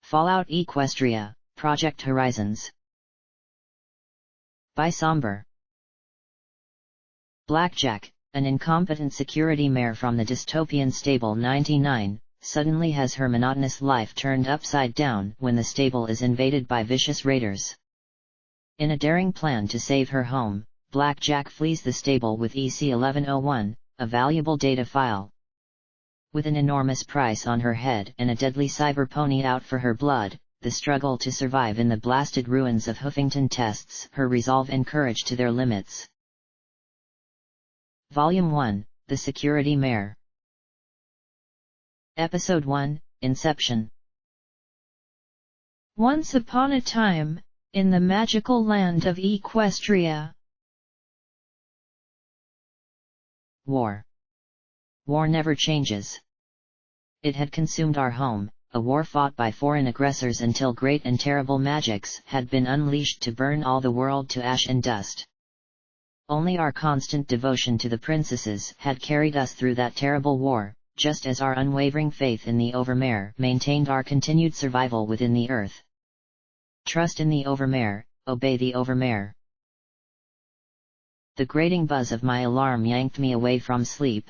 Fallout Equestria, Project Horizons. By Somber. Blackjack, an incompetent security mare from the dystopian Stable 99, suddenly has her monotonous life turned upside down when the stable is invaded by vicious raiders. In a daring plan to save her home, Blackjack flees the stable with EC-1101, a valuable data file. With an enormous price on her head and a deadly cyber pony out for her blood, the struggle to survive in the blasted ruins of Huffington tests her resolve and courage to their limits. Volume 1, The Security Mare. Episode 1, Inception. Once upon a time, in the magical land of Equestria. War. War never changes. It had consumed our home, a war fought by foreign aggressors until great and terrible magics had been unleashed to burn all the world to ash and dust. Only our constant devotion to the princesses had carried us through that terrible war, just as our unwavering faith in the Overmare maintained our continued survival within the earth. Trust in the Overmare, obey the Overmare. The grating buzz of my alarm yanked me away from sleep.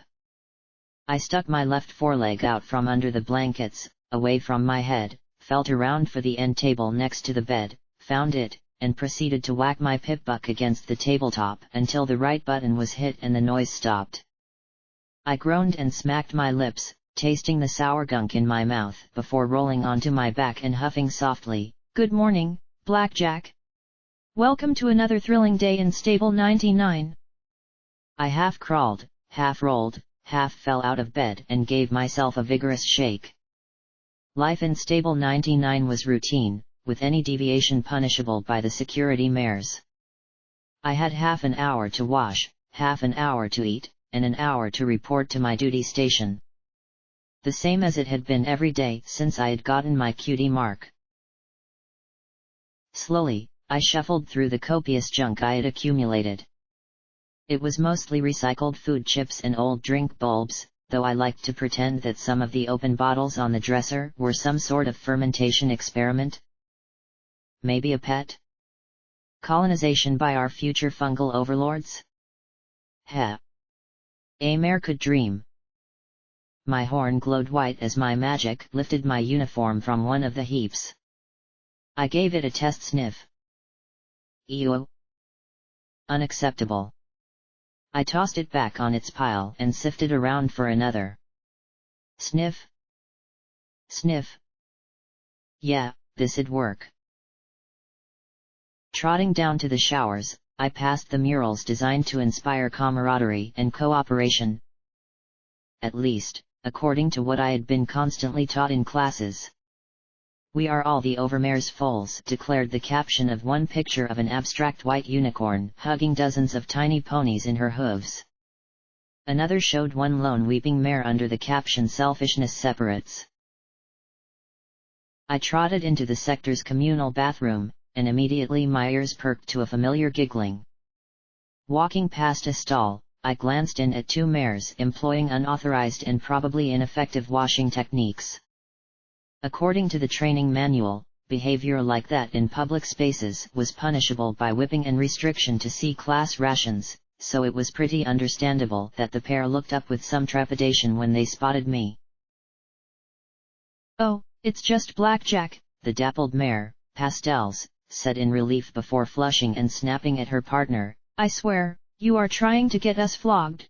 I stuck my left foreleg out from under the blankets, away from my head, felt around for the end table next to the bed, found it, and proceeded to whack my pip-buck against the tabletop until the right button was hit and the noise stopped. I groaned and smacked my lips, tasting the sour gunk in my mouth before rolling onto my back and huffing softly, "Good morning, Blackjack. Welcome to another thrilling day in Stable 99. I half crawled, half rolled, half fell out of bed and gave myself a vigorous shake. Life in Stable 99 was routine, with any deviation punishable by the security mares. I had half an hour to wash, half an hour to eat, and an hour to report to my duty station. The same as it had been every day since I had gotten my cutie mark. Slowly, I shuffled through the copious junk I had accumulated. It was mostly recycled food chips and old drink bulbs, though I liked to pretend that some of the open bottles on the dresser were some sort of fermentation experiment. Maybe a pet? Colonization by our future fungal overlords? Heh. A mare could dream. My horn glowed white as my magic lifted my uniform from one of the heaps. I gave it a test sniff. Ew. Unacceptable. I tossed it back on its pile and sifted around for another. Sniff. Sniff. Yeah, this'd work. Trotting down to the showers, I passed the murals designed to inspire camaraderie and cooperation. At least, according to what I had been constantly taught in classes. "We are all the Overmare's foals," declared the caption of one picture of an abstract white unicorn hugging dozens of tiny ponies in her hooves. Another showed one lone weeping mare under the caption "Selfishness separates." I trotted into the sector's communal bathroom, and immediately my ears perked to a familiar giggling. Walking past a stall, I glanced in at two mares employing unauthorized and probably ineffective washing techniques. According to the training manual, behavior like that in public spaces was punishable by whipping and restriction to C-class rations, so it was pretty understandable that the pair looked up with some trepidation when they spotted me. "Oh, it's just Blackjack," the dappled mare, Pastels, said in relief before flushing and snapping at her partner. "I swear, you are trying to get us flogged."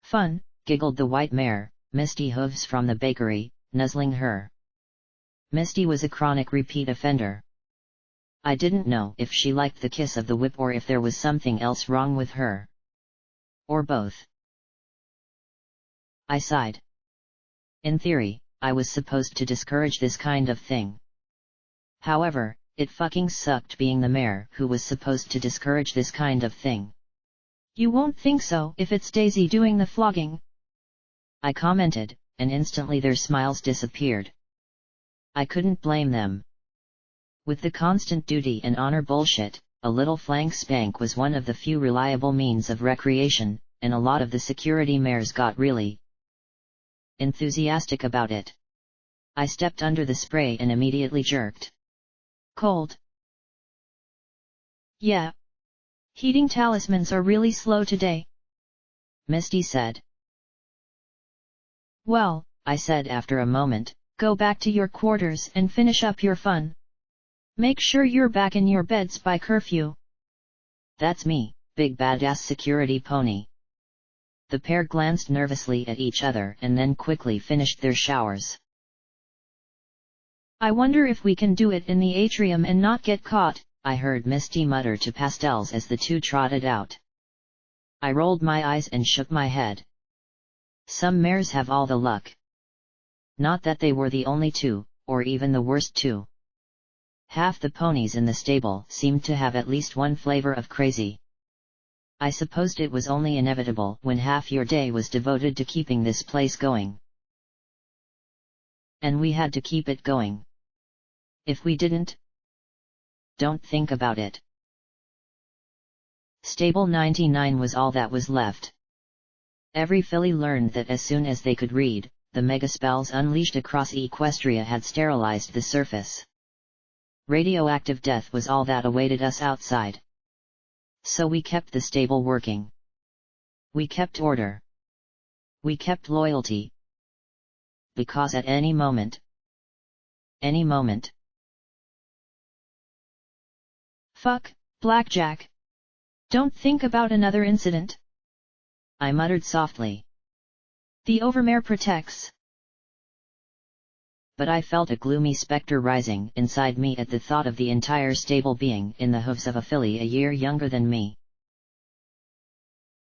"Fun," giggled the white mare, Misty Hooves from the bakery, nuzzling her. Misty was a chronic repeat offender. I didn't know if she liked the kiss of the whip or if there was something else wrong with her. Or both. I sighed. In theory, I was supposed to discourage this kind of thing. However, it fucking sucked being the mare who was supposed to discourage this kind of thing. "You won't think so if it's Daisy doing the flogging," I commented, and instantly their smiles disappeared. I couldn't blame them. With the constant duty and honor bullshit, a little flank spank was one of the few reliable means of recreation, and a lot of the security mares got really enthusiastic about it. I stepped under the spray and immediately jerked. Cold. Yeah. Heating talismans are really slow today, Misty said. Well, I said after a moment, go back to your quarters and finish up your fun. Make sure you're back in your beds by curfew. That's me, big badass security pony. The pair glanced nervously at each other and then quickly finished their showers. I wonder if we can do it in the atrium and not get caught, I heard Misty mutter to Pastels as the two trotted out. I rolled my eyes and shook my head. Some mares have all the luck. Not that they were the only two, or even the worst two. Half the ponies in the stable seemed to have at least one flavor of crazy. I supposed it was only inevitable when half your day was devoted to keeping this place going. And we had to keep it going. If we didn't, don't think about it. Stable 99 was all that was left. Every filly learned that as soon as they could read, the megaspells unleashed across Equestria had sterilized the surface. Radioactive death was all that awaited us outside. So we kept the stable working. We kept order. We kept loyalty. Because at any moment. Fuck, Blackjack. Don't think about another incident, I muttered softly. The overmare protects. But I felt a gloomy specter rising inside me at the thought of the entire stable being in the hooves of a filly a year younger than me.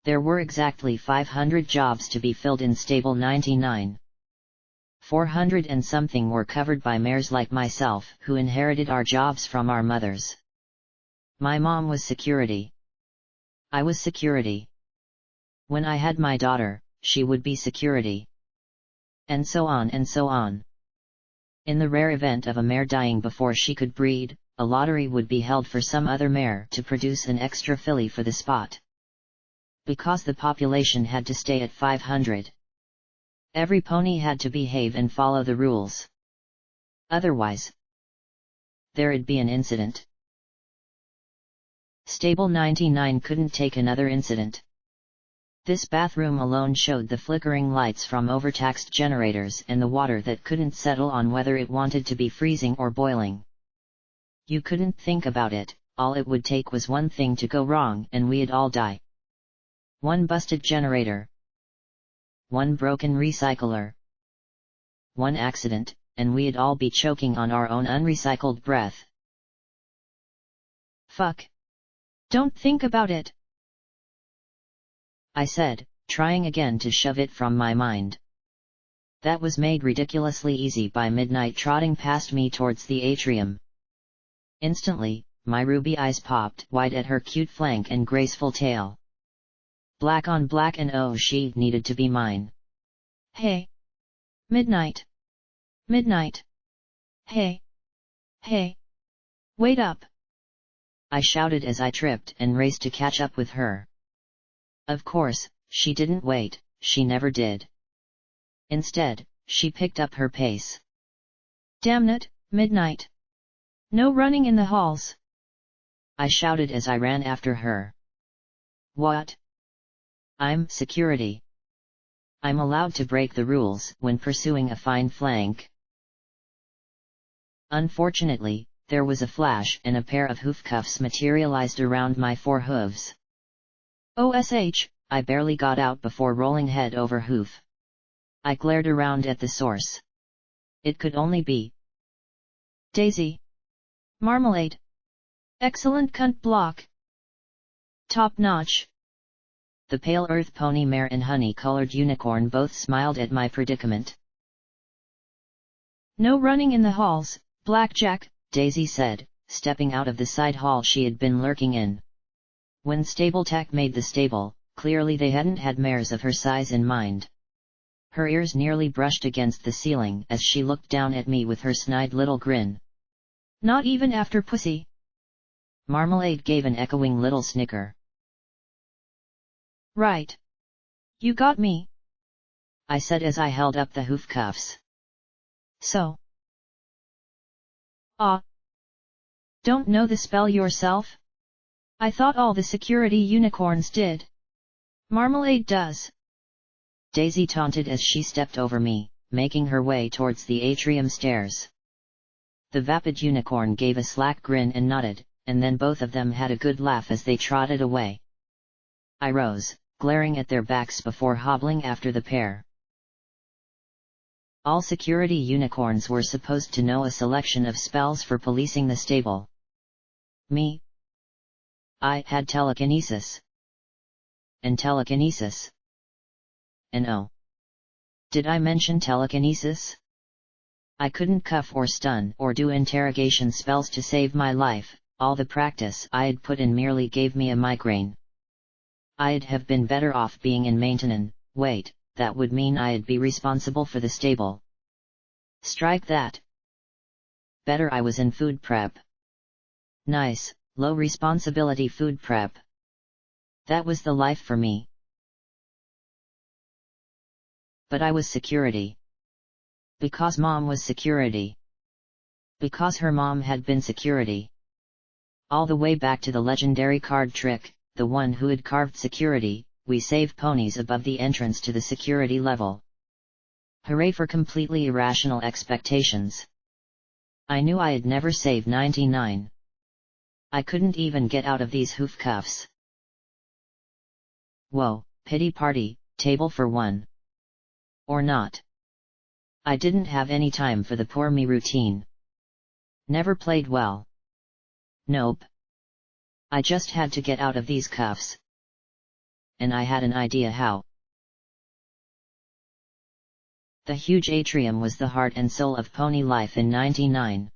There were exactly 500 jobs to be filled in stable 99. 400 and something were covered by mares like myself who inherited our jobs from our mothers. My mom was security. I was security. When I had my daughter, she would be security. And so on and so on. In the rare event of a mare dying before she could breed, a lottery would be held for some other mare to produce an extra filly for the spot. Because the population had to stay at 500. Every pony had to behave and follow the rules. Otherwise, there'd be an incident. Stable 99 couldn't take another incident. This bathroom alone showed the flickering lights from overtaxed generators and the water that couldn't settle on whether it wanted to be freezing or boiling. You couldn't think about it, all it would take was one thing to go wrong and we'd all die. One busted generator. One broken recycler. One accident, and we'd all be choking on our own unrecycled breath. Fuck. Don't think about it, I said, trying again to shove it from my mind. That was made ridiculously easy by Midnight trotting past me towards the atrium. Instantly, my ruby eyes popped wide at her cute flank and graceful tail. Black on black, and oh, she needed to be mine. Hey! Midnight! Midnight! Hey! Hey! Wait up! I shouted as I tripped and raced to catch up with her. Of course, she didn't wait, she never did. Instead, she picked up her pace. Damn it, Midnight! No running in the halls! I shouted as I ran after her. What? I'm security. I'm allowed to break the rules when pursuing a fine flank. Unfortunately, there was a flash and a pair of hoof cuffs materialized around my forehooves. OSH, I barely got out before rolling head over hoof. I glared around at the source. It could only be Daisy. Marmalade. Excellent cunt block. Top notch. The pale earth pony mare and honey-colored unicorn both smiled at my predicament. No running in the halls, Blackjack, Daisy said, stepping out of the side hall she had been lurking in. When stable tech made the stable, clearly they hadn't had mares of her size in mind. Her ears nearly brushed against the ceiling as she looked down at me with her snide little grin. Not even after pussy. Marmalade gave an echoing little snicker. Right. You got me, I said as I held up the hoof cuffs. So. Ah. Don't know the spell yourself? I thought all the security unicorns did. Marmalade does. Daisy taunted as she stepped over me, making her way towards the atrium stairs. The vapid unicorn gave a slack grin and nodded, and then both of them had a good laugh as they trotted away. I rose, glaring at their backs before hobbling after the pair. All security unicorns were supposed to know a selection of spells for policing the stable. Me? I had telekinesis. And telekinesis. And oh. Did I mention telekinesis? I couldn't cuff or stun or do interrogation spells to save my life, all the practice I'd put in merely gave me a migraine. I'd have been better off being in maintenance. Wait, that would mean I'd be responsible for the stable. Strike that. Better I was in food prep. Nice, low responsibility food prep. That was the life for me. But I was security. Because Mom was security. Because her mom had been security. All the way back to the legendary card trick, the one who had carved security, we save ponies above the entrance to the security level. Hooray for completely irrational expectations. I knew I'd never save 99. I couldn't even get out of these hoof cuffs. Whoa, pity party, table for one. Or not. I didn't have any time for the poor me routine. Never played well. Nope. I just had to get out of these cuffs. And I had an idea how. The huge atrium was the heart and soul of pony life in 99.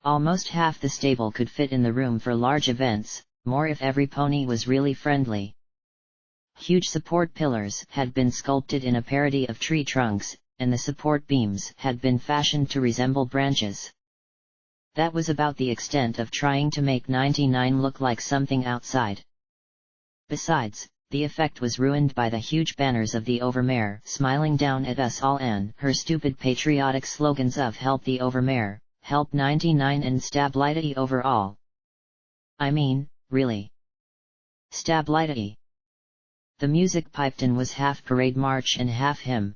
Almost half the stable could fit in the room for large events, more if every pony was really friendly. Huge support pillars had been sculpted in a parody of tree trunks, and the support beams had been fashioned to resemble branches. That was about the extent of trying to make 99 look like something outside. Besides, the effect was ruined by the huge banners of the Overmare smiling down at us all and her stupid patriotic slogans of Help the Overmare, Help 99 and Stability overall. I mean, really. Stability. The music piped in was half parade march and half hymn.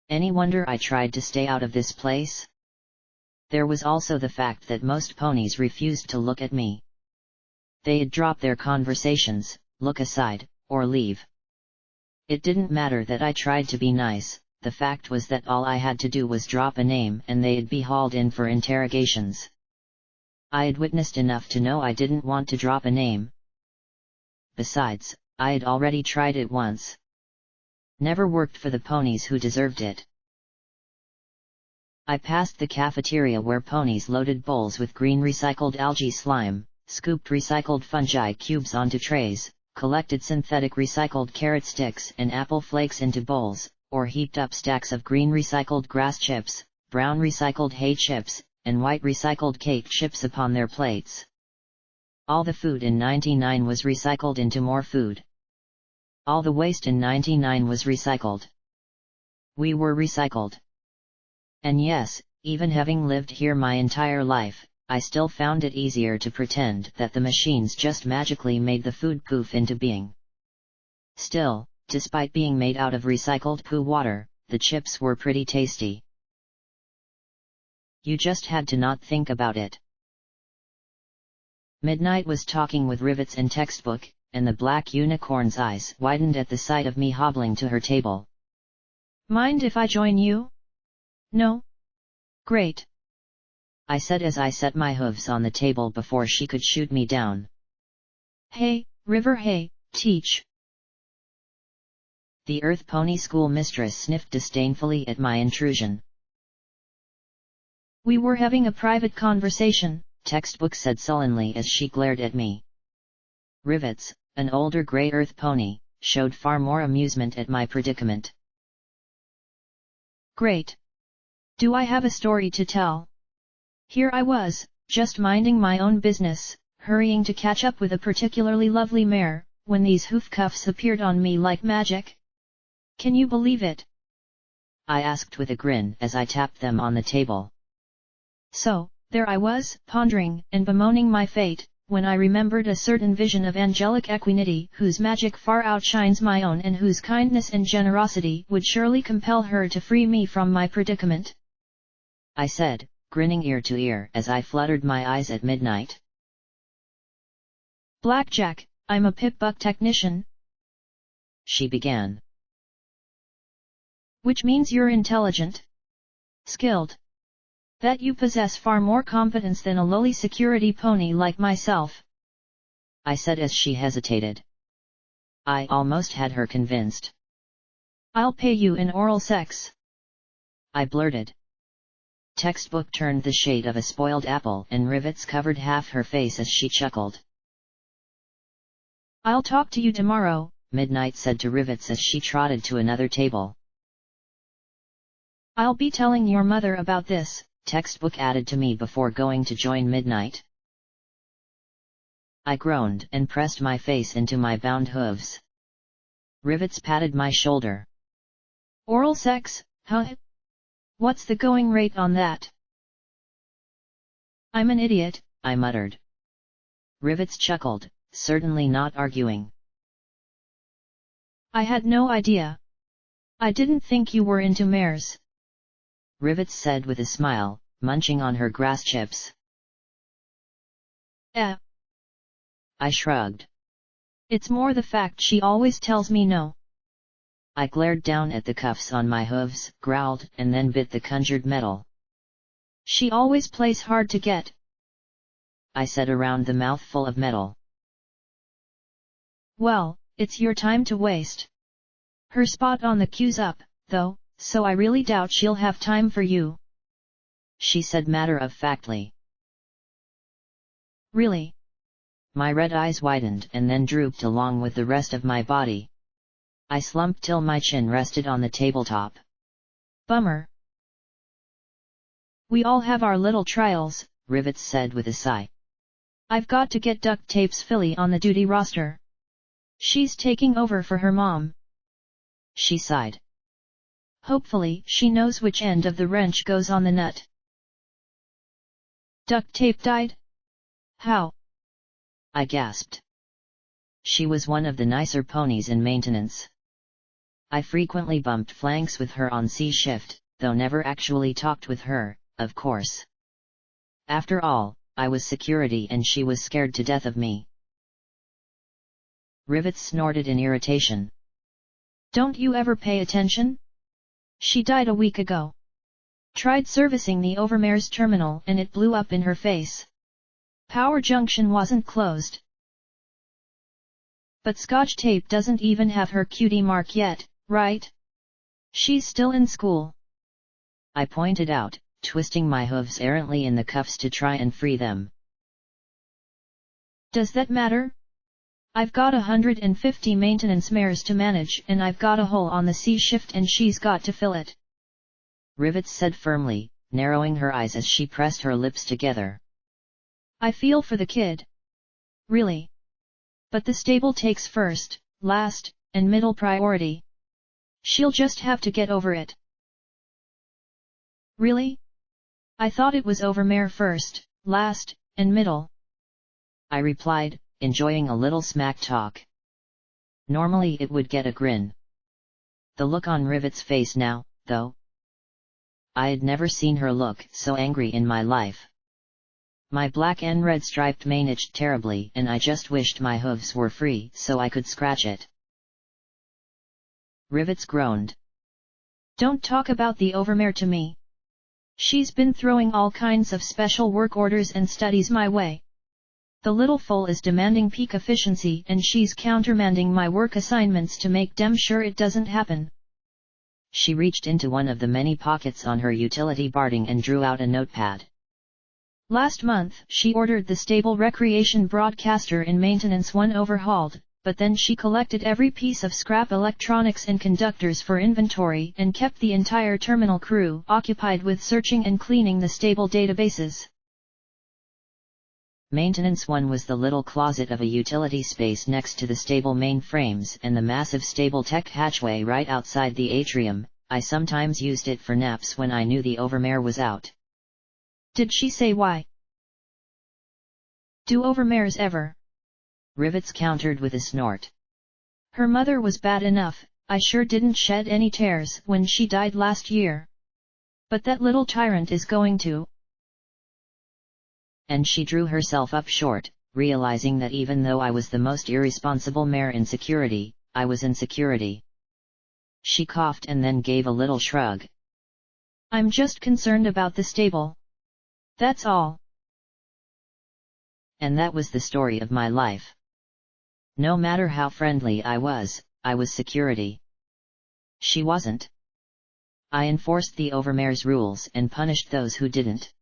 Any wonder I tried to stay out of this place? There was also the fact that most ponies refused to look at me. They'd drop their conversations, look aside, or leave. It didn't matter that I tried to be nice, the fact was that all I had to do was drop a name and they'd be hauled in for interrogations. I'd witnessed enough to know I didn't want to drop a name. Besides, I'd already tried it once. Never worked for the ponies who deserved it. I passed the cafeteria where ponies loaded bowls with green recycled algae slime, scooped recycled fungi cubes onto trays, collected synthetic recycled carrot sticks and apple flakes into bowls, or heaped up stacks of green recycled grass chips, brown recycled hay chips, and white recycled cake chips upon their plates. All the food in 99 was recycled into more food. All the waste in 99 was recycled. We were recycled. And yes, even having lived here my entire life, I still found it easier to pretend that the machines just magically made the food poof into being. Still, despite being made out of recycled poo water, the chips were pretty tasty. You just had to not think about it. Midnight was talking with rivets and textbook, and the black unicorn's eyes widened at the sight of me hobbling to her table. Mind if I join you? No? Great. I said as I set my hooves on the table before she could shoot me down. Hey, River, hey, teach. The Earth Pony School mistress sniffed disdainfully at my intrusion. We were having a private conversation, Textbook said sullenly as she glared at me. Rivets, an older grey Earth pony, showed far more amusement at my predicament. Great. Do I have a story to tell? Here I was, just minding my own business, hurrying to catch up with a particularly lovely mare, when these hoof cuffs appeared on me like magic. Can you believe it? I asked with a grin as I tapped them on the table. So, there I was, pondering and bemoaning my fate, when I remembered a certain vision of angelic equanimity whose magic far outshines my own and whose kindness and generosity would surely compel her to free me from my predicament. I said, grinning ear to ear as I fluttered my eyes at midnight. Blackjack, I'm a pip-buck technician, she began. Which means you're intelligent, skilled, that you possess far more competence than a lowly security pony like myself, I said as she hesitated. I almost had her convinced. I'll pay you in oral sex, I blurted. Textbook turned the shade of a spoiled apple and rivets covered half her face as she chuckled. I'll talk to you tomorrow, Midnight said to Rivets as she trotted to another table. I'll be telling your mother about this, Textbook added to me before going to join Midnight. I groaned and pressed my face into my bound hooves. Rivets patted my shoulder. Oral sex, huh? What's the going rate on that? I'm an idiot, I muttered. Rivets chuckled, certainly not arguing. I had no idea. I didn't think you were into mares, Rivets said with a smile, munching on her grass chips. I shrugged. It's more the fact she always tells me no. I glared down at the cuffs on my hooves, growled, and then bit the conjured metal. She always plays hard to get, I said around the mouthful of metal. Well, it's your time to waste. Her spot on the queue's up, though, so I really doubt she'll have time for you, she said matter-of-factly. Really? My red eyes widened and then drooped along with the rest of my body. I slumped till my chin rested on the tabletop. Bummer. We all have our little trials, Rivets said with a sigh. I've got to get Duct Tape's Philly on the duty roster. She's taking over for her mom, she sighed. Hopefully she knows which end of the wrench goes on the nut. Duct Tape died? How? I gasped. She was one of the nicer ponies in maintenance. I frequently bumped flanks with her on C shift, though never actually talked with her, of course. After all, I was security and she was scared to death of me. Rivets snorted in irritation. Don't you ever pay attention? She died a week ago. Tried servicing the Overmare's terminal and it blew up in her face. Power junction wasn't closed. But Scotch Tape doesn't even have her cutie mark yet, right? She's still in school, I pointed out, twisting my hooves errantly in the cuffs to try and free them. Does that matter? I've got 150 maintenance mares to manage and I've got a hole on the C shift and she's got to fill it, Rivets said firmly, narrowing her eyes as she pressed her lips together. I feel for the kid. Really. But the stable takes first, last, and middle priority. She'll just have to get over it. Really? I thought it was Overmare first, last, and middle, I replied, enjoying a little smack talk. Normally it would get a grin. The look on Rivet's face now, though. I had never seen her look so angry in my life. My black and red striped mane itched terribly and I just wished my hooves were free so I could scratch it. Rivets groaned. Don't talk about the Overmare to me. She's been throwing all kinds of special work orders and studies my way. The little foal is demanding peak efficiency and she's countermanding my work assignments to make damn sure it doesn't happen. She reached into one of the many pockets on her utility barding and drew out a notepad. Last month she ordered the stable recreation broadcaster in maintenance 1 overhauled, but then she collected every piece of scrap electronics and conductors for inventory and kept the entire terminal crew occupied with searching and cleaning the stable databases. Maintenance 1 was the little closet of a utility space next to the stable mainframes and the massive stable tech hatchway right outside the atrium, I sometimes used it for naps when I knew the overmare was out. Did she say why? Do overmares ever? Rivets countered with a snort. Her mother was bad enough, I sure didn't shed any tears when she died last year. But that little tyrant is going to. And she drew herself up short, realizing that even though I was the most irresponsible mare in security, I was in security. She coughed and then gave a little shrug. I'm just concerned about the stable. That's all. And that was the story of my life. No matter how friendly I was security. She wasn't. I enforced the overmare's rules and punished those who didn't.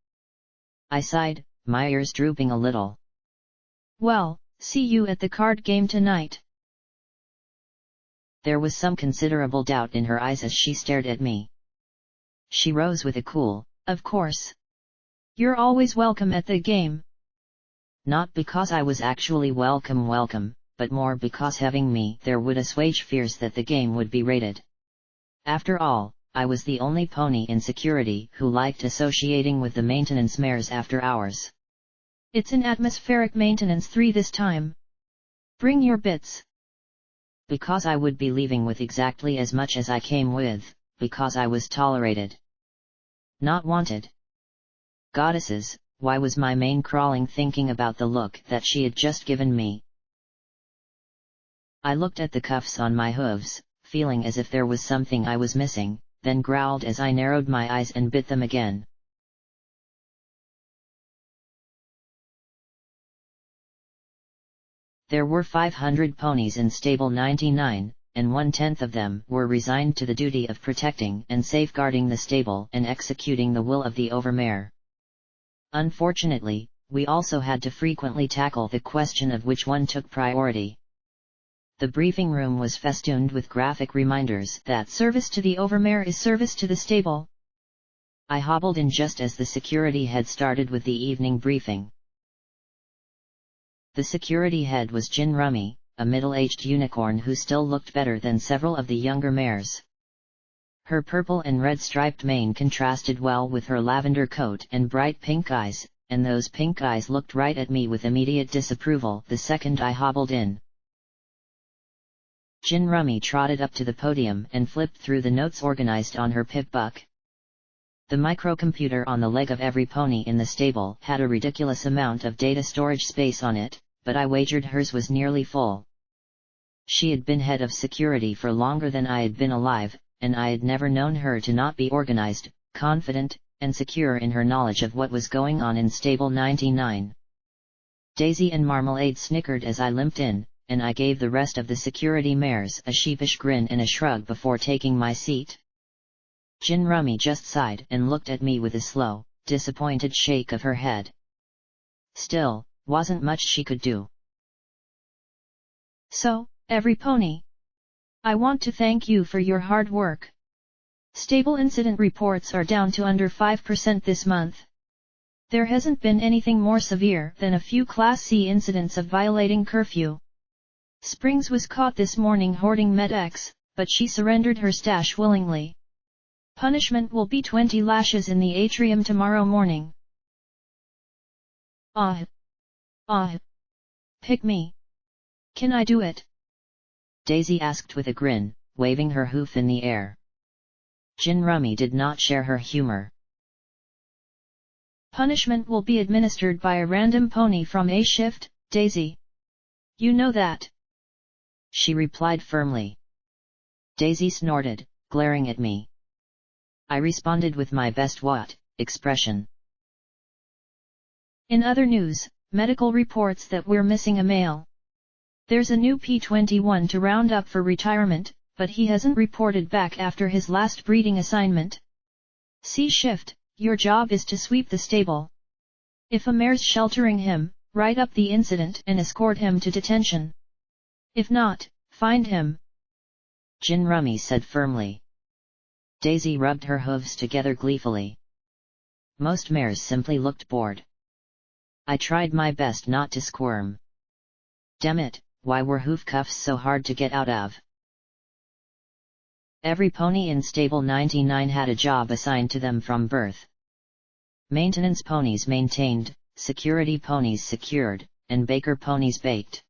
I sighed, my ears drooping a little. Well, see you at the card game tonight. There was some considerable doubt in her eyes as she stared at me. She rose with a cool, of course. You're always welcome at the game. Not because I was actually welcome, but more because having me there would assuage fears that the game would be raided. After all, I was the only pony in security who liked associating with the maintenance mares after hours. It's an atmospheric maintenance 3 this time. Bring your bits. Because I would be leaving with exactly as much as I came with, because I was tolerated. Not wanted. Goddesses, why was my mane crawling thinking about the look that she had just given me? I looked at the cuffs on my hooves, feeling as if there was something I was missing, then growled as I narrowed my eyes and bit them again. There were 500 ponies in stable 99, and 1/10 of them were resigned to the duty of protecting and safeguarding the stable and executing the will of the overmare. Unfortunately, we also had to frequently tackle the question of which one took priority. The briefing room was festooned with graphic reminders that service to the overmare is service to the stable. I hobbled in just as the security head started with the evening briefing. The security head was Gin Rummy, a middle-aged unicorn who still looked better than several of the younger mares. Her purple and red striped mane contrasted well with her lavender coat and bright pink eyes, and those pink eyes looked right at me with immediate disapproval the second I hobbled in. Gin Rummy trotted up to the podium and flipped through the notes organized on her pip buck. The microcomputer on the leg of every pony in the stable had a ridiculous amount of data storage space on it, but I wagered hers was nearly full. She had been head of security for longer than I had been alive, and I had never known her to not be organized, confident, and secure in her knowledge of what was going on in stable 99. Daisy and Marmalade snickered as I limped in, and I gave the rest of the security mares a sheepish grin and a shrug before taking my seat. Gin Rummy just sighed and looked at me with a slow, disappointed shake of her head. Still, wasn't much she could do. So, every pony. I want to thank you for your hard work. Stable incident reports are down to under 5% this month. There hasn't been anything more severe than a few Class C incidents of violating curfew. Springs was caught this morning hoarding Med-X, but she surrendered her stash willingly. Punishment will be 20 lashes in the atrium tomorrow morning. Pick me. Can I do it? Daisy asked with a grin, waving her hoof in the air. Gin Rummy did not share her humor. Punishment will be administered by a random pony from A shift, Daisy. You know that. She replied firmly. Daisy snorted, glaring at me. I responded with my best what expression. In other news, medical reports that we're missing a male. There's a new P21 to round up for retirement, but he hasn't reported back after his last breeding assignment. C shift, your job is to sweep the stable. If a mare's sheltering him, write up the incident and escort him to detention. If not, find him. Gin Rummy said firmly. Daisy rubbed her hooves together gleefully. Most mares simply looked bored. I tried my best not to squirm. Damn it, why were hoof cuffs so hard to get out of? Every pony in stable 99 had a job assigned to them from birth. Maintenance ponies maintained, security ponies secured, and baker ponies baked.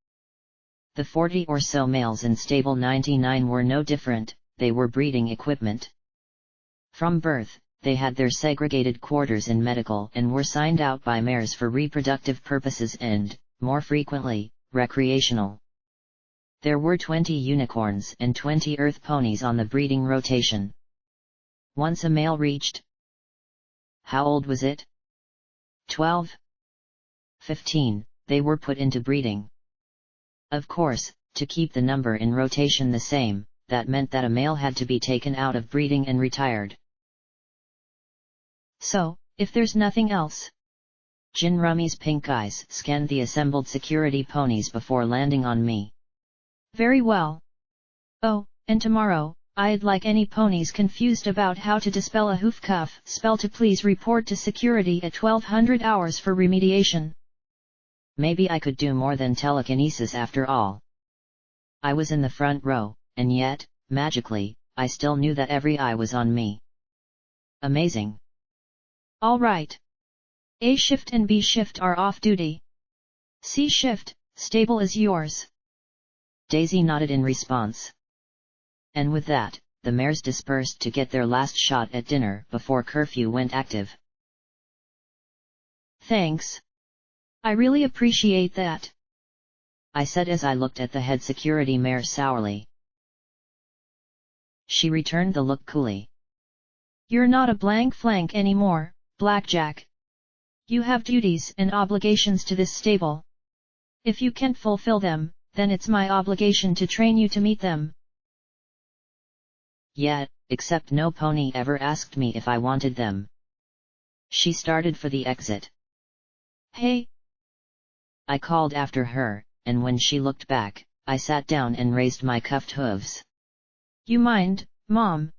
The 40 or so males in stable 99 were no different, they were breeding equipment. From birth, they had their segregated quarters in medical and were signed out by mares for reproductive purposes and, more frequently, recreational. There were 20 unicorns and 20 earth ponies on the breeding rotation. Once a male reached, how old was it? 12? 15, they were put into breeding. Of course, to keep the number in rotation the same, that meant that a male had to be taken out of breeding and retired. So, if there's nothing else. Jin Rummy's pink eyes scanned the assembled security ponies before landing on me. Very well. Oh, and tomorrow, I'd like any ponies confused about how to dispel a hoof cuff spell to please report to security at 1200 hours for remediation. Maybe I could do more than telekinesis after all. I was in the front row, and yet, magically, I still knew that every eye was on me. Amazing. All right. A shift and B shift are off duty. C shift, stable is yours. Daisy nodded in response. And with that, the mares dispersed to get their last shot at dinner before curfew went active. Thanks. I really appreciate that, I said as I looked at the head security mare sourly. She returned the look coolly. You're not a blank flank anymore, Blackjack. You have duties and obligations to this stable. If you can't fulfill them, then it's my obligation to train you to meet them. Yeah, except no pony ever asked me if I wanted them. She started for the exit. Hey! I called after her, and when she looked back, I sat down and raised my cuffed hooves. You mind, Mom?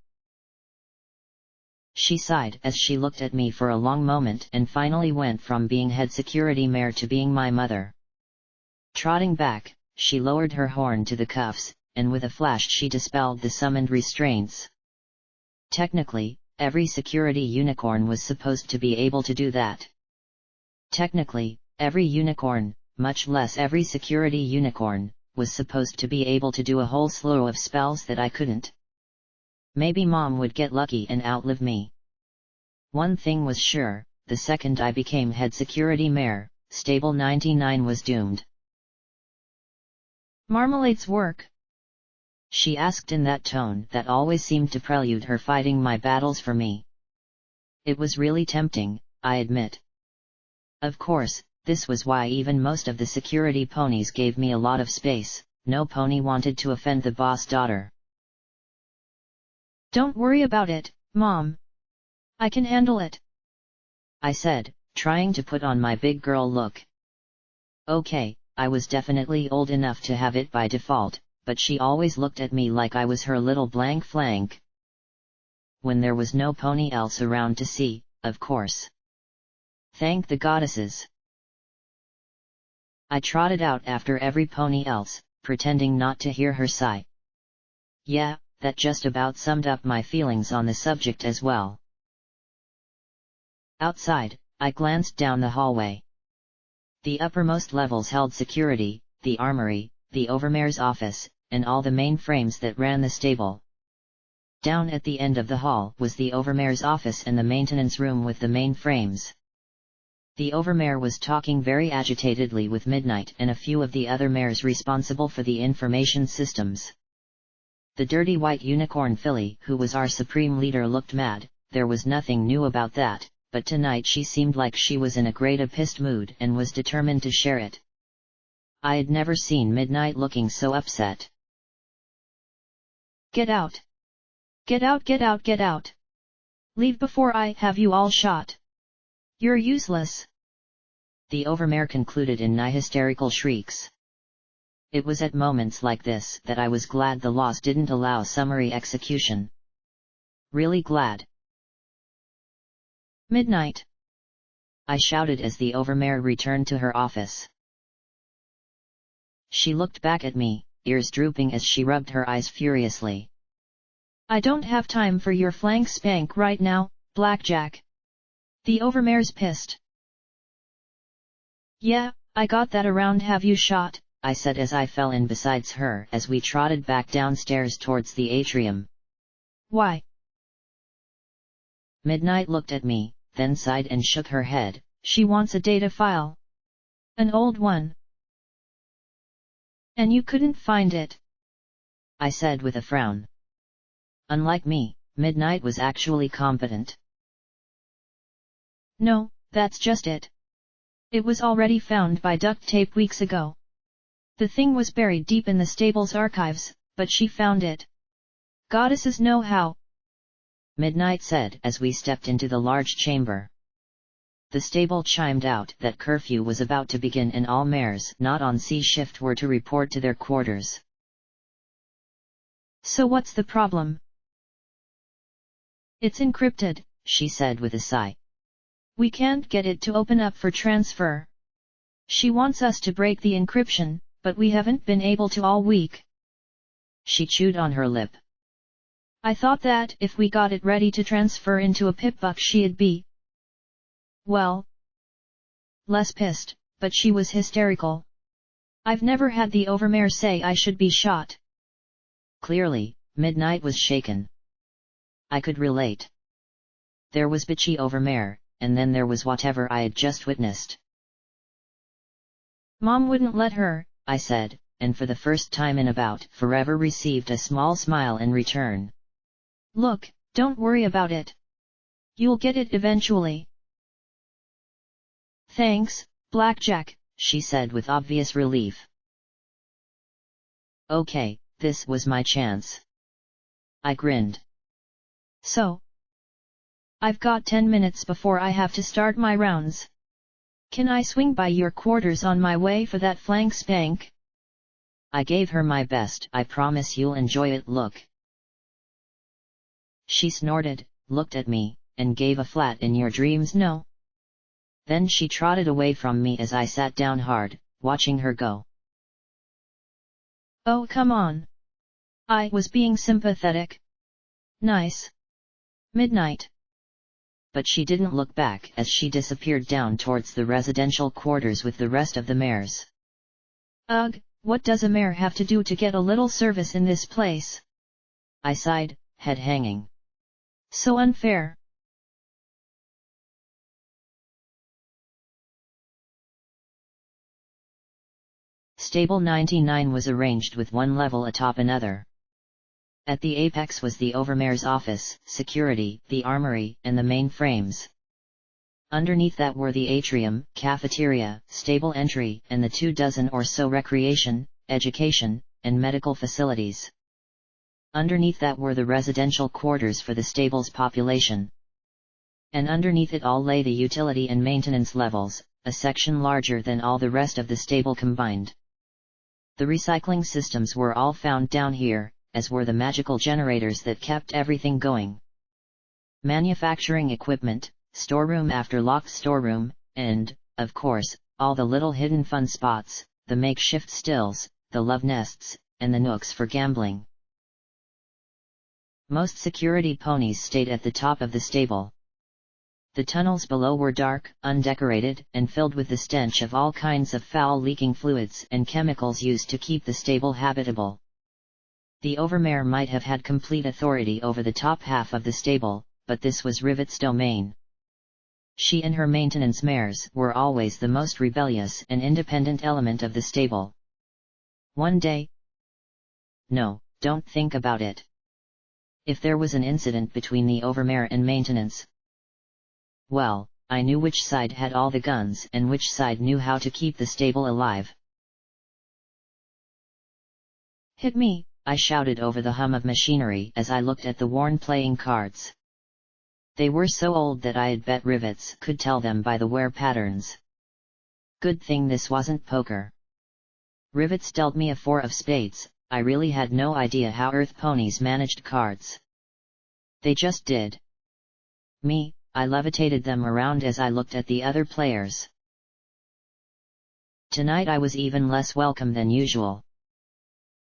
She sighed as she looked at me for a long moment and finally went from being head security mare to being my mother. Trotting back, she lowered her horn to the cuffs, and with a flash she dispelled the summoned restraints. Technically, every security unicorn was supposed to be able to do that. Technically, every unicorn, much less every security unicorn, was supposed to be able to do a whole slew of spells that I couldn't. Maybe Mom would get lucky and outlive me. One thing was sure, the second I became head security mare, stable 99 was doomed. Marmalade's work? She asked in that tone that always seemed to prelude her fighting my battles for me. It was really tempting, I admit. Of course, this was why even most of the security ponies gave me a lot of space, no pony wanted to offend the boss daughter. Don't worry about it, Mom. I can handle it, I said, trying to put on my big girl look. Okay, I was definitely old enough to have it by default, but she always looked at me like I was her little blank flank. When there was no pony else around to see, of course. Thank the goddesses. I trotted out after every pony else, pretending not to hear her sigh. Yeah, that just about summed up my feelings on the subject as well. Outside, I glanced down the hallway. The uppermost levels held security, the armory, the overmare's office, and all the main frames that ran the stable. Down at the end of the hall was the overmare's office and the maintenance room with the main frames. The overmare was talking very agitatedly with Midnight and a few of the other mares responsible for the information systems. The dirty white unicorn filly who was our supreme leader looked mad. There was nothing new about that, but tonight she seemed like she was in a great pissed mood and was determined to share it. I had never seen Midnight looking so upset. Get out! Get out, get out, get out! Leave before I have you all shot! You're useless! The overmare concluded in nigh hysterical shrieks. It was at moments like this that I was glad the laws didn't allow summary execution. Really glad. Midnight! I shouted as the overmare returned to her office. She looked back at me, ears drooping as she rubbed her eyes furiously. I don't have time for your flank spank right now, Blackjack. The overmare's pissed. Yeah, I got that around have you shot, I said as I fell in besides her as we trotted back downstairs towards the atrium. Why? Midnight looked at me, then sighed and shook her head. She wants a data file. An old one. And you couldn't find it? I said with a frown. Unlike me, Midnight was actually competent. No, that's just it. It was already found by duct tape weeks ago. The thing was buried deep in the stable's archives, but she found it. Goddesses know how. Midnight said as we stepped into the large chamber. The stable chimed out that curfew was about to begin and all mares not on C shift were to report to their quarters. So what's the problem? It's encrypted, she said with a sigh. We can't get it to open up for transfer. She wants us to break the encryption, but we haven't been able to all week. She chewed on her lip. I thought that if we got it ready to transfer into a pipbuck she'd be, well, less pissed, but she was hysterical. I've never had the overmare say I should be shot. Clearly, Midnight was shaken. I could relate. There was bitchy overmare, and then there was whatever I had just witnessed. Mom wouldn't let her, I said, and for the first time in about forever received a small smile in return. Look, don't worry about it. You'll get it eventually. Thanks, Blackjack, she said with obvious relief. Okay, this was my chance. I grinned. So? I've got 10 minutes before I have to start my rounds. Can I swing by your quarters on my way for that flank spank? I gave her my best I promise you'll enjoy it look. She snorted, looked at me, and gave a flat in your dreams no. Then she trotted away from me as I sat down hard, watching her go. Oh come on. I was being sympathetic. Nice. Midnight. But she didn't look back as she disappeared down towards the residential quarters with the rest of the mares. Ugh, what does a mare have to do to get a little service in this place? I sighed, head hanging. So unfair. Stable 99 was arranged with one level atop another. At the apex was the overmare's office, security, the armory, and the main frames. Underneath that were the atrium, cafeteria, stable entry, and the 24 or so recreation, education, and medical facilities. Underneath that were the residential quarters for the stable's population. And underneath it all lay the utility and maintenance levels, a section larger than all the rest of the stable combined. The recycling systems were all found down here, as were the magical generators that kept everything going. Manufacturing equipment, storeroom after locked storeroom, and, of course, all the little hidden fun spots, the makeshift stills, the love nests, and the nooks for gambling. Most security ponies stayed at the top of the stable. The tunnels below were dark, undecorated, and filled with the stench of all kinds of foul leaking fluids and chemicals used to keep the stable habitable. The overmare might have had complete authority over the top half of the stable, but this was Rivet's domain. She and her maintenance mares were always the most rebellious and independent element of the stable. One day... No, don't think about it. If there was an incident between the overmare and maintenance, well, I knew which side had all the guns and which side knew how to keep the stable alive. Hit me, I shouted over the hum of machinery as I looked at the worn playing cards. They were so old that I'd bet Rivets could tell them by the wear patterns. Good thing this wasn't poker. Rivets dealt me a 4 of spades. I really had no idea how Earth ponies managed cards. They just did. Me, I levitated them around as I looked at the other players. Tonight I was even less welcome than usual.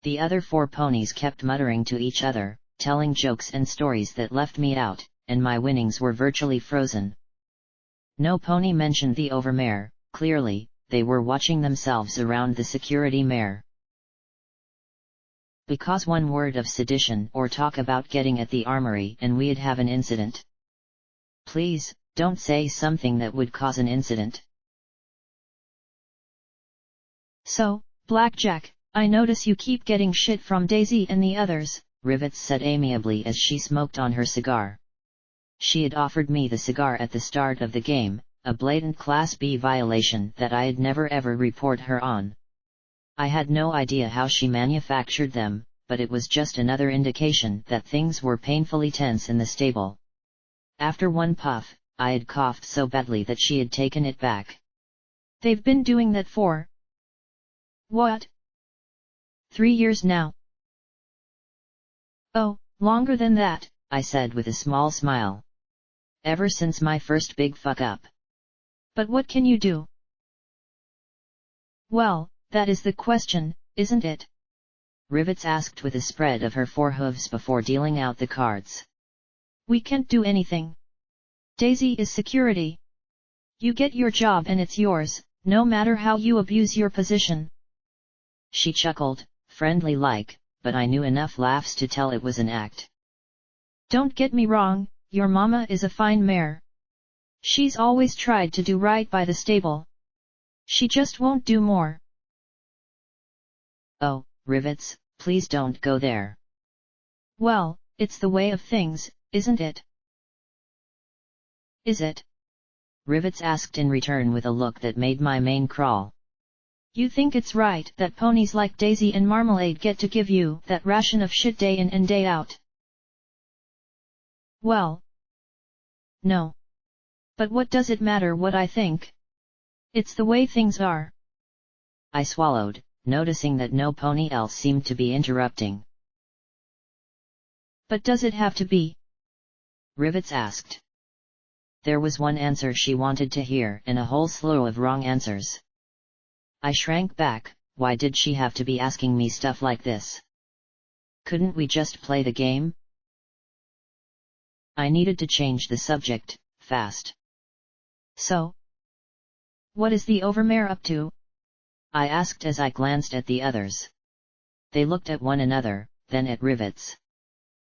The other 4 ponies kept muttering to each other, telling jokes and stories that left me out, and my winnings were virtually frozen. No pony mentioned the overmare. Clearly, they were watching themselves around the security mare. Because one word of sedition or talk about getting at the armory and we'd have an incident. Please, don't say something that would cause an incident. So, Blackjack, I notice you keep getting shit from Daisy and the others, Rivets said amiably as she smoked on her cigar. She had offered me the cigar at the start of the game, a blatant Class B violation that I'd never ever report her on. I had no idea how she manufactured them, but it was just another indication that things were painfully tense in the stable. After one puff, I had coughed so badly that she had taken it back. They've been doing that for... what? 3 years now. Oh, longer than that, I said with a small smile. Ever since my first big fuck up. But what can you do? Well, that is the question, isn't it? Rivets asked with a spread of her forehooves before dealing out the cards. We can't do anything. Daisy is security. You get your job and it's yours, no matter how you abuse your position. She chuckled, friendly-like, but I knew enough laughs to tell it was an act. Don't get me wrong, your mama is a fine mare. She's always tried to do right by the stable. She just won't do more. Oh, Rivets, please don't go there. Well, it's the way of things, isn't it? Is it? Rivets asked in return with a look that made my mane crawl. You think it's right that ponies like Daisy and Marmalade get to give you that ration of shit day in and day out? Well, no. But what does it matter what I think? It's the way things are. I swallowed, noticing that no pony else seemed to be interrupting. But does it have to be? Rivets asked. There was one answer she wanted to hear and a whole slew of wrong answers. I shrank back. Why did she have to be asking me stuff like this? Couldn't we just play the game? I needed to change the subject, fast. So? What is the overmare up to? I asked as I glanced at the others. They looked at one another, then at Rivets.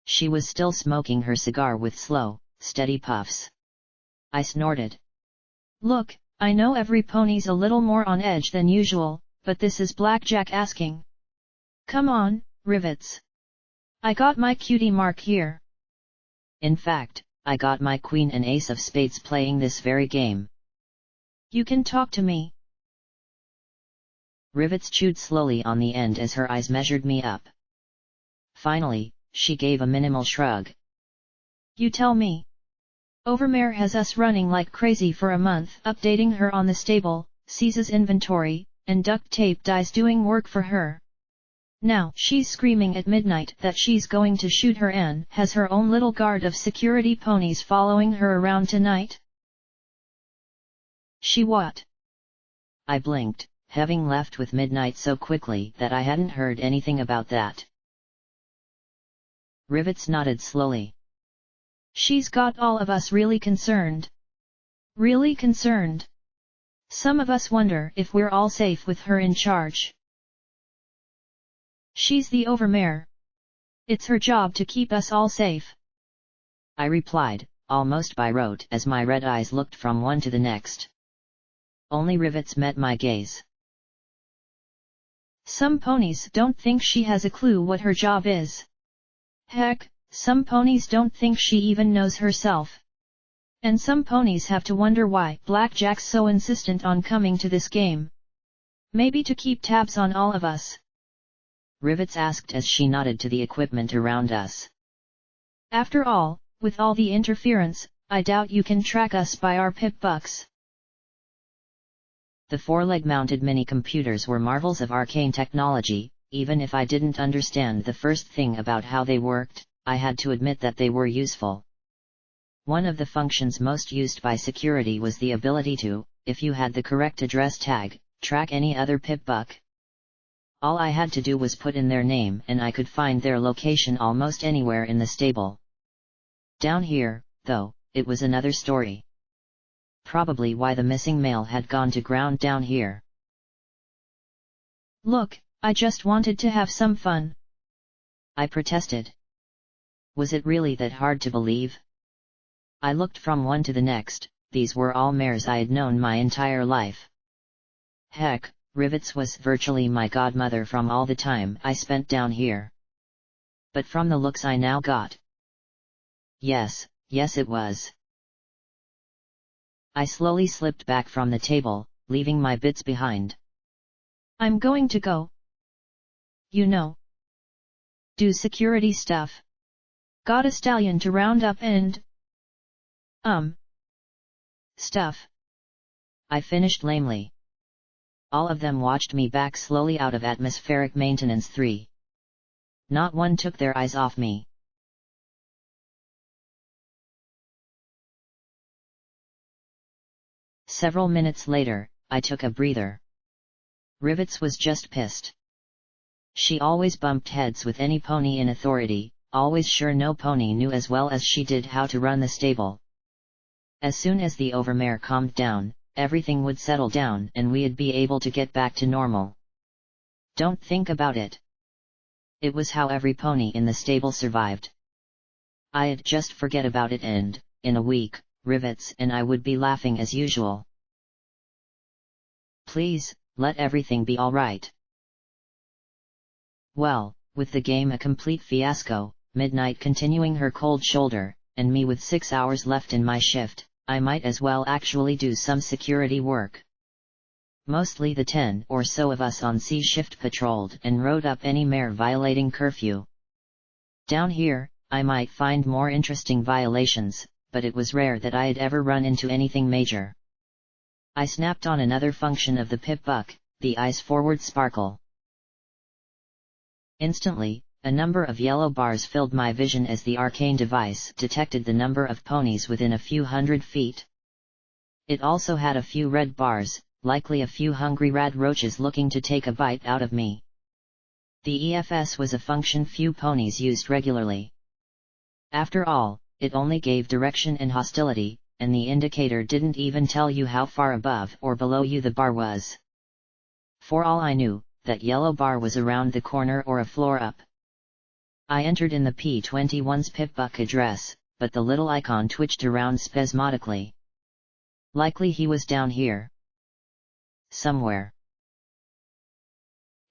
She was still smoking her cigar with slow, steady puffs. I snorted. Look, I know every pony's a little more on edge than usual, but this is Blackjack asking. Come on, Rivets. I got my cutie mark here. In fact, I got my queen and ace of spades playing this very game. You can talk to me. Rivets chewed slowly on the end as her eyes measured me up. Finally, she gave a minimal shrug. You tell me. Overmare has us running like crazy for a month, updating her on the stable, seizes inventory, and duct tape dies doing work for her. Now she's screaming at midnight that she's going to shoot her and has her own little guard of security ponies following her around tonight. She what? I blinked, having left with midnight so quickly that I hadn't heard anything about that. Rivets nodded slowly. She's got all of us really concerned. Really concerned. Some of us wonder if we're all safe with her in charge. She's the overmare. It's her job to keep us all safe. I replied, almost by rote as my red eyes looked from one to the next. Only Rivets met my gaze. Some ponies don't think she has a clue what her job is. Heck, some ponies don't think she even knows herself. And some ponies have to wonder why Blackjack's so insistent on coming to this game. Maybe to keep tabs on all of us. Rivets asked as she nodded to the equipment around us. After all, with all the interference, I doubt you can track us by our pip bucks. The four-leg-mounted mini-computers were marvels of arcane technology. Even if I didn't understand the first thing about how they worked, I had to admit that they were useful. One of the functions most used by security was the ability to, if you had the correct address tag, track any other pip buck. All I had to do was put in their name and I could find their location almost anywhere in the stable. Down here, though, it was another story. Probably why the missing male had gone to ground down here. Look, I just wanted to have some fun, I protested. Was it really that hard to believe? I looked from one to the next. These were all mares I had known my entire life. Heck, Rivets was virtually my godmother from all the time I spent down here. But from the looks I now got. Yes, it was. I slowly slipped back from the table, leaving my bits behind. I'm going to go. You know. Do security stuff. Got a stallion to round up and... stuff. I finished lamely. All of them watched me back slowly out of atmospheric maintenance 3. Not one took their eyes off me. Several minutes later, I took a breather. Rivets was just pissed. She always bumped heads with any pony in authority, always sure no pony knew as well as she did how to run the stable. As soon as the overmare calmed down, everything would settle down and we'd be able to get back to normal. Don't think about it. It was how every pony in the stable survived. I'd just forget about it and, in a week, Rivets and I would be laughing as usual. Please, let everything be alright. Well, with the game a complete fiasco, Midnight continuing her cold shoulder, and me with 6 hours left in my shift, I might as well actually do some security work. Mostly the 10 or so of us on C shift patrolled and rode up any mare violating curfew. Down here, I might find more interesting violations, but it was rare that I'd ever run into anything major. I snapped on another function of the pip buck, the eyes forward sparkle. Instantly, a number of yellow bars filled my vision as the arcane device detected the number of ponies within a few hundred feet. It also had a few red bars, likely a few hungry rad roaches looking to take a bite out of me. The EFS was a function few ponies used regularly. After all, it only gave direction and hostility, and the indicator didn't even tell you how far above or below you the bar was. For all I knew, that yellow bar was around the corner or a floor up. I entered in the P21's pipbuck address, but the little icon twitched around spasmodically. Likely he was down here. Somewhere.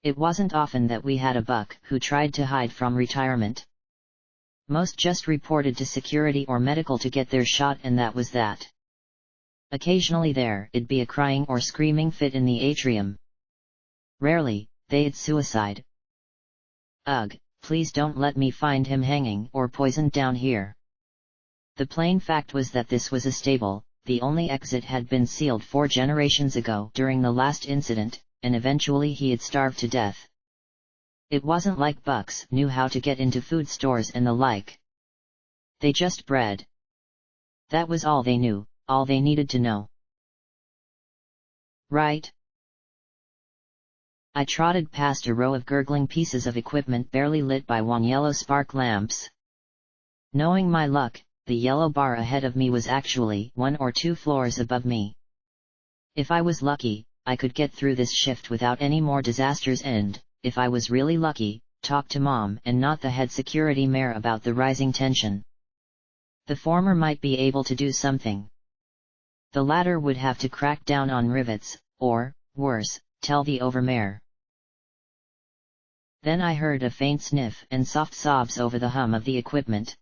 It wasn't often that we had a buck who tried to hide from retirement. Most just reported to security or medical to get their shot and that was that. Occasionally there'd be a crying or screaming fit in the atrium. Rarely, they'd suicide. Ugh, please don't let me find him hanging or poisoned down here. The plain fact was that this was a stable, the only exit had been sealed 4 generations ago during the last incident, and eventually he'd starved to death. It wasn't like bucks knew how to get into food stores and the like. They just bred. That was all they knew, all they needed to know. Right? I trotted past a row of gurgling pieces of equipment barely lit by 1 yellow spark lamps. Knowing my luck, the yellow bar ahead of me was actually 1 or 2 floors above me. If I was lucky, I could get through this shift without any more disasters and, if I was really lucky, talk to Mom and not the head security mare about the rising tension. The former might be able to do something. The latter would have to crack down on Rivets, or, worse, tell the overmare. Then I heard a faint sniff and soft sobs over the hum of the equipment.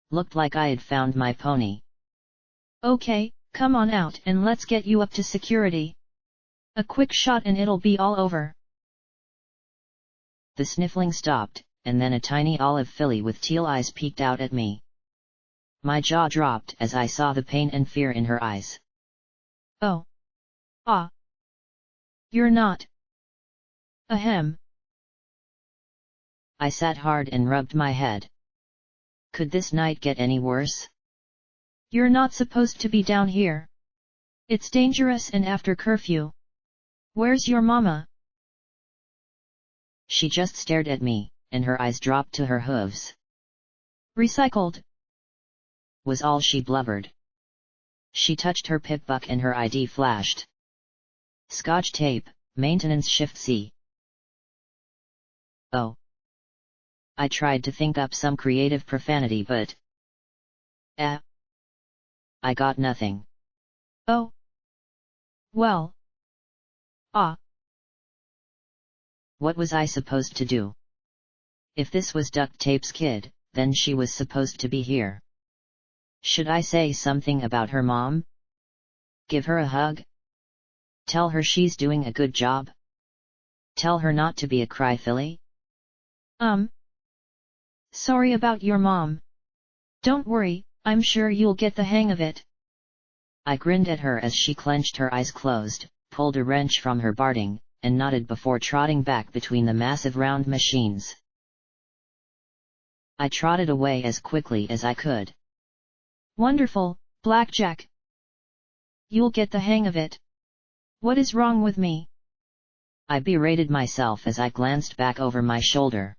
Looked like I had found my pony. Okay, come on out and let's get you up to security. A quick shot and it'll be all over. The sniffling stopped, and then a tiny olive filly with teal eyes peeked out at me. My jaw dropped as I saw the pain and fear in her eyes. Oh. Ah. You're not. Ahem. I sat hard and rubbed my head. Could this night get any worse? You're not supposed to be down here. It's dangerous and after curfew. Where's your mama? She just stared at me, and her eyes dropped to her hooves. Recycled, was all she blubbered. She touched her pip buck and her ID flashed. Scotch tape, maintenance shift C. Oh. I tried to think up some creative profanity but... I got nothing. Oh. Well. What was I supposed to do? If this was duct tape's kid, then she was supposed to be here. Should I say something about her mom? Give her a hug? Tell her she's doing a good job? Tell her not to be a cryfilly? Sorry about your mom. Don't worry, I'm sure you'll get the hang of it. I grinned at her as she clenched her eyes closed, pulled a wrench from her barding, and nodded before trotting back between the massive round machines. I trotted away as quickly as I could. Wonderful, Blackjack. You'll get the hang of it. What is wrong with me? I berated myself as I glanced back over my shoulder.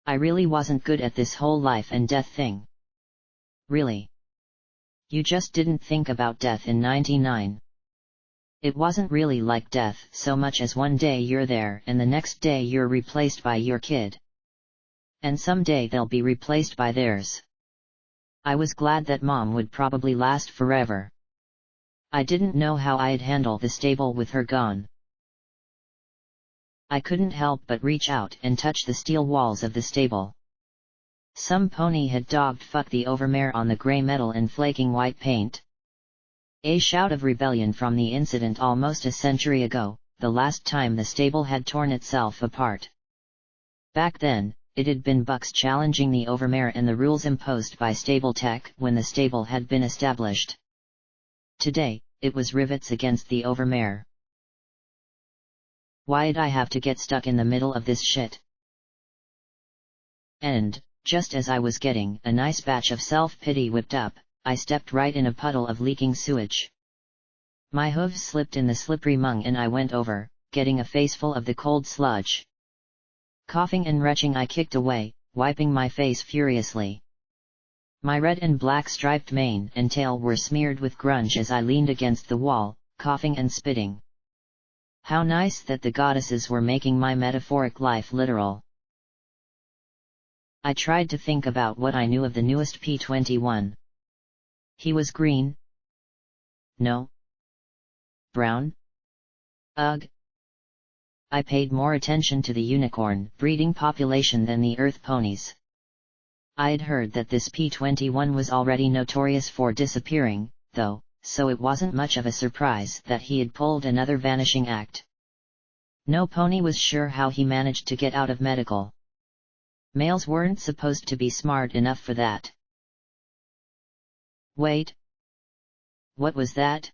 I really wasn't good at this whole life and death thing. Really. You just didn't think about death in '99. It wasn't really like death so much as one day you're there and the next day you're replaced by your kid. And someday they'll be replaced by theirs. I was glad that Mom would probably last forever. I didn't know how I'd handle the stable with her gone. I couldn't help but reach out and touch the steel walls of the stable. Some pony had dogged fuck the overmare on the grey metal and flaking white paint. A shout of rebellion from the incident almost a century ago, the last time the stable had torn itself apart. Back then, it had been bucks challenging the overmare and the rules imposed by stable tech when the stable had been established. Today, it was rivets against the overmare. Why'd I have to get stuck in the middle of this shit? And, just as I was getting a nice batch of self-pity whipped up, I stepped right in a puddle of leaking sewage. My hooves slipped in the slippery mung and I went over, getting a faceful of the cold sludge. Coughing and retching I kicked away, wiping my face furiously. My red and black striped mane and tail were smeared with grunge as I leaned against the wall, coughing and spitting. How nice that the goddesses were making my metaphoric life literal. I tried to think about what I knew of the newest P-21. He was green? No. Brown? Ugh. I paid more attention to the unicorn breeding population than the Earth ponies. I'd heard that this P-21 was already notorious for disappearing, though, so it wasn't much of a surprise that he had pulled another vanishing act. No pony was sure how he managed to get out of medical. Males weren't supposed to be smart enough for that. Wait. What was that?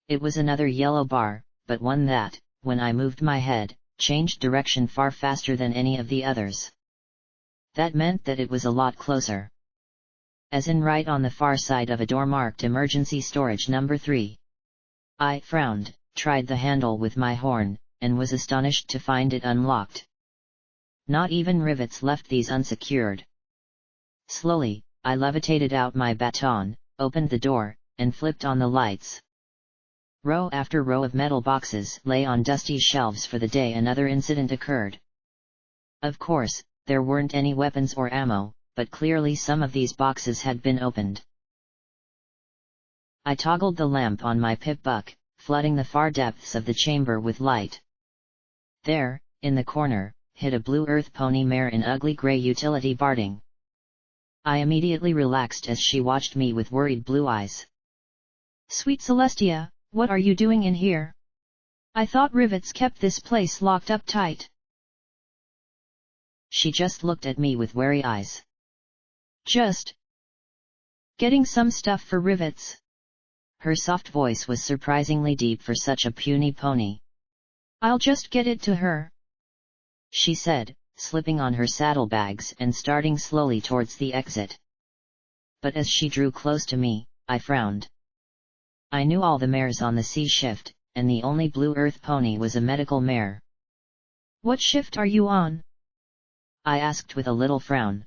It was another yellow bar, but one that, when I moved my head, changed direction far faster than any of the others. That meant that it was a lot closer. As in right on the far side of a door marked emergency storage number 3. I frowned, tried the handle with my horn, and was astonished to find it unlocked. Not even rivets left these unsecured. Slowly, I levitated out my baton, opened the door, and flipped on the lights. Row after row of metal boxes lay on dusty shelves for the day another incident occurred. Of course, there weren't any weapons or ammo, but clearly some of these boxes had been opened. I toggled the lamp on my pip buck, flooding the far depths of the chamber with light. There, in the corner, hid a blue earth pony mare in ugly grey utility barding. I immediately relaxed as she watched me with worried blue eyes. Sweet Celestia, what are you doing in here? I thought rivets kept this place locked up tight. She just looked at me with wary eyes. Just getting some stuff for rivets. Her soft voice was surprisingly deep for such a puny pony. I'll just get it to her, she said, slipping on her saddlebags and starting slowly towards the exit. But as she drew close to me, I frowned. I knew all the mares on the C shift, and the only blue earth pony was a medical mare. What shift are you on? I asked with a little frown.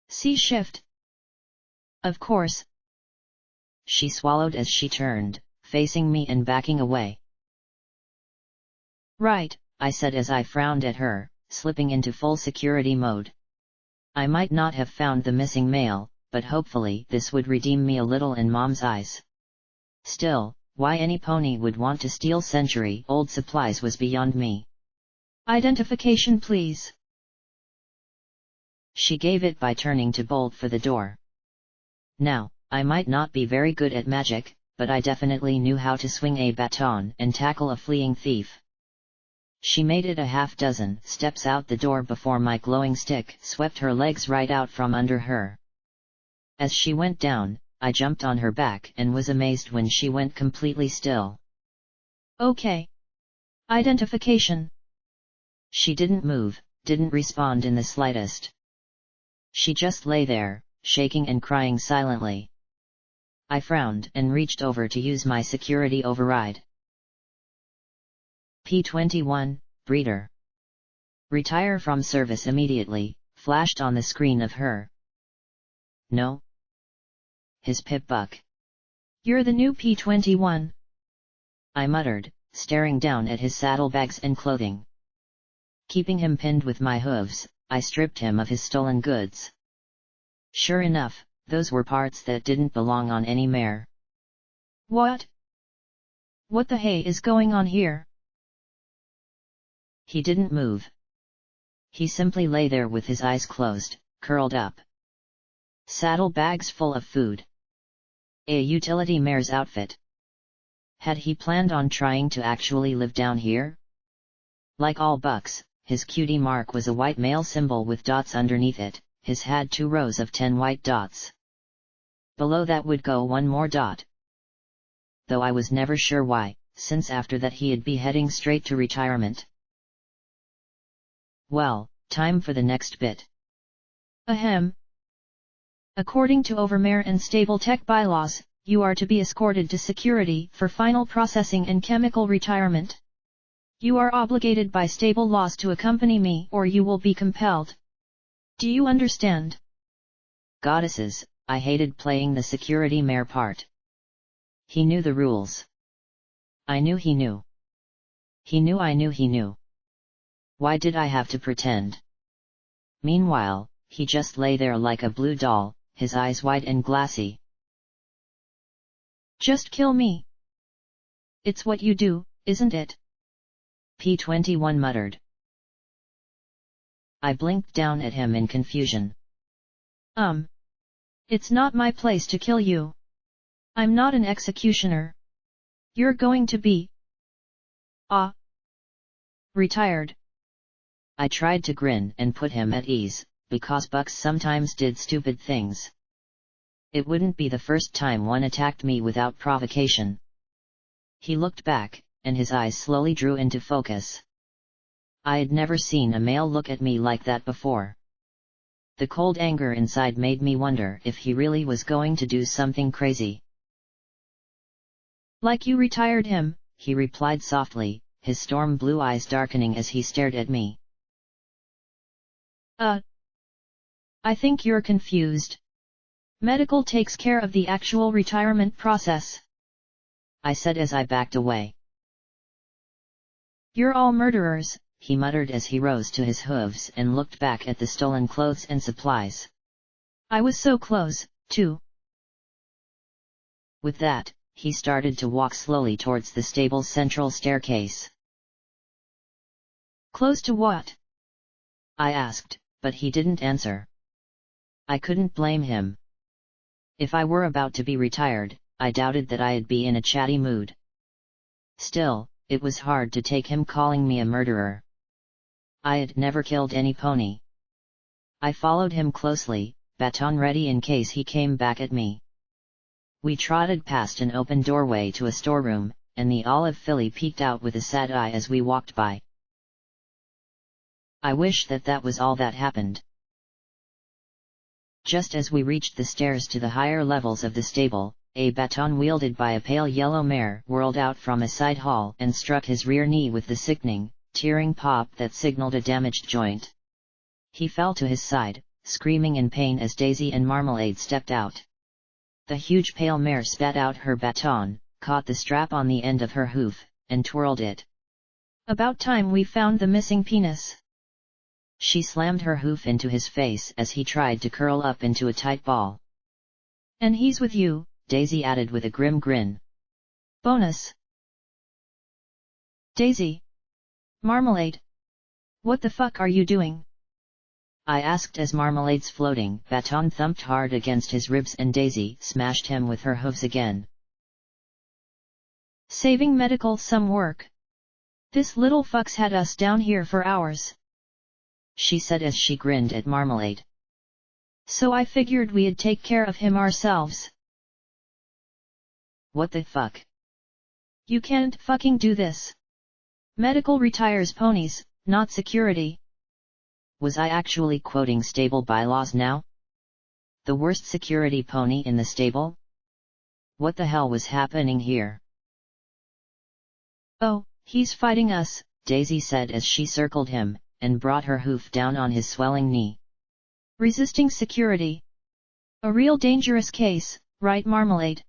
C shift. Of course. She swallowed as she turned, facing me and backing away. Right, I said as I frowned at her, slipping into full security mode. I might not have found the missing mail, but hopefully this would redeem me a little in Mom's eyes. Still, why any pony would want to steal century-old supplies was beyond me. Identification please. She gave it by turning to bolt for the door. Now, I might not be very good at magic, but I definitely knew how to swing a baton and tackle a fleeing thief. She made it a half-dozen steps out the door before my glowing stick swept her legs right out from under her. As she went down, I jumped on her back and was amazed when she went completely still. Okay. Identification. She didn't move, didn't respond in the slightest. She just lay there, shaking and crying silently. I frowned and reached over to use my security override. P21, breeder. Retire from service immediately, flashed on the screen of her. No. His pip buck. You're the new P21. I muttered, staring down at his saddlebags and clothing. Keeping him pinned with my hooves, I stripped him of his stolen goods. Sure enough, those were parts that didn't belong on any mare. What? What the hay is going on here? He didn't move. He simply lay there with his eyes closed, curled up. Saddlebags full of food. A utility mare's outfit. Had he planned on trying to actually live down here? Like all bucks, his cutie mark was a white male symbol with dots underneath it. His had 2 rows of 10 white dots. Below that would go 1 more dot. Though I was never sure why, since after that he'd be heading straight to retirement. Well, time for the next bit. Ahem. According to Overmare and Stable Tech bylaws, you are to be escorted to security for final processing and chemical retirement. You are obligated by stable laws to accompany me or you will be compelled. Do you understand? Goddesses, I hated playing the security mare part. He knew the rules. I knew he knew. He knew I knew he knew. Why did I have to pretend? Meanwhile, he just lay there like a blue doll, his eyes white and glassy. Just kill me. It's what you do, isn't it? P21 muttered. I blinked down at him in confusion. It's not my place to kill you. I'm not an executioner. You're going to be... retired. I tried to grin and put him at ease, because bucks sometimes did stupid things. It wouldn't be the first time one attacked me without provocation. He looked back, and his eyes slowly drew into focus. I had never seen a male look at me like that before. The cold anger inside made me wonder if he really was going to do something crazy. Like you retired him, he replied softly, his storm blue eyes darkening as he stared at me. I think you're confused. Medical takes care of the actual retirement process, I said as I backed away. You're all murderers, he muttered as he rose to his hooves and looked back at the stolen clothes and supplies. I was so close, too. With that, he started to walk slowly towards the stable's central staircase. Close to what? I asked, but he didn't answer. I couldn't blame him. If I were about to be retired, I doubted that I'd be in a chatty mood. Still, it was hard to take him calling me a murderer. I had never killed any pony. I followed him closely, baton ready in case he came back at me. We trotted past an open doorway to a storeroom, and the olive filly peeked out with a sad eye as we walked by. I wish that was all that happened. Just as we reached the stairs to the higher levels of the stable, a baton wielded by a pale yellow mare whirled out from a side hall and struck his rear knee with the sickening, tearing pop that signaled a damaged joint. He fell to his side, screaming in pain as Daisy and Marmalade stepped out. The huge pale mare spat out her baton, caught the strap on the end of her hoof, and twirled it. About time we found the missing penis. She slammed her hoof into his face as he tried to curl up into a tight ball. And he's with you, Daisy added with a grim grin. Bonus. Daisy. Marmalade. What the fuck are you doing? I asked as Marmalade's floating baton thumped hard against his ribs and Daisy smashed him with her hooves again. Saving medical some work. This little fuck's had us down here for hours, she said as she grinned at Marmalade. So I figured we'd take care of him ourselves. What the fuck? You can't fucking do this. Medical retires ponies, not security. Was I actually quoting stable bylaws now? The worst security pony in the stable? What the hell was happening here? Oh, he's fighting us, Daisy said as she circled him, and brought her hoof down on his swelling knee. Resisting security. A real dangerous case, right Marmalade?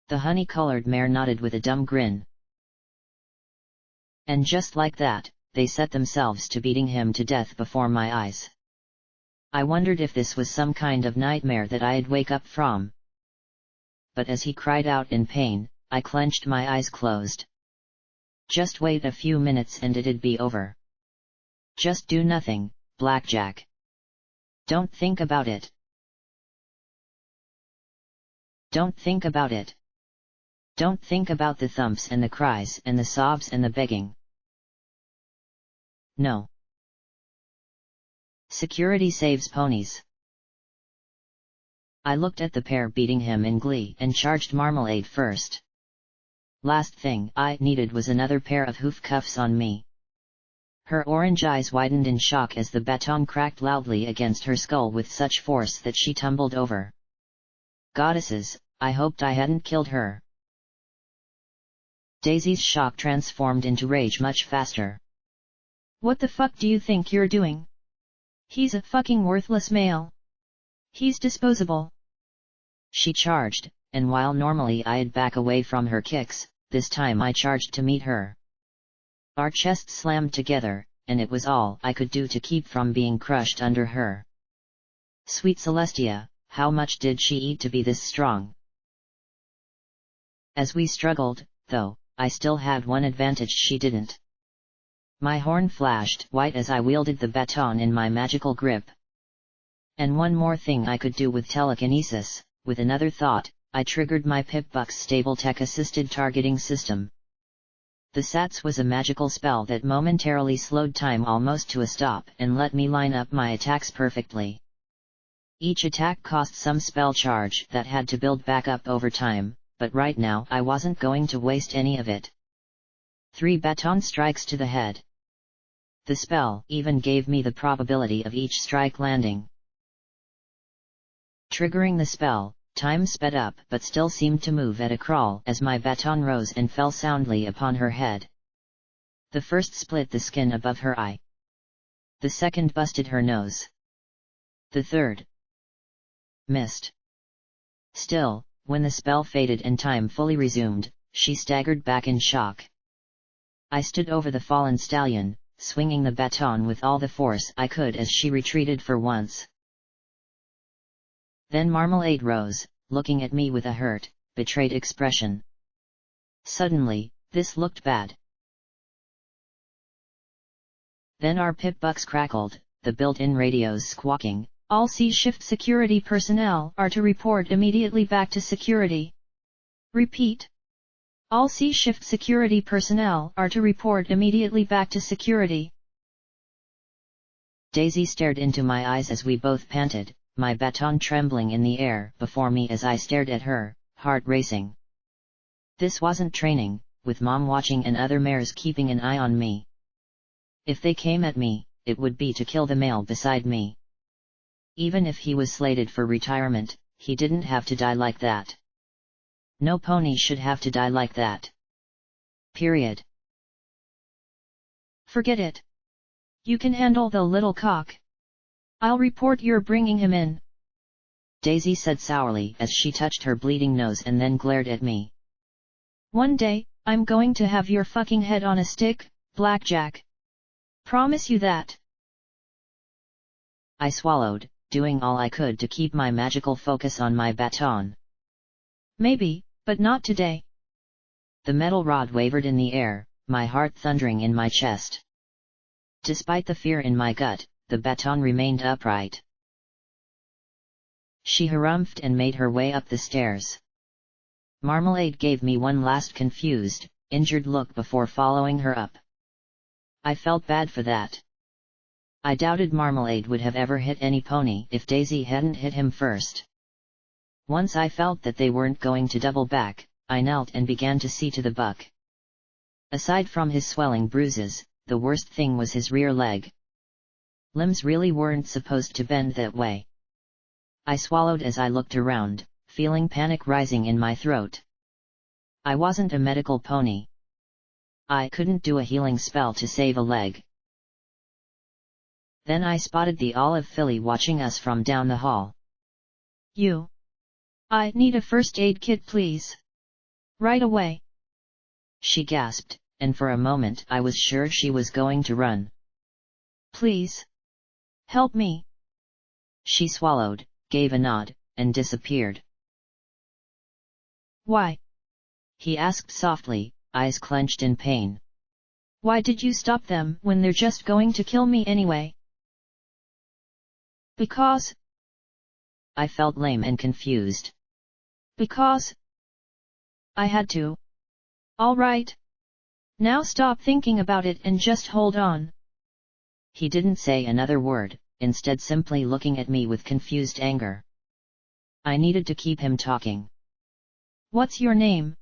The honey-colored mare nodded with a dumb grin. And just like that, they set themselves to beating him to death before my eyes. I wondered if this was some kind of nightmare that I'd wake up from. But as he cried out in pain, I clenched my eyes closed. Just wait a few minutes and it'd be over. Just do nothing, Blackjack. Don't think about it. Don't think about it. Don't think about the thumps and the cries and the sobs and the begging. No. Security saves ponies. I looked at the pair beating him in glee and charged Marmalade first. Last thing I needed was another pair of hoof cuffs on me. Her orange eyes widened in shock as the baton cracked loudly against her skull with such force that she tumbled over. Goddesses, I hoped I hadn't killed her. Daisy's shock transformed into rage much faster. What the fuck do you think you're doing? He's a fucking worthless male. He's disposable. She charged, and while normally I'd back away from her kicks, this time I charged to meet her. Our chests slammed together, and it was all I could do to keep from being crushed under her. Sweet Celestia, how much did she eat to be this strong? As we struggled, though, I still had one advantage she didn't. My horn flashed white as I wielded the baton in my magical grip. And one more thing I could do with telekinesis. With another thought, I triggered my Pip-Buck's stable tech-assisted targeting system. The SATS was a magical spell that momentarily slowed time almost to a stop and let me line up my attacks perfectly. Each attack cost some spell charge that had to build back up over time, but right now I wasn't going to waste any of it. 3 baton strikes to the head. The spell even gave me the probability of each strike landing. Triggering the spell, time sped up but still seemed to move at a crawl as my baton rose and fell soundly upon her head. The first split the skin above her eye. The second busted her nose. The third missed. Still, when the spell faded and time fully resumed, she staggered back in shock. I stood over the fallen stallion, swinging the baton with all the force I could as she retreated for once. Then Marmalade rose, looking at me with a hurt, betrayed expression. Suddenly, this looked bad. Then our Pip-Bucks crackled, the built-in radios squawking. All C-shift security personnel are to report immediately back to security. Repeat. All C-shift security personnel are to report immediately back to security. Daisy stared into my eyes as we both panted, my baton trembling in the air before me as I stared at her, heart racing. This wasn't training, with Mom watching and other mares keeping an eye on me. If they came at me, it would be to kill the male beside me. Even if he was slated for retirement, he didn't have to die like that. No pony should have to die like that. Period. Forget it. You can handle the little cock. I'll report you're bringing him in. Daisy said sourly as she touched her bleeding nose and then glared at me. One day, I'm going to have your fucking head on a stick, Blackjack. Promise you that. I swallowed, doing all I could to keep my magical focus on my baton. Maybe, but not today. The metal rod wavered in the air, my heart thundering in my chest. Despite the fear in my gut, the baton remained upright. She harumphed and made her way up the stairs. Marmalade gave me one last confused, injured look before following her up. I felt bad for that. I doubted Marmalade would have ever hit any pony if Daisy hadn't hit him first. Once I felt that they weren't going to double back, I knelt and began to see to the buck. Aside from his swelling bruises, the worst thing was his rear leg. Limbs really weren't supposed to bend that way. I swallowed as I looked around, feeling panic rising in my throat. I wasn't a medical pony. I couldn't do a healing spell to save a leg. Then I spotted the olive filly watching us from down the hall. I need a first aid kit please. Right away. She gasped, and for a moment I was sure she was going to run. Please. Help me. She swallowed, gave a nod, and disappeared. Why? He asked softly, eyes clenched in pain. Why did you stop them when they're just going to kill me anyway? Because. I felt lame and confused. Because. I had to. All right. Now stop thinking about it and just hold on. He didn't say another word, instead simply looking at me with confused anger. I needed to keep him talking. What's your name?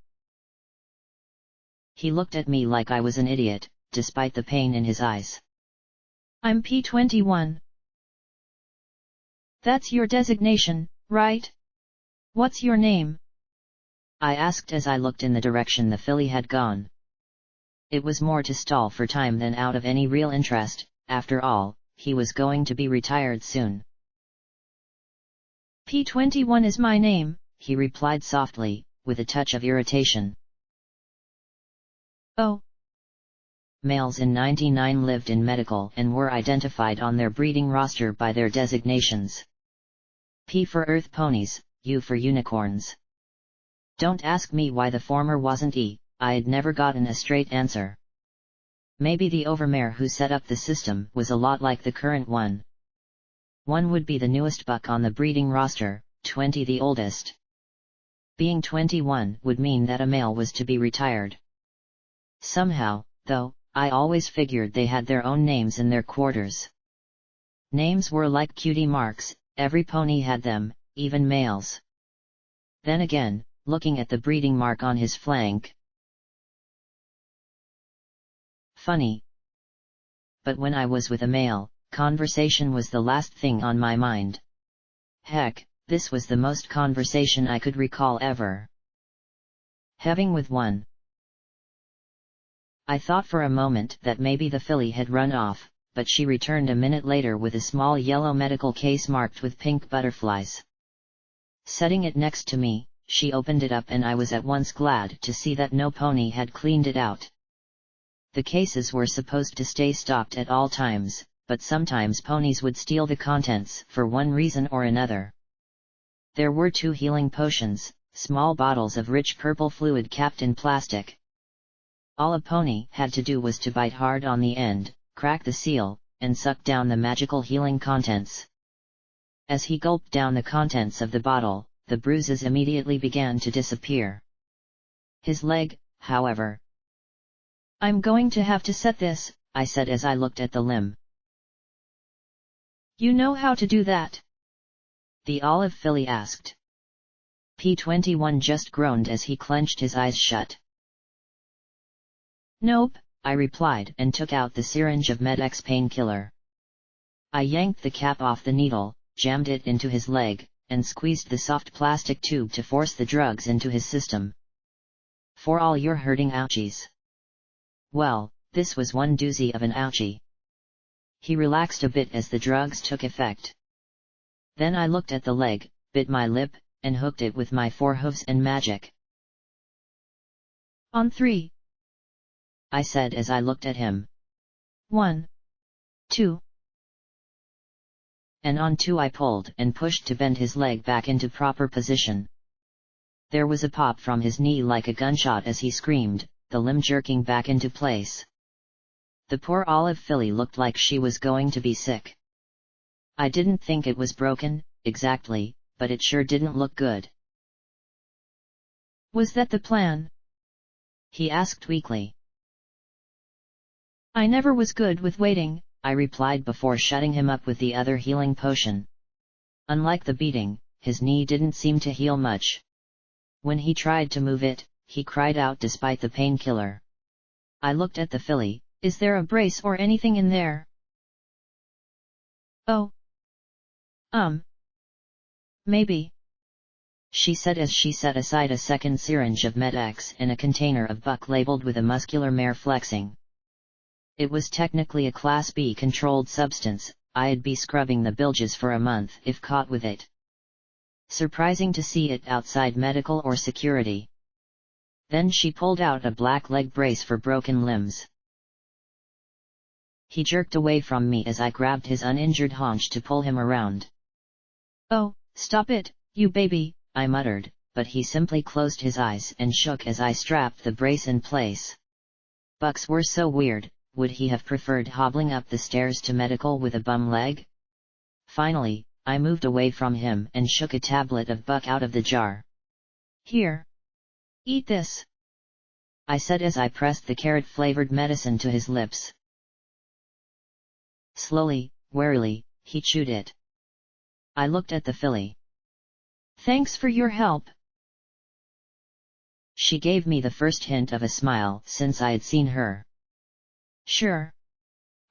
He looked at me like I was an idiot, despite the pain in his eyes. I'm P21. That's your designation, right? What's your name? I asked as I looked in the direction the filly had gone. It was more to stall for time than out of any real interest. After all, he was going to be retired soon. P21 is my name, he replied softly, with a touch of irritation. Oh. Males in 99 lived in medical and were identified on their breeding roster by their designations. P for earth ponies, U for unicorns. Don't ask me why the former wasn't E, I'd never gotten a straight answer. Maybe the overmare who set up the system was a lot like the current one. One would be the newest buck on the breeding roster, 20 the oldest. Being 21 would mean that a male was to be retired. Somehow, though, I always figured they had their own names in their quarters. Names were like cutie marks, every pony had them, even males. Then again, looking at the breeding mark on his flank. Funny. But when I was with a male, conversation was the last thing on my mind. Heck, this was the most conversation I could recall ever having with one. I thought for a moment that maybe the filly had run off, but she returned a minute later with a small yellow medical case marked with pink butterflies. Setting it next to me, she opened it up and I was at once glad to see that no pony had cleaned it out. The cases were supposed to stay stocked at all times, but sometimes ponies would steal the contents for one reason or another. There were 2 healing potions, small bottles of rich purple fluid capped in plastic. All a pony had to do was to bite hard on the end, crack the seal, and suck down the magical healing contents. As he gulped down the contents of the bottle, the bruises immediately began to disappear. His leg, however. I'm going to have to set this, I said as I looked at the limb. You know how to do that? The olive filly asked. P21 just groaned as he clenched his eyes shut. Nope, I replied and took out the syringe of Med-X painkiller. I yanked the cap off the needle, jammed it into his leg, and squeezed the soft plastic tube to force the drugs into his system. For all your hurting ouchies. Well, this was one doozy of an ouchie. He relaxed a bit as the drugs took effect. Then I looked at the leg, bit my lip, and hooked it with my forehooves and magic. On 3. I said as I looked at him. 1. 2. And on 2 I pulled and pushed to bend his leg back into proper position. There was a pop from his knee like a gunshot as he screamed, the limb jerking back into place. The poor olive filly looked like she was going to be sick. I didn't think it was broken, exactly, but it sure didn't look good. Was that the plan? He asked weakly. I never was good with waiting, I replied before shutting him up with the other healing potion. Unlike the beating, his knee didn't seem to heal much. When he tried to move it, he cried out despite the painkiller. I looked at the filly. Is there a brace or anything in there? Oh. Maybe. She said as she set aside a second syringe of Med-X and a container of buck labeled with a muscular mare flexing. It was technically a Class B controlled substance. I'd be scrubbing the bilges for a month if caught with it. Surprising to see it outside medical or security. Then she pulled out a black leg brace for broken limbs. He jerked away from me as I grabbed his uninjured haunch to pull him around. Oh, stop it, you baby, I muttered, but he simply closed his eyes and shook as I strapped the brace in place. Bucks were so weird. Would he have preferred hobbling up the stairs to medical with a bum leg? Finally, I moved away from him and shook a tablet of buck out of the jar. Here. Eat this, I said as I pressed the carrot-flavored medicine to his lips. Slowly, warily, he chewed it. I looked at the filly. Thanks for your help. She gave me the first hint of a smile since I had seen her. Sure.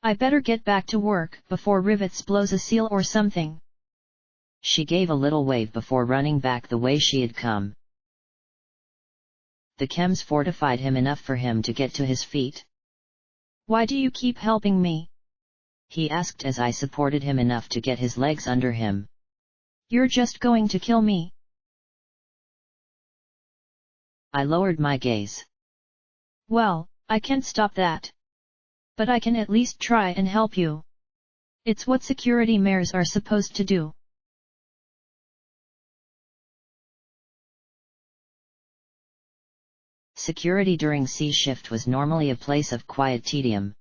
I better get back to work before Rivets blows a seal or something. She gave a little wave before running back the way she had come. The chems fortified him enough for him to get to his feet. Why do you keep helping me? He asked as I supported him enough to get his legs under him. You're just going to kill me. I lowered my gaze. Well, I can't stop that. But I can at least try and help you. It's what security mares are supposed to do. Security during sea shift was normally a place of quiet tedium.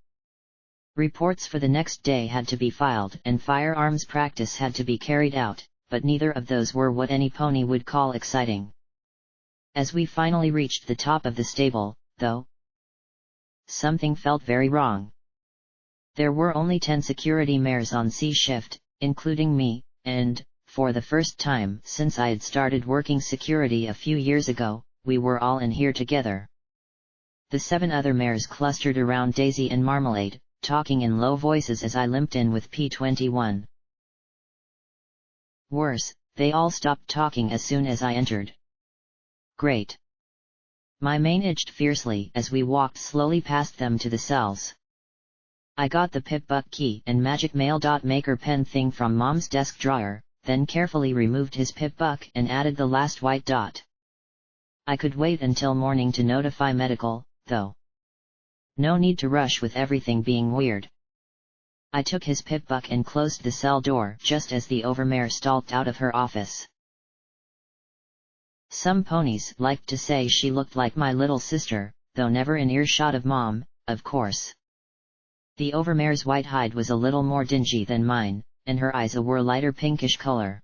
Reports for the next day had to be filed and firearms practice had to be carried out, but neither of those were what any pony would call exciting. As we finally reached the top of the stable, though, something felt very wrong. There were only 10 security mares on sea shift, including me, and, for the first time since I had started working security a few years ago, we were all in here together. The 7 other mares clustered around Daisy and Marmalade, talking in low voices as I limped in with P21. Worse, they all stopped talking as soon as I entered. Great. My mane itched fiercely as we walked slowly past them to the cells. I got the Pip-Buck key and magic mail.maker pen thing from Mom's desk drawer, then carefully removed his Pip-Buck and added the last white dot. I could wait until morning to notify medical, though. No need to rush with everything being weird. I took his Pip-Buck and closed the cell door just as the overmare stalked out of her office. Some ponies liked to say she looked like my little sister, though never in earshot of Mom, of course. The overmare's white hide was a little more dingy than mine, and her eyes were lighter pinkish color.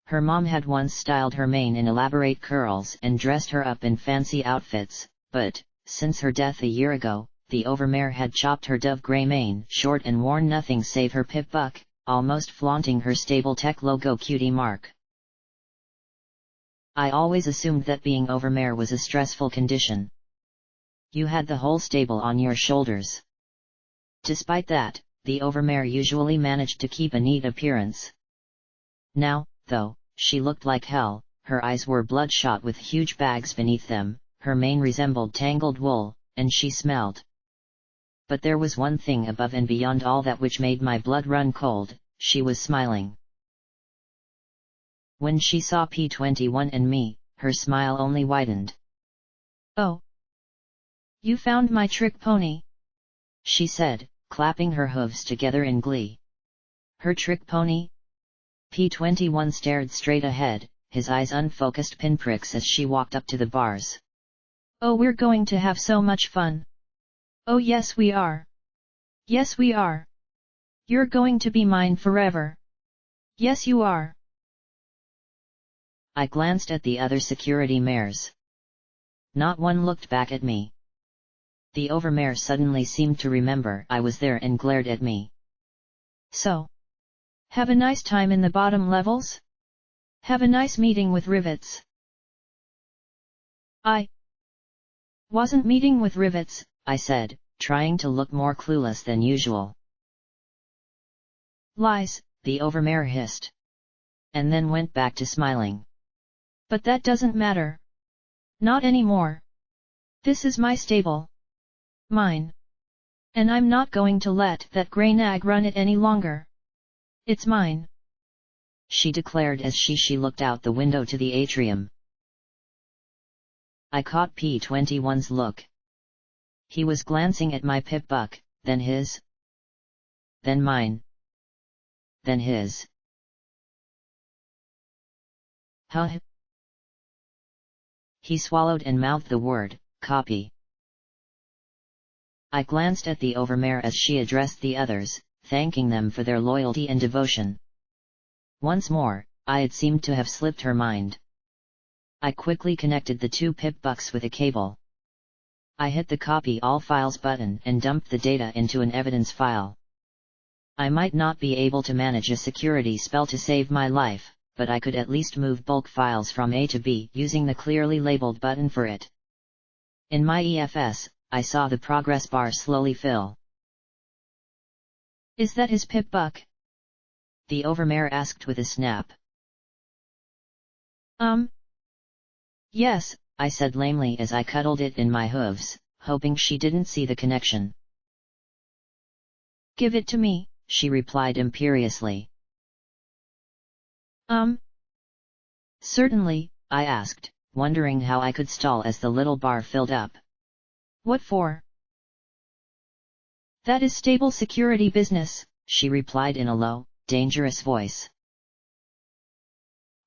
Her mom had once styled her mane in elaborate curls and dressed her up in fancy outfits, but, since her death a year ago, the overmare had chopped her dove grey mane short and worn nothing save her Pip-Buck, almost flaunting her stable tech logo cutie mark. I always assumed that being overmare was a stressful condition. You had the whole stable on your shoulders. Despite that, the overmare usually managed to keep a neat appearance. Now, though, She looked like hell, her eyes were bloodshot with huge bags beneath them, her mane resembled tangled wool, and she smelled. But there was one thing above and beyond all that which made my blood run cold: she was smiling. When she saw P21 and me, her smile only widened. "Oh! You found my trick pony," she said, clapping her hooves together in glee. Her trick pony? P21 stared straight ahead, his eyes unfocused pinpricks as she walked up to the bars. "Oh, we're going to have so much fun. Oh yes we are. Yes we are. You're going to be mine forever. Yes you are." I glanced at the other security mares. Not one looked back at me. The overmare suddenly seemed to remember I was there and glared at me. "So? Have a nice time in the bottom levels? Have a nice meeting with rivets." "I wasn't meeting with rivets," I said, trying to look more clueless than usual. "Lies," the overmare hissed. And then went back to smiling. "But that doesn't matter. Not anymore. This is my stable. Mine. And I'm not going to let that grey nag run it any longer. It's mine," she declared as she looked out the window to the atrium. I caught P21's look. He was glancing at my pip-buck, then his. Then mine. Then his. Huh? He swallowed and mouthed the word, copy. I glanced at the overmare as she addressed the others, thanking them for their loyalty and devotion. Once more, I had seemed to have slipped her mind. I quickly connected the two pip-bucks with a cable. I hit the Copy All Files button and dumped the data into an evidence file. I might not be able to manage a security spell to save my life, but I could at least move bulk files from A to B using the clearly labeled button for it. In my EFS, I saw the progress bar slowly fill. "Is that his pip-buck?" the overmare asked with a snap. Yes," I said lamely as I cuddled it in my hooves, hoping she didn't see the connection. "Give it to me," she replied imperiously. Certainly," I asked, wondering how I could stall as the little bar filled up. "What for?" "That is stable security business," she replied in a low, dangerous voice.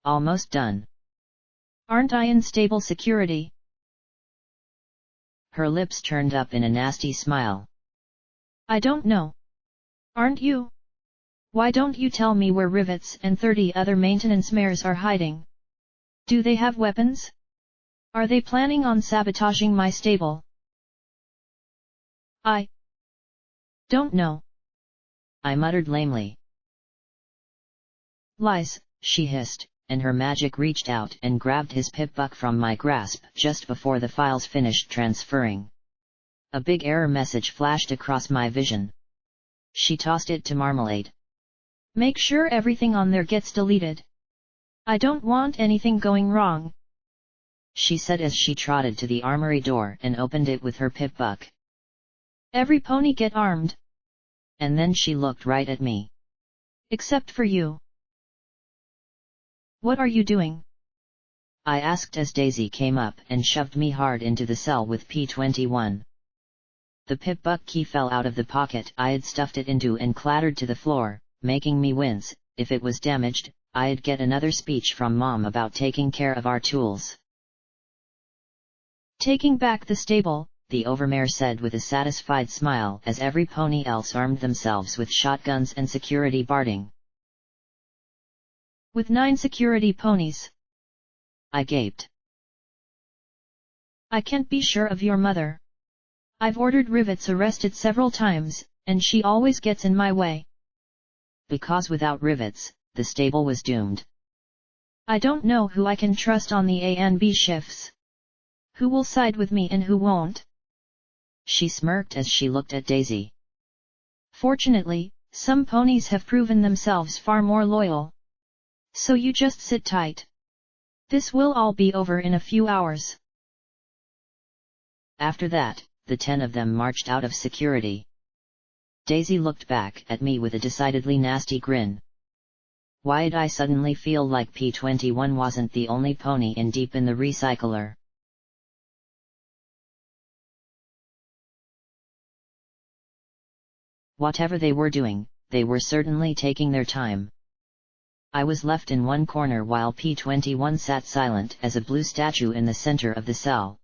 Almost done. "Aren't I in stable security?" Her lips turned up in a nasty smile. "I don't know. Aren't you? Why don't you tell me where rivets and 30 other maintenance mares are hiding? Do they have weapons? Are they planning on sabotaging my stable?" "I don't know," I muttered lamely. "Lies," she hissed, and her magic reached out and grabbed his pip-buck from my grasp just before the files finished transferring. A big error message flashed across my vision. She tossed it to Marmalade. "Make sure everything on there gets deleted. I don't want anything going wrong," she said as she trotted to the armory door and opened it with her pip-buck. "Every pony get armed." And then she looked right at me. "Except for you." "What are you doing?" I asked as Daisy came up and shoved me hard into the cell with P21. The pip-buck key fell out of the pocket I had stuffed it into and clattered to the floor, making me wince. If it was damaged, I'd get another speech from Mom about taking care of our tools. "Taking back the stable," the overmare said with a satisfied smile as every pony else armed themselves with shotguns and security barding. "With 9 security ponies?" I gaped. "I can't be sure of your mother. I've ordered rivets arrested several times, and she always gets in my way." Because without rivets, the stable was doomed. "I don't know who I can trust on the A and B shifts. Who will side with me and who won't?" She smirked as she looked at Daisy. "Fortunately, some ponies have proven themselves far more loyal. So you just sit tight. This will all be over in a few hours. After that, the 10 of them marched out of security. Daisy looked back at me with a decidedly nasty grin. Why'd I suddenly feel like P21 wasn't the only pony in deep in the recycler? Whatever they were doing, they were certainly taking their time. I was left in one corner while P21 sat silent as a blue statue in the center of the cell.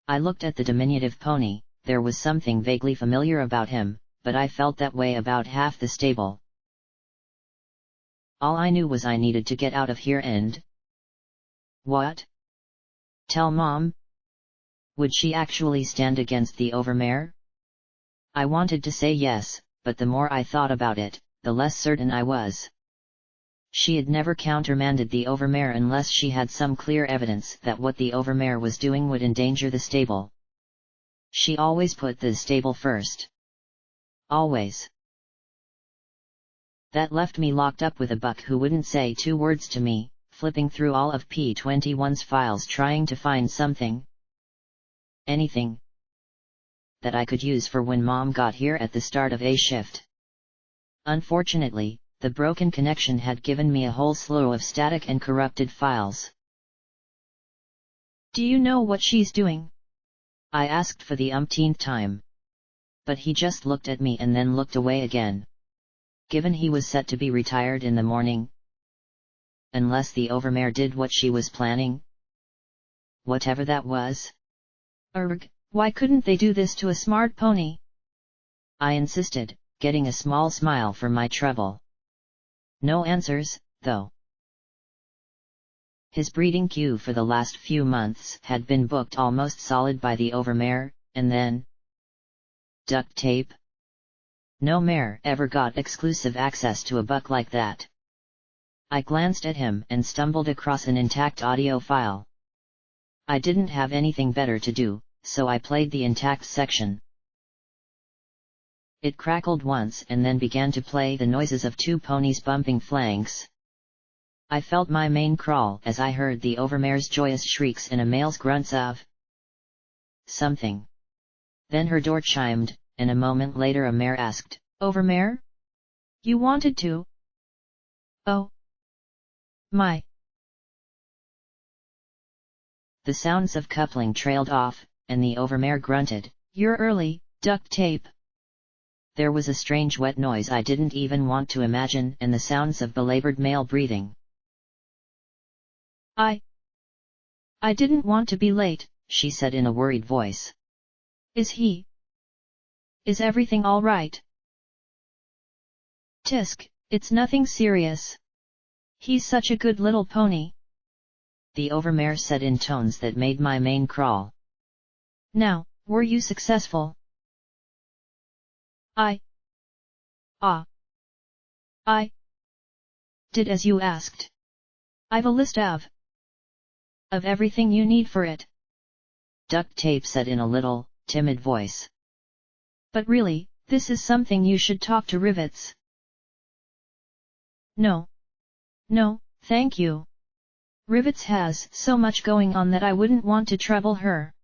I looked at the diminutive pony. There was something vaguely familiar about him, but I felt that way about half the stable. All I knew was I needed to get out of here and... What? Tell Mom? Would she actually stand against the overmare? I wanted to say yes, but the more I thought about it, the less certain I was. She had never countermanded the overmare unless she had some clear evidence that what the overmare was doing would endanger the stable. She always put the stable first. Always. That left me locked up with a buck who wouldn't say 2 words to me, flipping through all of P21's files trying to find something. Anything. That I could use for when Mom got here at the start of a shift. Unfortunately, the broken connection had given me a whole slew of static and corrupted files. Do you know what she's doing? I asked for the umpteenth time. But he just looked at me and then looked away again. Given he was set to be retired in the morning. Unless the overmare did what she was planning. Whatever that was. Urgh, why couldn't they do this to a smart pony? I insisted, getting a small smile for my trouble. No answers, though. His breeding queue for the last few months had been booked almost solid by the overmare, and then... duct tape? No mare ever got exclusive access to a buck like that. I glanced at him and stumbled across an intact audio file. I didn't have anything better to do, so I played the intact section. It crackled once and then began to play the noises of 2 ponies bumping flanks. I felt my mane crawl as I heard the overmare's joyous shrieks and a male's grunts of something. Then her door chimed, and a moment later a mare asked, "Overmare? You wanted to? Oh. My." The sounds of coupling trailed off, and the overmare grunted, "You're early, duct tape." There was a strange wet noise I didn't even want to imagine and the sounds of belabored male breathing. I didn't want to be late, she said in a worried voice. Is everything all right? Tisk, it's nothing serious. He's such a good little pony. The overmare said in tones that made my mane crawl. Now, were you successful? I did as you asked. I've a list of everything you need for it. Duct tape said in a little, timid voice. But really, this is something you should talk to Rivets. No, thank you. Rivets has so much going on that I wouldn't want to trouble her.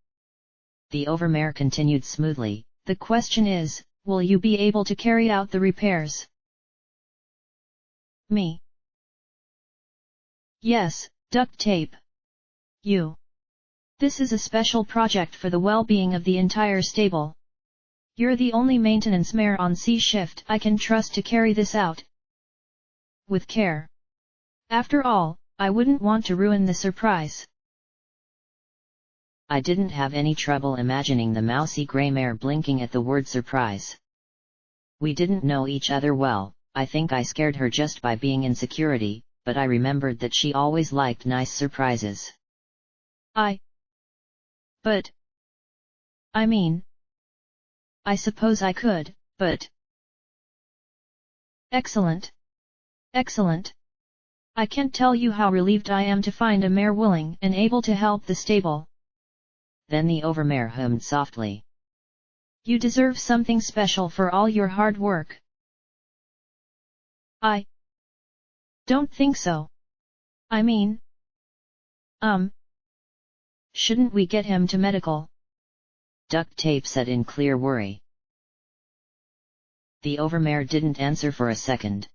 The overmare continued smoothly, the question is, will you be able to carry out the repairs? Me? Yes, duct tape. You. This is a special project for the well-being of the entire stable. You're the only maintenance mare on C shift I can trust to carry this out. With care. After all, I wouldn't want to ruin the surprise. I didn't have any trouble imagining the mousy grey mare blinking at the word surprise. We didn't know each other well, I think I scared her just by being in security, but I remembered that she always liked nice surprises. I suppose I could, but... Excellent. I can't tell you how relieved I am to find a mare willing and able to help the stable. Then the overmare hummed softly. You deserve something special for all your hard work. I don't think so. I mean... Shouldn't we get him to medical? Duct Tape said in clear worry. The overmare didn't answer for a second.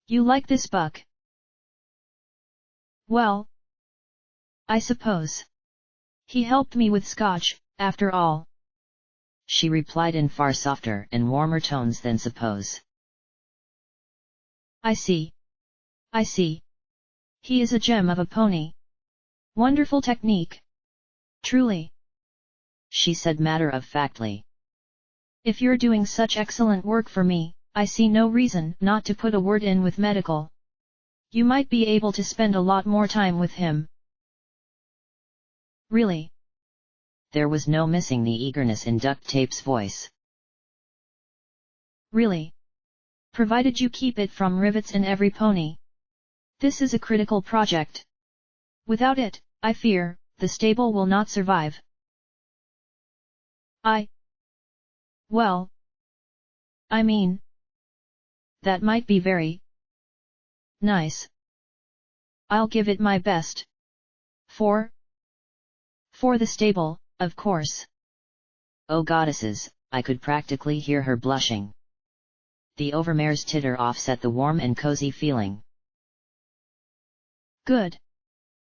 You like this buck? Well, I suppose. He helped me with Scotch, after all. She replied in far softer and warmer tones than suppose. I see. I see. He is a gem of a pony. Wonderful technique. Truly. She said matter-of-factly. If you're doing such excellent work for me, I see no reason not to put a word in with medical. You might be able to spend a lot more time with him. Really? There was no missing the eagerness in Duct Tape's voice. Really? Provided you keep it from rivets in every pony. This is a critical project. Without it, I fear, the stable will not survive. Well... I mean... That might be very... nice. I'll give it my best. For the stable, of course. Oh goddesses, I could practically hear her blushing. The overmare's titter offset the warm and cozy feeling. Good.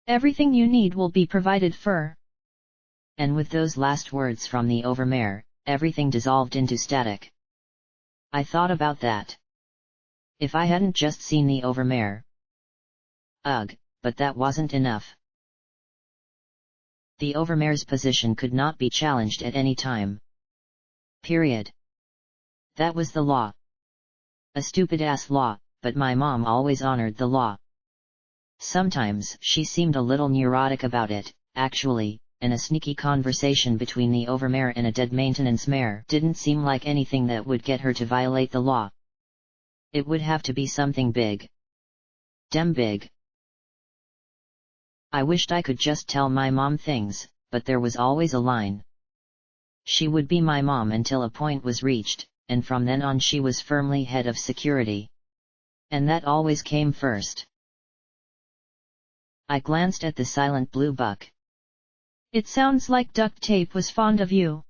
Everything you need will be provided for. And with those last words from the overmare, everything dissolved into static. I thought about that. If I hadn't just seen the overmare. Ugh, but that wasn't enough. The overmare's position could not be challenged at any time. Period. That was the law. A stupid-ass law, but my mom always honored the law. Sometimes she seemed a little neurotic about it, actually, and a sneaky conversation between the overmare and a dead maintenance mare didn't seem like anything that would get her to violate the law. It would have to be something big. Damn big. I wished I could just tell my mom things, but there was always a line. She would be my mom until a point was reached, and from then on she was firmly head of security. And that always came first. I glanced at the silent blue buck. It sounds like Duct Tape was fond of you.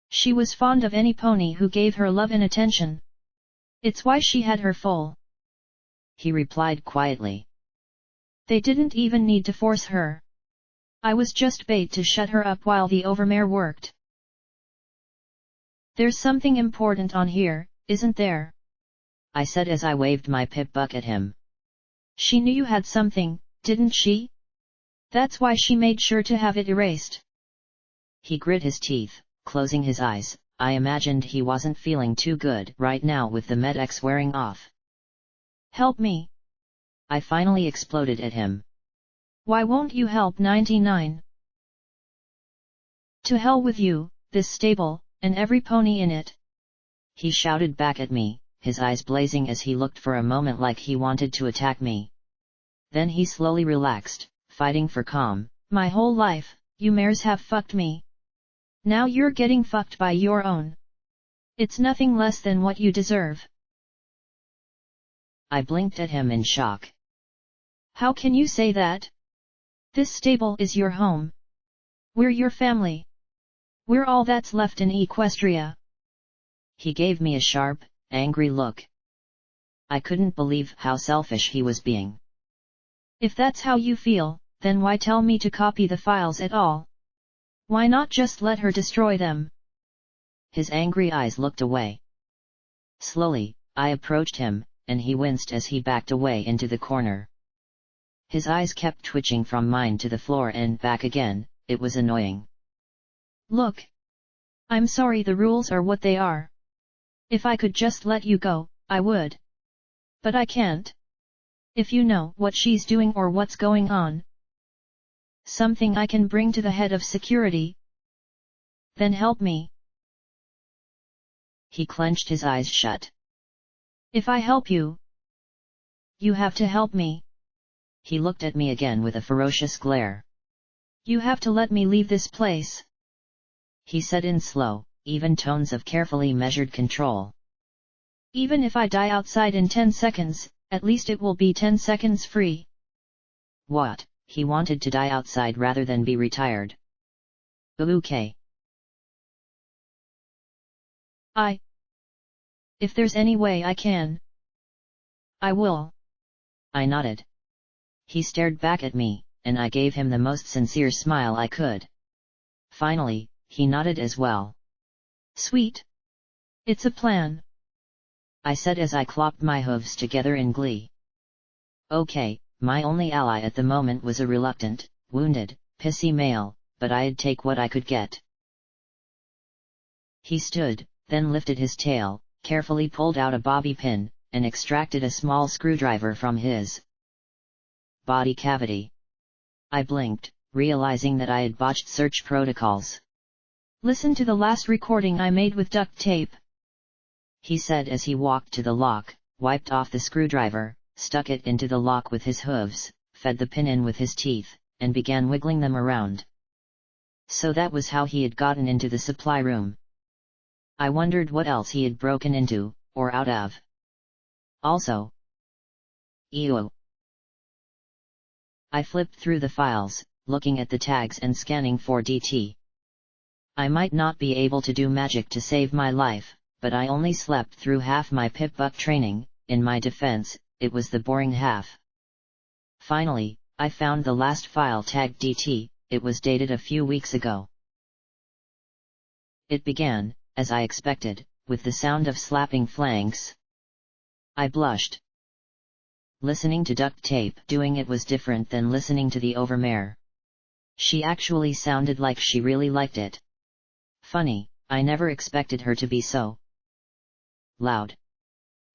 She was fond of any pony who gave her love and attention. It's why she had her foal. He replied quietly. They didn't even need to force her. I was just bait to shut her up while the overmare worked. There's something important on here, isn't there? I said as I waved my pip buck at him. She knew you had something, didn't she? That's why she made sure to have it erased. He grit his teeth, closing his eyes. I imagined he wasn't feeling too good right now with the Med-X wearing off. Help me. I finally exploded at him. Why won't you help 99? To hell with you, this stable, and every pony in it. He shouted back at me, his eyes blazing as he looked for a moment like he wanted to attack me. Then he slowly relaxed, fighting for calm. My whole life, you mares have fucked me. Now you're getting fucked by your own. It's nothing less than what you deserve. I blinked at him in shock. How can you say that? This stable is your home. We're your family. We're all that's left in Equestria. He gave me a sharp, angry look. I couldn't believe how selfish he was being. If that's how you feel, then why tell me to copy the files at all? Why not just let her destroy them? His angry eyes looked away. Slowly, I approached him, and he winced as he backed away into the corner. His eyes kept twitching from mine to the floor and back again. It was annoying. Look. I'm sorry, the rules are what they are. If I could just let you go, I would. But I can't. If you know what she's doing or what's going on, something I can bring to the head of security, then help me. He clenched his eyes shut. If I help you, you have to help me. He looked at me again with a ferocious glare. You have to let me leave this place. He said in slow, even tones of carefully measured control. Even if I die outside in 10 seconds, At least it will be 10 seconds free. What? He wanted to die outside rather than be retired. Okay. If there's any way I can, I will. I nodded. He stared back at me, and I gave him the most sincere smile I could. Finally, he nodded as well. Sweet. It's a plan, I said as I clopped my hooves together in glee. Okay, my only ally at the moment was a reluctant, wounded, pissy male, but I'd take what I could get. He stood, then lifted his tail, carefully pulled out a bobby pin, and extracted a small screwdriver from his body cavity. I blinked, realizing that I had botched search protocols. Listen to the last recording I made with duct tape, he said as he walked to the lock, wiped off the screwdriver, stuck it into the lock with his hooves, fed the pin in with his teeth, and began wiggling them around. So that was how he had gotten into the supply room. I wondered what else he had broken into, or out of. Also, ew. I flipped through the files, looking at the tags and scanning for DT. I might not be able to do magic to save my life, but I only slept through half my pip-buck training. In my defense, it was the boring half. Finally, I found the last file tagged DT, it was dated a few weeks ago. It began, as I expected, with the sound of slapping flanks. I blushed. Listening to duct tape doing it was different than listening to the overmare. She actually sounded like she really liked it. Funny, I never expected her to be so loud.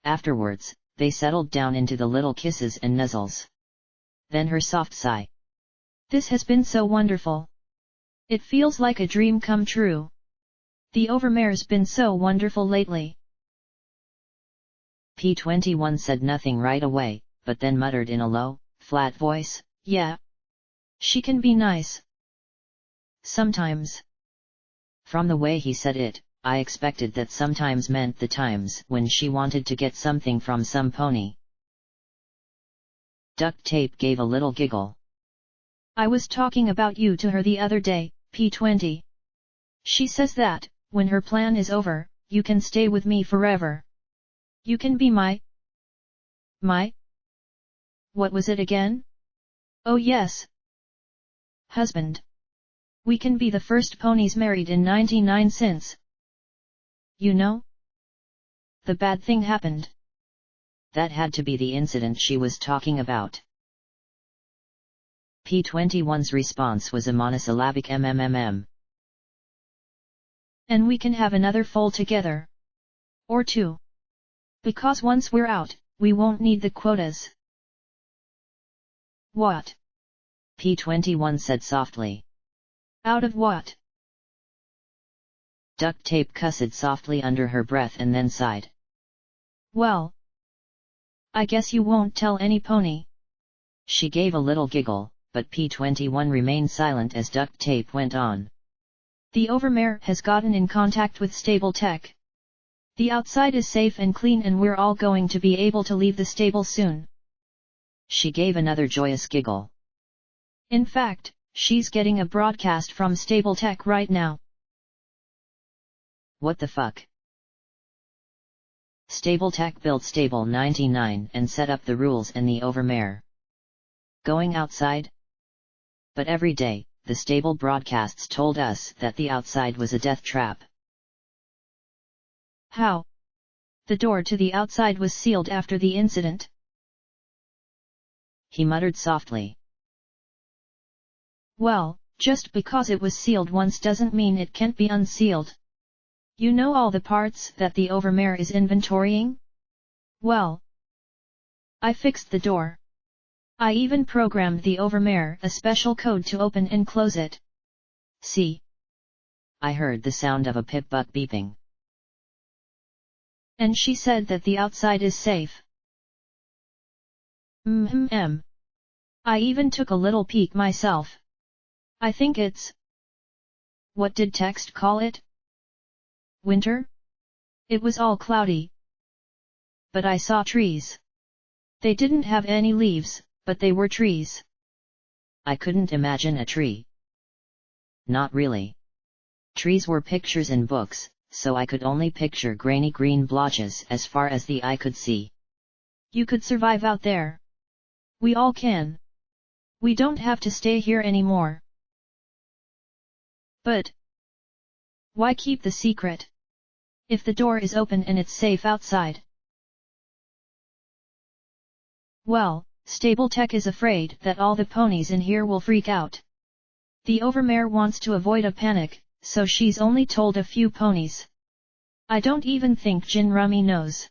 Afterwards, they settled down into the little kisses and nuzzles. Then her soft sigh. This has been so wonderful. It feels like a dream come true. The overmare's been so wonderful lately. P21 said nothing right away, but then muttered in a low, flat voice, yeah. She can be nice. Sometimes. From the way he said it, I expected that sometimes meant the times when she wanted to get something from some pony. Duct tape gave a little giggle. I was talking about you to her the other day, P20. She says that, when her plan is over, you can stay with me forever. You can be my... What was it again? Oh yes. Husband. We can be the first ponies married in 99 since. You know? The bad thing happened. That had to be the incident she was talking about. P21's response was a monosyllabic mmmmm. And we can have another foal together. Or two. Because once we're out, we won't need the quotas. What? P21 said softly. Out of what? Duct tape cussed softly under her breath and then sighed. Well, I guess you won't tell any pony. She gave a little giggle, but P21 remained silent as duct tape went on. The overmare has gotten in contact with stable tech. The outside is safe and clean and we're all going to be able to leave the stable soon. She gave another joyous giggle. In fact, she's getting a broadcast from stable tech right now. What the fuck? Stable Tech built Stable 99 and set up the rules and the overmare. Going outside? But every day, the stable broadcasts told us that the outside was a death trap. How? The door to the outside was sealed after the incident? He muttered softly. Well, just because it was sealed once doesn't mean it can't be unsealed. You know all the parts that the overmare is inventorying? Well, I fixed the door. I even programmed the overmare a special code to open and close it. See? I heard the sound of a pip-buck beeping. And she said that the outside is safe. I even took a little peek myself. I think it's... What did text call it? Winter? It was all cloudy. But I saw trees. They didn't have any leaves, but they were trees. I couldn't imagine a tree. Not really. Trees were pictures in books, so I could only picture grainy green blotches as far as the eye could see. You could survive out there. We all can. We don't have to stay here anymore. But why keep the secret? If the door is open and it's safe outside. Well, Stable Tech is afraid that all the ponies in here will freak out. The overmare wants to avoid a panic, so she's only told a few ponies. I don't even think Jin Rummy knows.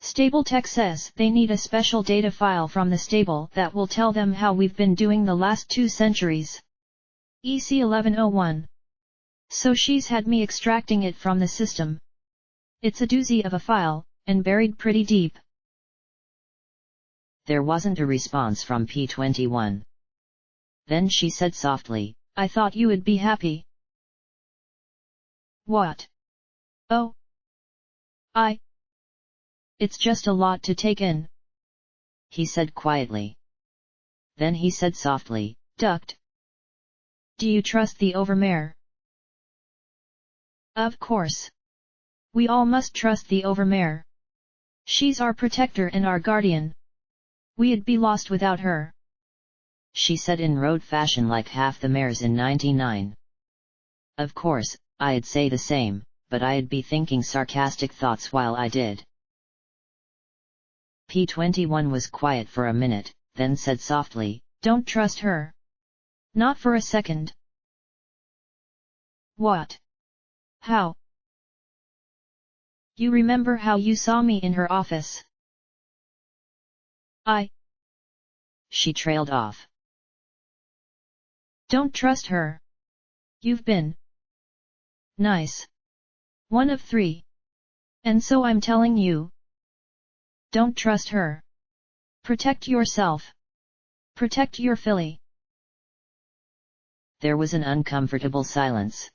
Stable Tech says they need a special data file from the stable that will tell them how we've been doing the last 2 centuries. EC 1101. So she's had me extracting it from the system. It's a doozy of a file, and buried pretty deep. There wasn't a response from P21. Then she said softly, I thought you would be happy. What? Oh. It's just a lot to take in. He said quietly. Then he said softly, ducked. Do you trust the overmare? Of course. We all must trust the overmare. She's our protector and our guardian. We'd be lost without her. She said in road fashion like half the mares in 99. Of course, I'd say the same, but I'd be thinking sarcastic thoughts while I did. P21 was quiet for a minute, then said softly, don't trust her. Not for a second. What? How? You remember how you saw me in her office? She trailed off. Don't trust her. You've been nice. One of 3. And so I'm telling you. Don't trust her. Protect yourself. Protect your filly. There was an uncomfortable silence.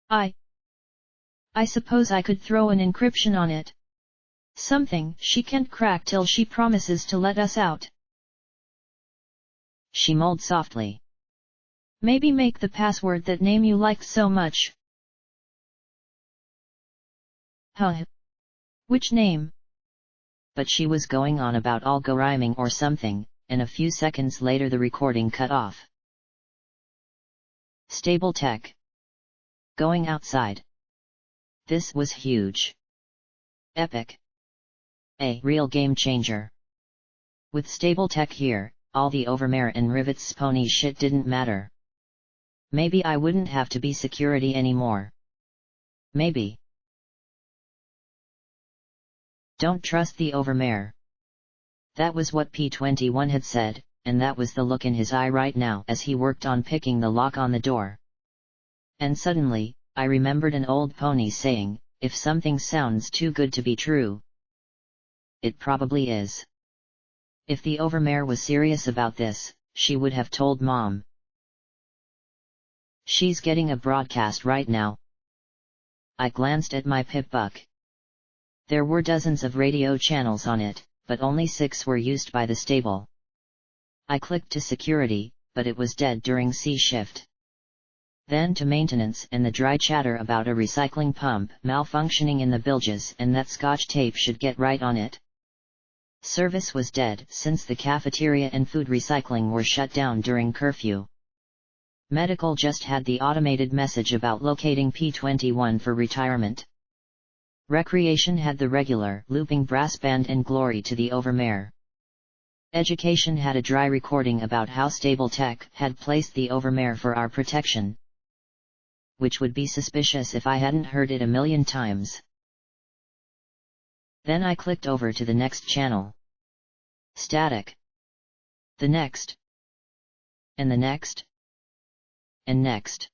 I suppose I could throw an encryption on it. Something she can't crack till she promises to let us out. She mulled softly. Maybe make the password that name you liked so much. Huh? Which name? But she was going on about algorithming or something, and a few seconds later the recording cut off. Stable Tech. Going outside. This was huge. Epic. A real game changer. With Stable Tech here, all the overmare and Rivets pony shit didn't matter. Maybe I wouldn't have to be security anymore. Maybe. Don't trust the overmare. That was what P21 had said, and that was the look in his eye right now as he worked on picking the lock on the door. And suddenly, I remembered an old pony saying, if something sounds too good to be true, it probably is. If the overmare was serious about this, she would have told Mom. She's getting a broadcast right now. I glanced at my pip-buck. There were dozens of radio channels on it, but only 6 were used by the stable. I clicked to security, but it was dead during C shift. Then to maintenance and the dry chatter about a recycling pump malfunctioning in the bilges and that Scotch tape should get right on it. Service was dead since the cafeteria and food recycling were shut down during curfew. Medical just had the automated message about locating P21 for retirement. Recreation had the regular looping brass band and glory to the overmare. Education had a dry recording about how Stable Tech had placed the overmare for our protection. Which would be suspicious if I hadn't heard it a million times. Then I clicked over to the next channel. Static. The next. And the next. And next.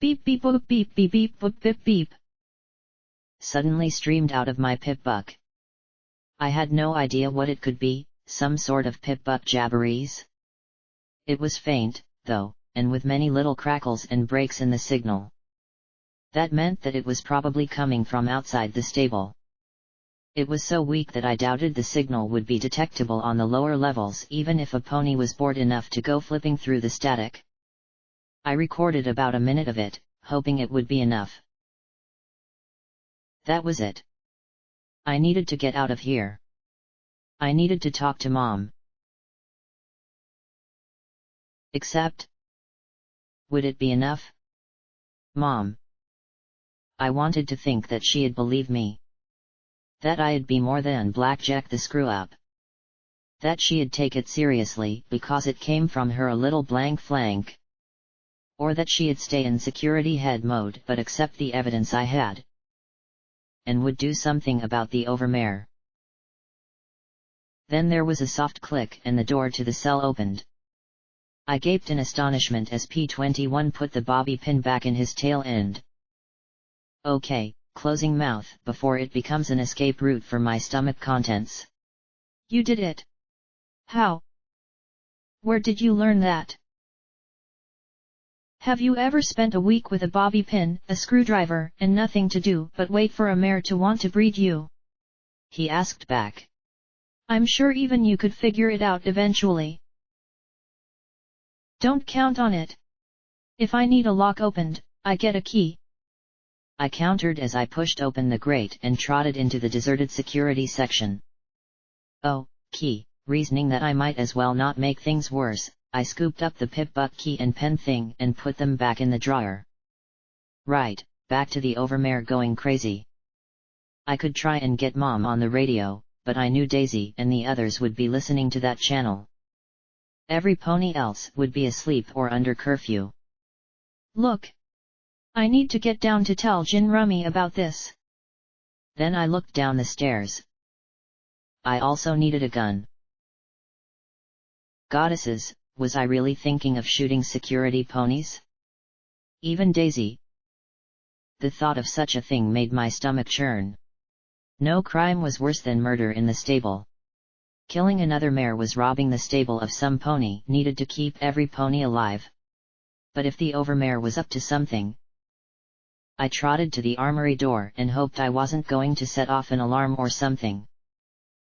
Beep beep boop beep beep beep boop beep beep. Suddenly streamed out of my pip-buck. I had no idea what it could be, some sort of pip-buck jabberese. It was faint, though, and with many little crackles and breaks in the signal. That meant that it was probably coming from outside the stable. It was so weak that I doubted the signal would be detectable on the lower levels even if a pony was bored enough to go flipping through the static. I recorded about a minute of it, hoping it would be enough. That was it. I needed to get out of here. I needed to talk to Mom. Except, would it be enough? Mom. I wanted to think that she'd believe me. That I'd be more than Blackjack the screw-up. That she'd take it seriously because it came from her a little blank flank. Or that she'd stay in security head mode but accept the evidence I had. And would do something about the overmare. Then there was a soft click and the door to the cell opened. I gaped in astonishment as P-21 put the bobby pin back in his tail end. Okay, closing mouth before it becomes an escape route for my stomach contents. You did it. How? Where did you learn that? Have you ever spent a week with a bobby pin, a screwdriver, and nothing to do but wait for a mare to want to breed you? He asked back. I'm sure even you could figure it out eventually. Don't count on it. If I need a lock opened, I get a key. I countered as I pushed open the grate and trotted into the deserted security section. Oh, key, reasoning that I might as well not make things worse, I scooped up the pip-buck key and pen thing and put them back in the drawer. Right, back to the overmare going crazy. I could try and get Mom on the radio, but I knew Daisy and the others would be listening to that channel. Every pony else would be asleep or under curfew. Look. I need to get down to tell Jin Rummy about this. Then I looked down the stairs. I also needed a gun. Goddesses, was I really thinking of shooting security ponies? Even Daisy? The thought of such a thing made my stomach churn. No crime was worse than murder in the stable. Killing another mare was robbing the stable of some pony needed to keep every pony alive. But if the overmare was up to something... I trotted to the armory door and hoped I wasn't going to set off an alarm or something.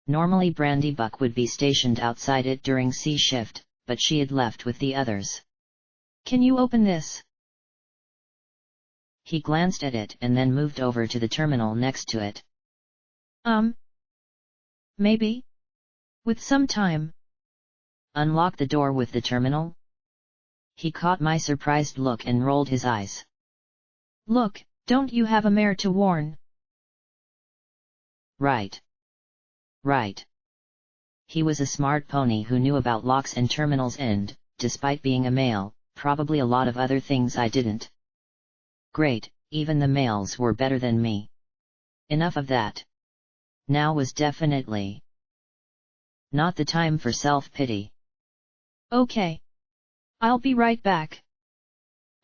Normally Brandy Buck would be stationed outside it during C shift, but she had left with the others. Can you open this? He glanced at it and then moved over to the terminal next to it. Maybe? With some time. Unlock the door with the terminal? He caught my surprised look and rolled his eyes. Look, don't you have a mare to warn? Right. Right. He was a smart pony who knew about locks and terminals and, despite being a male, probably a lot of other things I didn't. Great, even the males were better than me. Enough of that. Now was definitely not the time for self-pity. Okay. I'll be right back.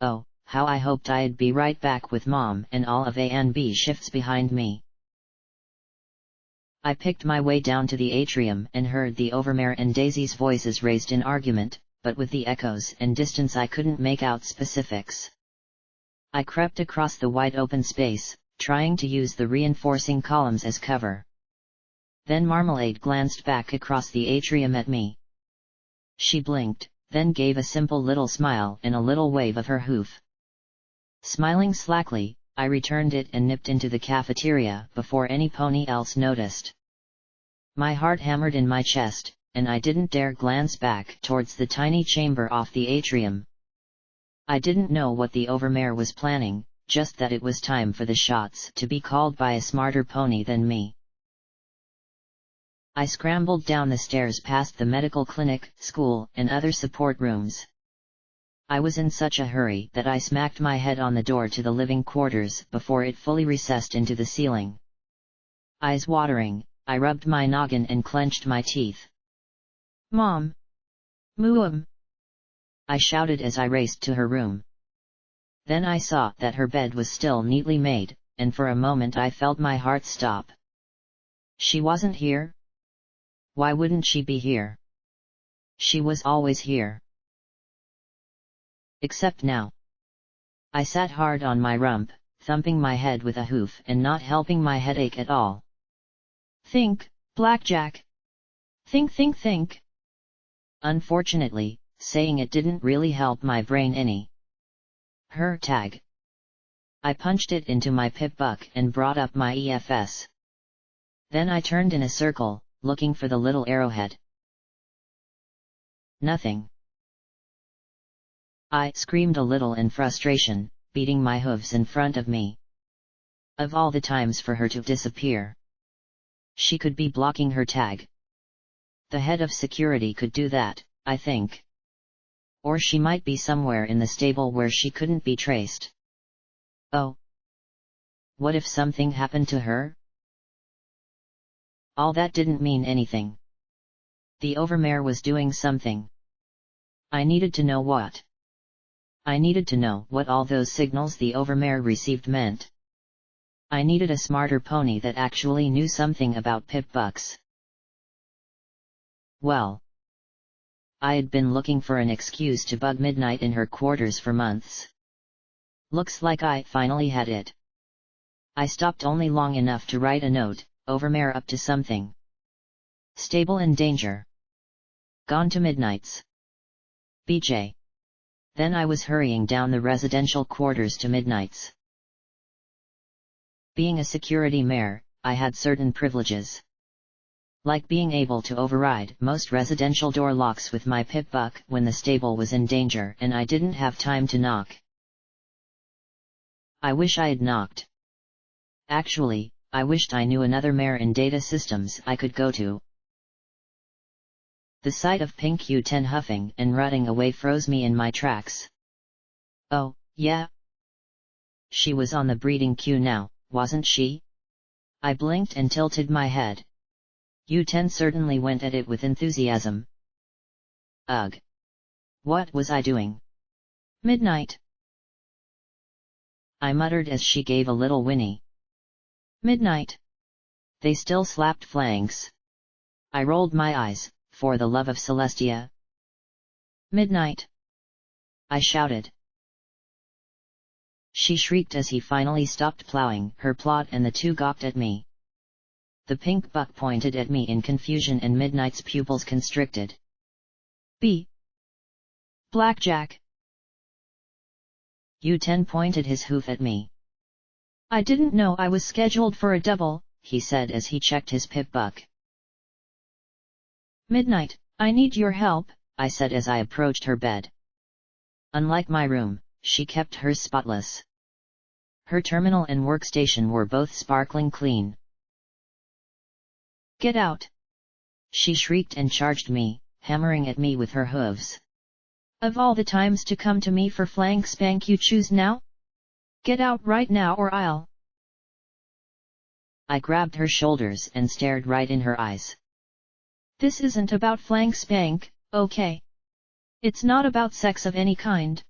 Oh, how I hoped I'd be right back with Mom and all of A and B shifts behind me. I picked my way down to the atrium and heard the overmare and Daisy's voices raised in argument, but with the echoes and distance I couldn't make out specifics. I crept across the wide open space, trying to use the reinforcing columns as cover. Then Marmalade glanced back across the atrium at me. She blinked, then gave a simple little smile and a little wave of her hoof. Smiling slackly, I returned it and nipped into the cafeteria before any pony else noticed. My heart hammered in my chest, and I didn't dare glance back towards the tiny chamber off the atrium. I didn't know what the overmare was planning, just that it was time for the shots to be called by a smarter pony than me. I scrambled down the stairs past the medical clinic, school, and other support rooms. I was in such a hurry that I smacked my head on the door to the living quarters before it fully recessed into the ceiling. Eyes watering, I rubbed my noggin and clenched my teeth. Mom! Mooum! I shouted as I raced to her room. Then I saw that her bed was still neatly made, and for a moment I felt my heart stop. She wasn't here? Why wouldn't she be here? She was always here. Except now. I sat hard on my rump, thumping my head with a hoof and not helping my headache at all. Think, Blackjack. Think. Unfortunately, saying it didn't really help my brain any. Her tag. I punched it into my pip-buck and brought up my EFS. Then I turned in a circle, looking for the little arrowhead. Nothing. I screamed a little in frustration, beating my hooves in front of me. Of all the times for her to disappear. She could be blocking her tag. The head of security could do that, I think. Or she might be somewhere in the stable where she couldn't be traced. Oh. What if something happened to her? All that didn't mean anything. The overmare was doing something. I needed to know what. I needed to know what all those signals the overmare received meant. I needed a smarter pony that actually knew something about pip-bucks. Well, I had been looking for an excuse to bug Midnight in her quarters for months. Looks like I finally had it. I stopped only long enough to write a note, overmare up to something. Stable in danger. Gone to Midnight's. BJ. Then I was hurrying down the residential quarters to Midnight's. Being a security mare, I had certain privileges. Like being able to override most residential door locks with my pip-buck when the stable was in danger and I didn't have time to knock. I wish I had knocked. Actually, I wished I knew another mare in data systems I could go to. The sight of Pink U10 huffing and rutting away froze me in my tracks. Oh, yeah? She was on the breeding queue now, wasn't she? I blinked and tilted my head. U10 certainly went at it with enthusiasm. Ugh. What was I doing? Midnight. I muttered as she gave a little whinny. Midnight. They still slapped flanks. I rolled my eyes, for the love of Celestia. Midnight. I shouted. She shrieked as he finally stopped plowing her plot and the two gawked at me. The pink buck pointed at me in confusion and Midnight's pupils constricted. B. Blackjack. U10 pointed his hoof at me. I didn't know I was scheduled for a double, he said as he checked his pip-buck. Midnight, I need your help, I said as I approached her bed. Unlike my room, she kept hers spotless. Her terminal and workstation were both sparkling clean. Get out! She shrieked and charged me, hammering at me with her hooves. Of all the times to come to me for flank spank you choose now? Get out right now or I'll... I grabbed her shoulders and stared right in her eyes. This isn't about flank spank, okay? It's not about sex of any kind.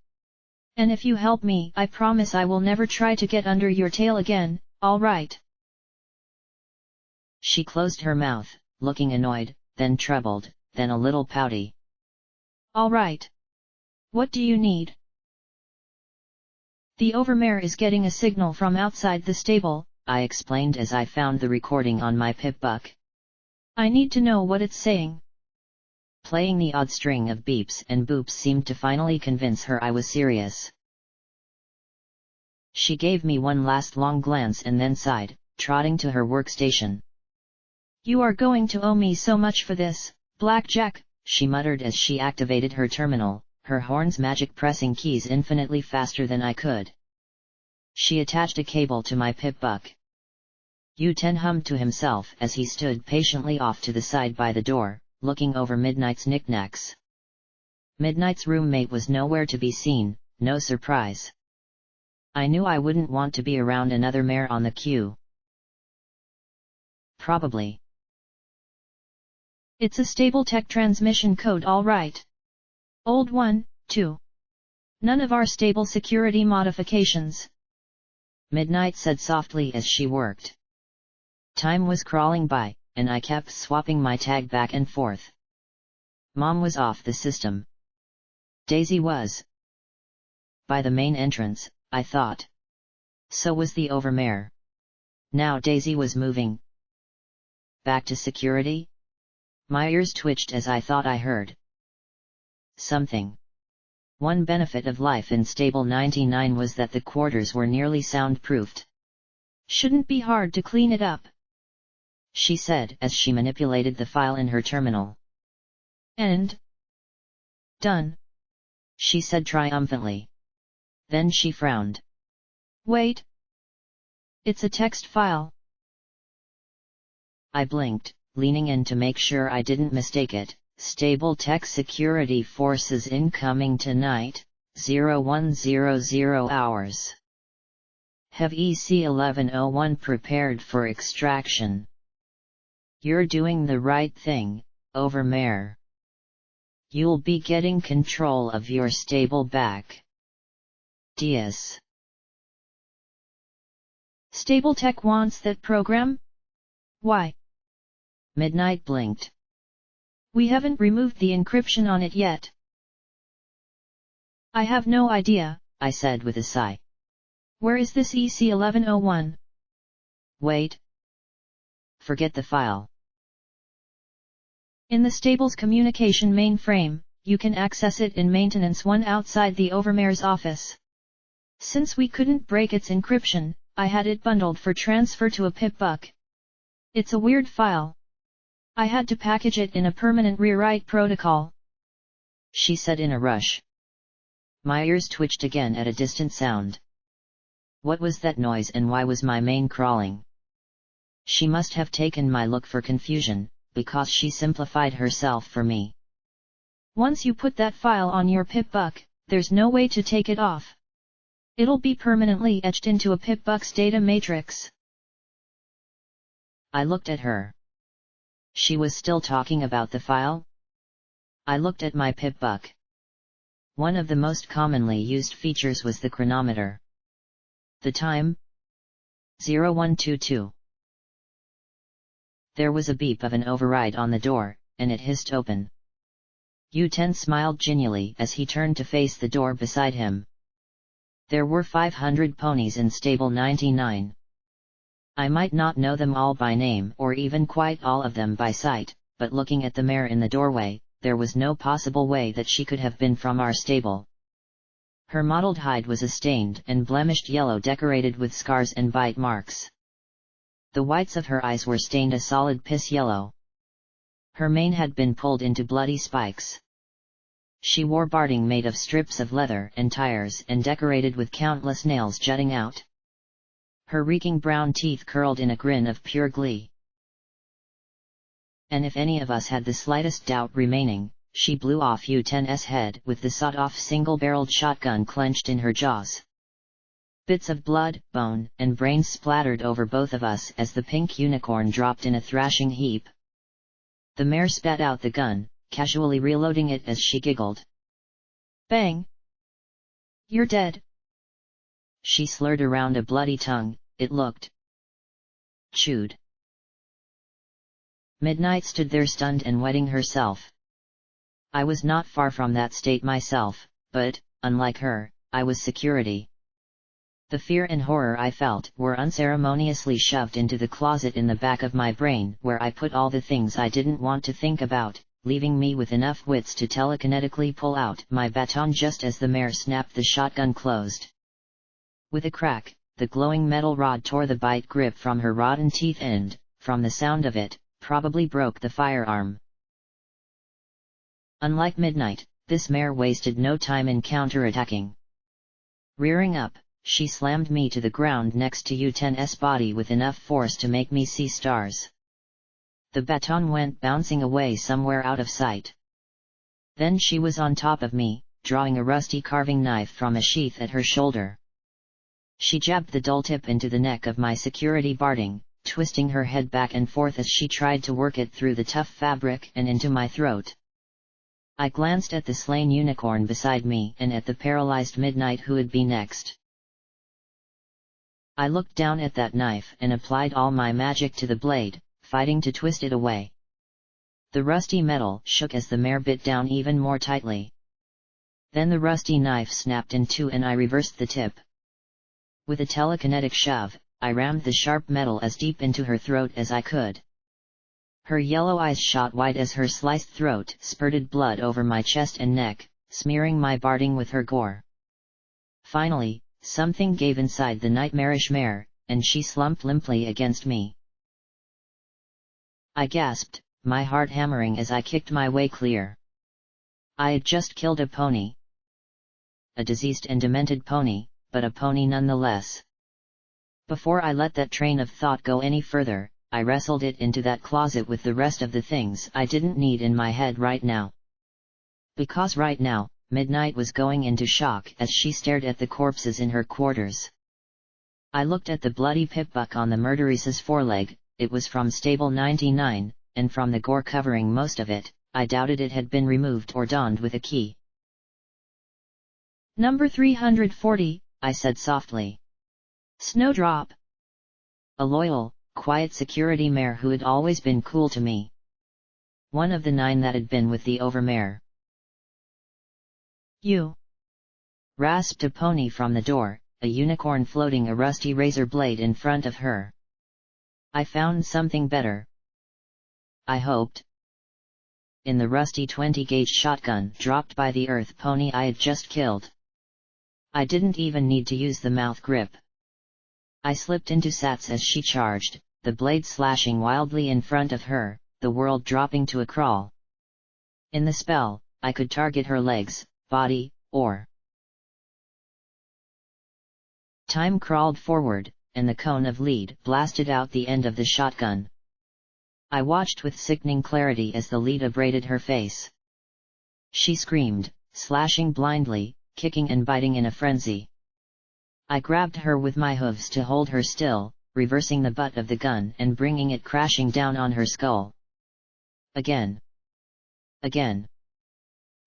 And if you help me, I promise I will never try to get under your tail again, alright? She closed her mouth, looking annoyed, then troubled, then a little pouty. Alright. What do you need? The overmare is getting a signal from outside the stable, I explained as I found the recording on my pip-buck. I need to know what it's saying. Playing the odd string of beeps and boops seemed to finally convince her I was serious. She gave me one last long glance and then sighed, trotting to her workstation. You are going to owe me so much for this, Blackjack, she muttered as she activated her terminal, her horns magic pressing keys infinitely faster than I could. She attached a cable to my pip-buck. U10 hummed to himself as he stood patiently off to the side by the door, looking over Midnight's knickknacks. Midnight's roommate was nowhere to be seen, no surprise. I knew I wouldn't want to be around another mare on the queue. Probably. It's a stable tech transmission code, alright. Old one, too. None of our stable security modifications. Midnight said softly as she worked. Time was crawling by, and I kept swapping my tag back and forth. Mom was off the system. Daisy was. By the main entrance, I thought. So was the overmare. Now Daisy was moving. Back to security? My ears twitched as I thought I heard something. One benefit of life in Stable 99 was that the quarters were nearly soundproofed. Shouldn't be hard to clean it up, she said as she manipulated the file in her terminal. And done, she said triumphantly. Then she frowned. Wait. It's a text file. I blinked, leaning in to make sure I didn't mistake it. Stable Tech Security Forces incoming tonight, 0100 hours. Have EC-1101 prepared for extraction. You're doing the right thing, Overmare. You'll be getting control of your stable back. TTS. Stable Tech wants that program? Why? Midnight blinked. We haven't removed the encryption on it yet. I have no idea, I said with a sigh. Where is this EC-1101? Wait. Forget the file. In the stable's communication mainframe, you can access it in Maintenance 1 outside the Overmare's office. Since we couldn't break its encryption, I had it bundled for transfer to a pipbook. It's a weird file. I had to package it in a permanent rewrite protocol, she said in a rush. My ears twitched again at a distant sound. What was that noise and why was my mane crawling? She must have taken my look for confusion, because she simplified herself for me. Once you put that file on your pipbook, there's no way to take it off. It'll be permanently etched into a pipbook's data matrix. I looked at her. She was still talking about the file? I looked at my pipbook. One of the most commonly used features was the chronometer. The time? 0122. There was a beep of an override on the door, and it hissed open. U10 smiled genially as he turned to face the door beside him. There were 500 ponies in Stable 99. I might not know them all by name or even quite all of them by sight, but looking at the mare in the doorway, there was no possible way that she could have been from our stable. Her mottled hide was a stained and blemished yellow decorated with scars and bite marks. The whites of her eyes were stained a solid piss yellow. Her mane had been pulled into bloody spikes. She wore barding made of strips of leather and tires and decorated with countless nails jutting out. Her reeking brown teeth curled in a grin of pure glee. And if any of us had the slightest doubt remaining, she blew off U10's head with the sawed-off single-barreled shotgun clenched in her jaws. Bits of blood, bone, and brains splattered over both of us as the pink unicorn dropped in a thrashing heap. The mare spat out the gun, casually reloading it as she giggled. Bang! You're dead. She slurred around a bloody tongue, it looked. Chewed. Midnight stood there stunned and wetting herself. I was not far from that state myself, but, unlike her, I was security. The fear and horror I felt were unceremoniously shoved into the closet in the back of my brain where I put all the things I didn't want to think about, leaving me with enough wits to telekinetically pull out my baton just as the mare snapped the shotgun closed. With a crack, the glowing metal rod tore the bite grip from her rotten teeth and, from the sound of it, probably broke the firearm. Unlike Midnight, this mare wasted no time in counterattacking. Rearing up, she slammed me to the ground next to U10's body with enough force to make me see stars. The baton went bouncing away somewhere out of sight. Then she was on top of me, drawing a rusty carving knife from a sheath at her shoulder. She jabbed the dull tip into the neck of my security barding, twisting her head back and forth as she tried to work it through the tough fabric and into my throat. I glanced at the slain unicorn beside me and at the paralyzed Midnight who would be next. I looked down at that knife and applied all my magic to the blade, fighting to twist it away. The rusty metal shook as the mare bit down even more tightly. Then the rusty knife snapped in two and I reversed the tip. With a telekinetic shove, I rammed the sharp metal as deep into her throat as I could. Her yellow eyes shot wide as her sliced throat spurted blood over my chest and neck, smearing my barding with her gore. Finally, something gave inside the nightmarish mare, and she slumped limply against me. I gasped, my heart hammering as I kicked my way clear. I had just killed a pony. A diseased and demented pony, but a pony nonetheless. Before I let that train of thought go any further, I wrestled it into that closet with the rest of the things I didn't need in my head right now. Because right now, Midnight was going into shock as she stared at the corpses in her quarters. I looked at the bloody pipbuck on the murderesse's foreleg. It was from stable 99, and from the gore covering most of it, I doubted it had been removed or donned with a key. Number 340, I said softly. Snowdrop. A loyal, quiet security mare who had always been cool to me. One of the 9 that had been with the overmare. You! Rasped a pony from the door, a unicorn floating a rusty razor blade in front of her. I found something better. I hoped. In the rusty 20-gauge shotgun dropped by the earth pony I had just killed. I didn't even need to use the mouth grip. I slipped into sats as she charged, the blade slashing wildly in front of her, the world dropping to a crawl. In the spell, I could target her legs, body, or... Time crawled forward, and the cone of lead blasted out the end of the shotgun. I watched with sickening clarity as the lead abraded her face. She screamed, slashing blindly, kicking and biting in a frenzy. I grabbed her with my hooves to hold her still, reversing the butt of the gun and bringing it crashing down on her skull. Again. Again.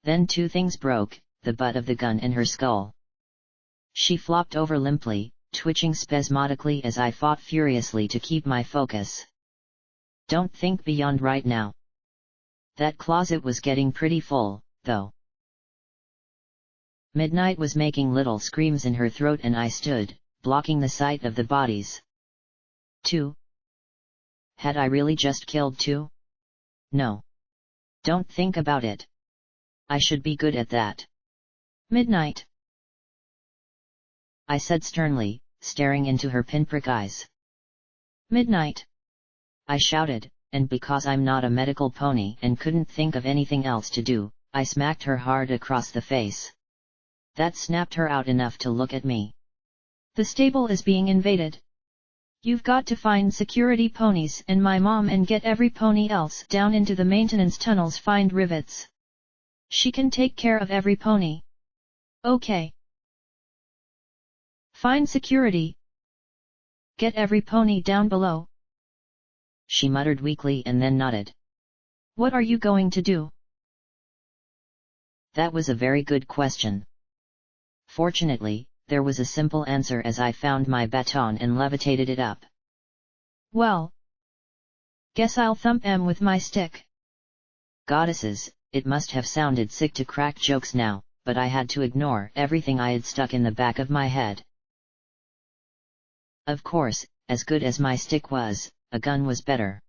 Then 2 things broke, the butt of the gun and her skull. She flopped over limply, twitching spasmodically as I fought furiously to keep my focus. Don't think beyond right now. That closet was getting pretty full, though. Midnight was making little screams in her throat and I stood, blocking the sight of the bodies. 2. Had I really just killed 2? No. Don't think about it. I should be good at that. Midnight. I said sternly, staring into her pinprick eyes. Midnight. I shouted, and because I'm not a medical pony and couldn't think of anything else to do, I smacked her hard across the face. That snapped her out enough to look at me. The stable is being invaded. You've got to find security ponies and my mom and get every pony else down into the maintenance tunnels. Find rivets. She can take care of every pony. Okay. Find security. Get every pony down below. She muttered weakly and then nodded. What are you going to do? That was a very good question. Fortunately, there was a simple answer as I found my baton and levitated it up. Well. Guess I'll thump em with my stick. Goddesses, it must have sounded sick to crack jokes now, but I had to ignore everything I had stuck in the back of my head. Of course, as good as my stick was, a gun was better.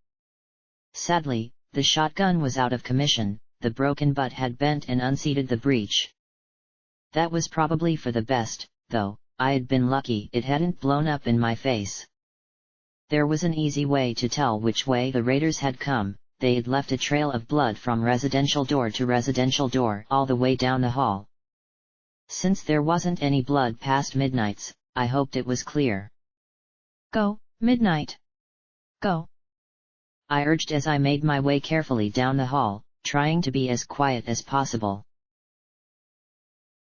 Sadly, the shotgun was out of commission, the broken butt had bent and unseated the breech. That was probably for the best, though. I had been lucky it hadn't blown up in my face. There was an easy way to tell which way the raiders had come. They had left a trail of blood from residential door to residential door all the way down the hall. Since there wasn't any blood past Midnight's, I hoped it was clear. Go, Midnight. Go. I urged as I made my way carefully down the hall, trying to be as quiet as possible.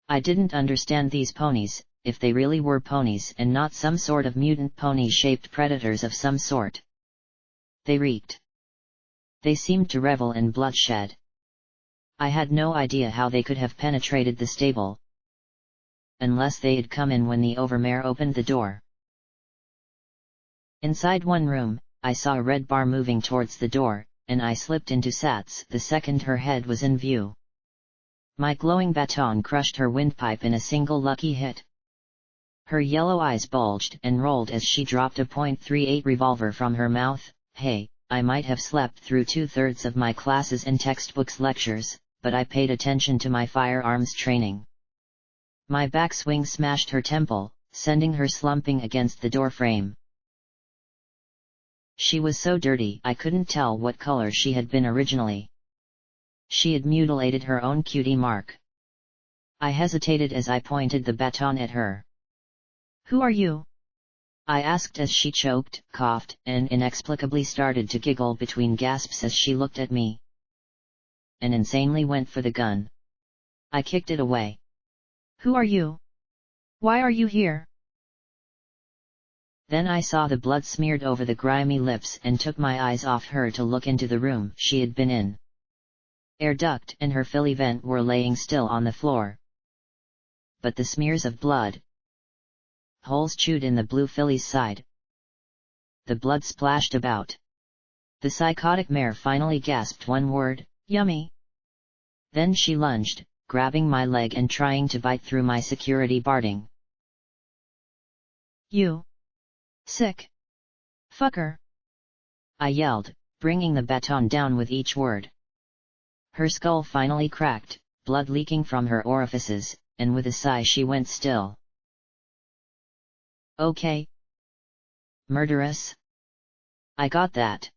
I didn't understand these ponies, if they really were ponies and not some sort of mutant pony-shaped predators of some sort. They reeked. They seemed to revel in bloodshed. I had no idea how they could have penetrated the stable. Unless they had come in when the overmare opened the door. Inside one room, I saw a red bar moving towards the door, and I slipped into sats the second her head was in view. My glowing baton crushed her windpipe in a single lucky hit. Her yellow eyes bulged and rolled as she dropped a .38 revolver from her mouth. Hey, I might have slept through 2/3 of my classes and textbooks lectures, but I paid attention to my firearms training. My backswing smashed her temple, sending her slumping against the door frame. She was so dirty I couldn't tell what color she had been originally. She had mutilated her own cutie mark. I hesitated as I pointed the baton at her. "Who are you?" I asked as she choked, coughed, and inexplicably started to giggle between gasps as she looked at me. And insanely went for the gun. I kicked it away. "Who are you? Why are you here?" Then I saw the blood smeared over the grimy lips and took my eyes off her to look into the room she had been in. Air duct and her filly vent were laying still on the floor. But the smears of blood. Holes chewed in the blue filly's side. The blood splashed about. The psychotic mare finally gasped one word, "Yummy." Then she lunged, grabbing my leg and trying to bite through my security barding. "You sick fucker!" I yelled, bringing the baton down with each word. Her skull finally cracked, blood leaking from her orifices, and with a sigh she went still. "Okay. Murderous. I got that.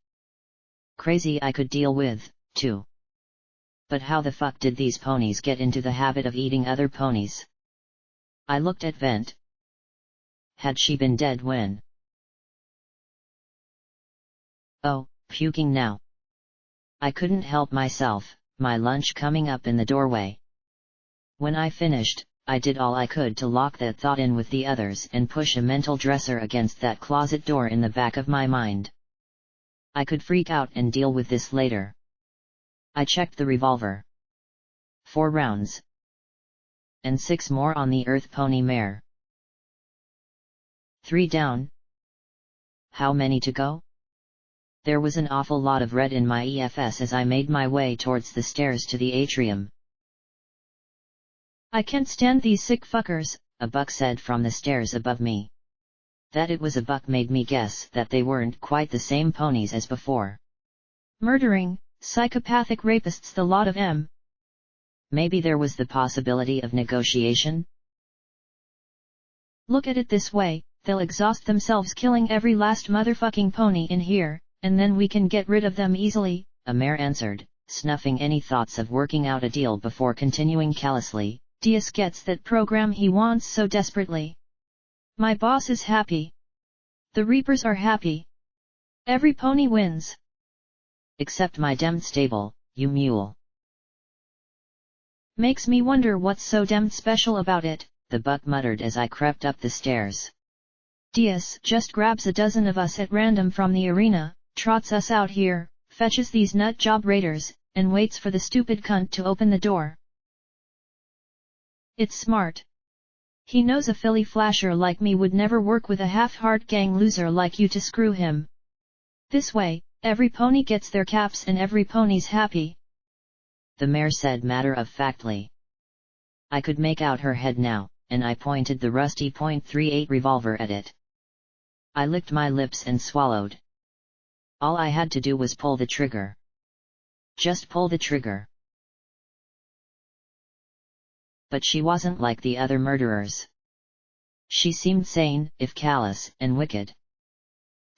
Crazy I could deal with, too. But how the fuck did these ponies get into the habit of eating other ponies?" I looked at Vent. Had she been dead when? Oh, puking now. I couldn't help myself, my lunch coming up in the doorway. When I finished, I did all I could to lock that thought in with the others and push a mental dresser against that closet door in the back of my mind. I could freak out and deal with this later. I checked the revolver. 4 rounds. And 6 more on the earth pony mare. 3 down. How many to go? There was an awful lot of red in my EFS as I made my way towards the stairs to the atrium. "I can't stand these sick fuckers," a buck said from the stairs above me. That it was a buck made me guess that they weren't quite the same ponies as before. "Murdering, psychopathic rapists, the lot of 'em." Maybe there was the possibility of negotiation? "Look at it this way, they'll exhaust themselves killing every last motherfucking pony in here, and then we can get rid of them easily," a mare answered, snuffing any thoughts of working out a deal before continuing callously. "TTS gets that program he wants so desperately. My boss is happy. The Reapers are happy. Every pony wins. Except my demmed stable, you mule." "Makes me wonder what's so damned special about it," the buck muttered as I crept up the stairs. "TTS just grabs a dozen of us at random from the arena, trots us out here, fetches these nut job raiders, and waits for the stupid cunt to open the door. It's smart. He knows a filly flasher like me would never work with a half-heart gang loser like you to screw him. This way, every pony gets their caps and every pony's happy," the mare said matter-of-factly. I could make out her head now, and I pointed the rusty .38 revolver at it. I licked my lips and swallowed. All I had to do was pull the trigger. Just pull the trigger. But she wasn't like the other murderers. She seemed sane, if callous, and wicked.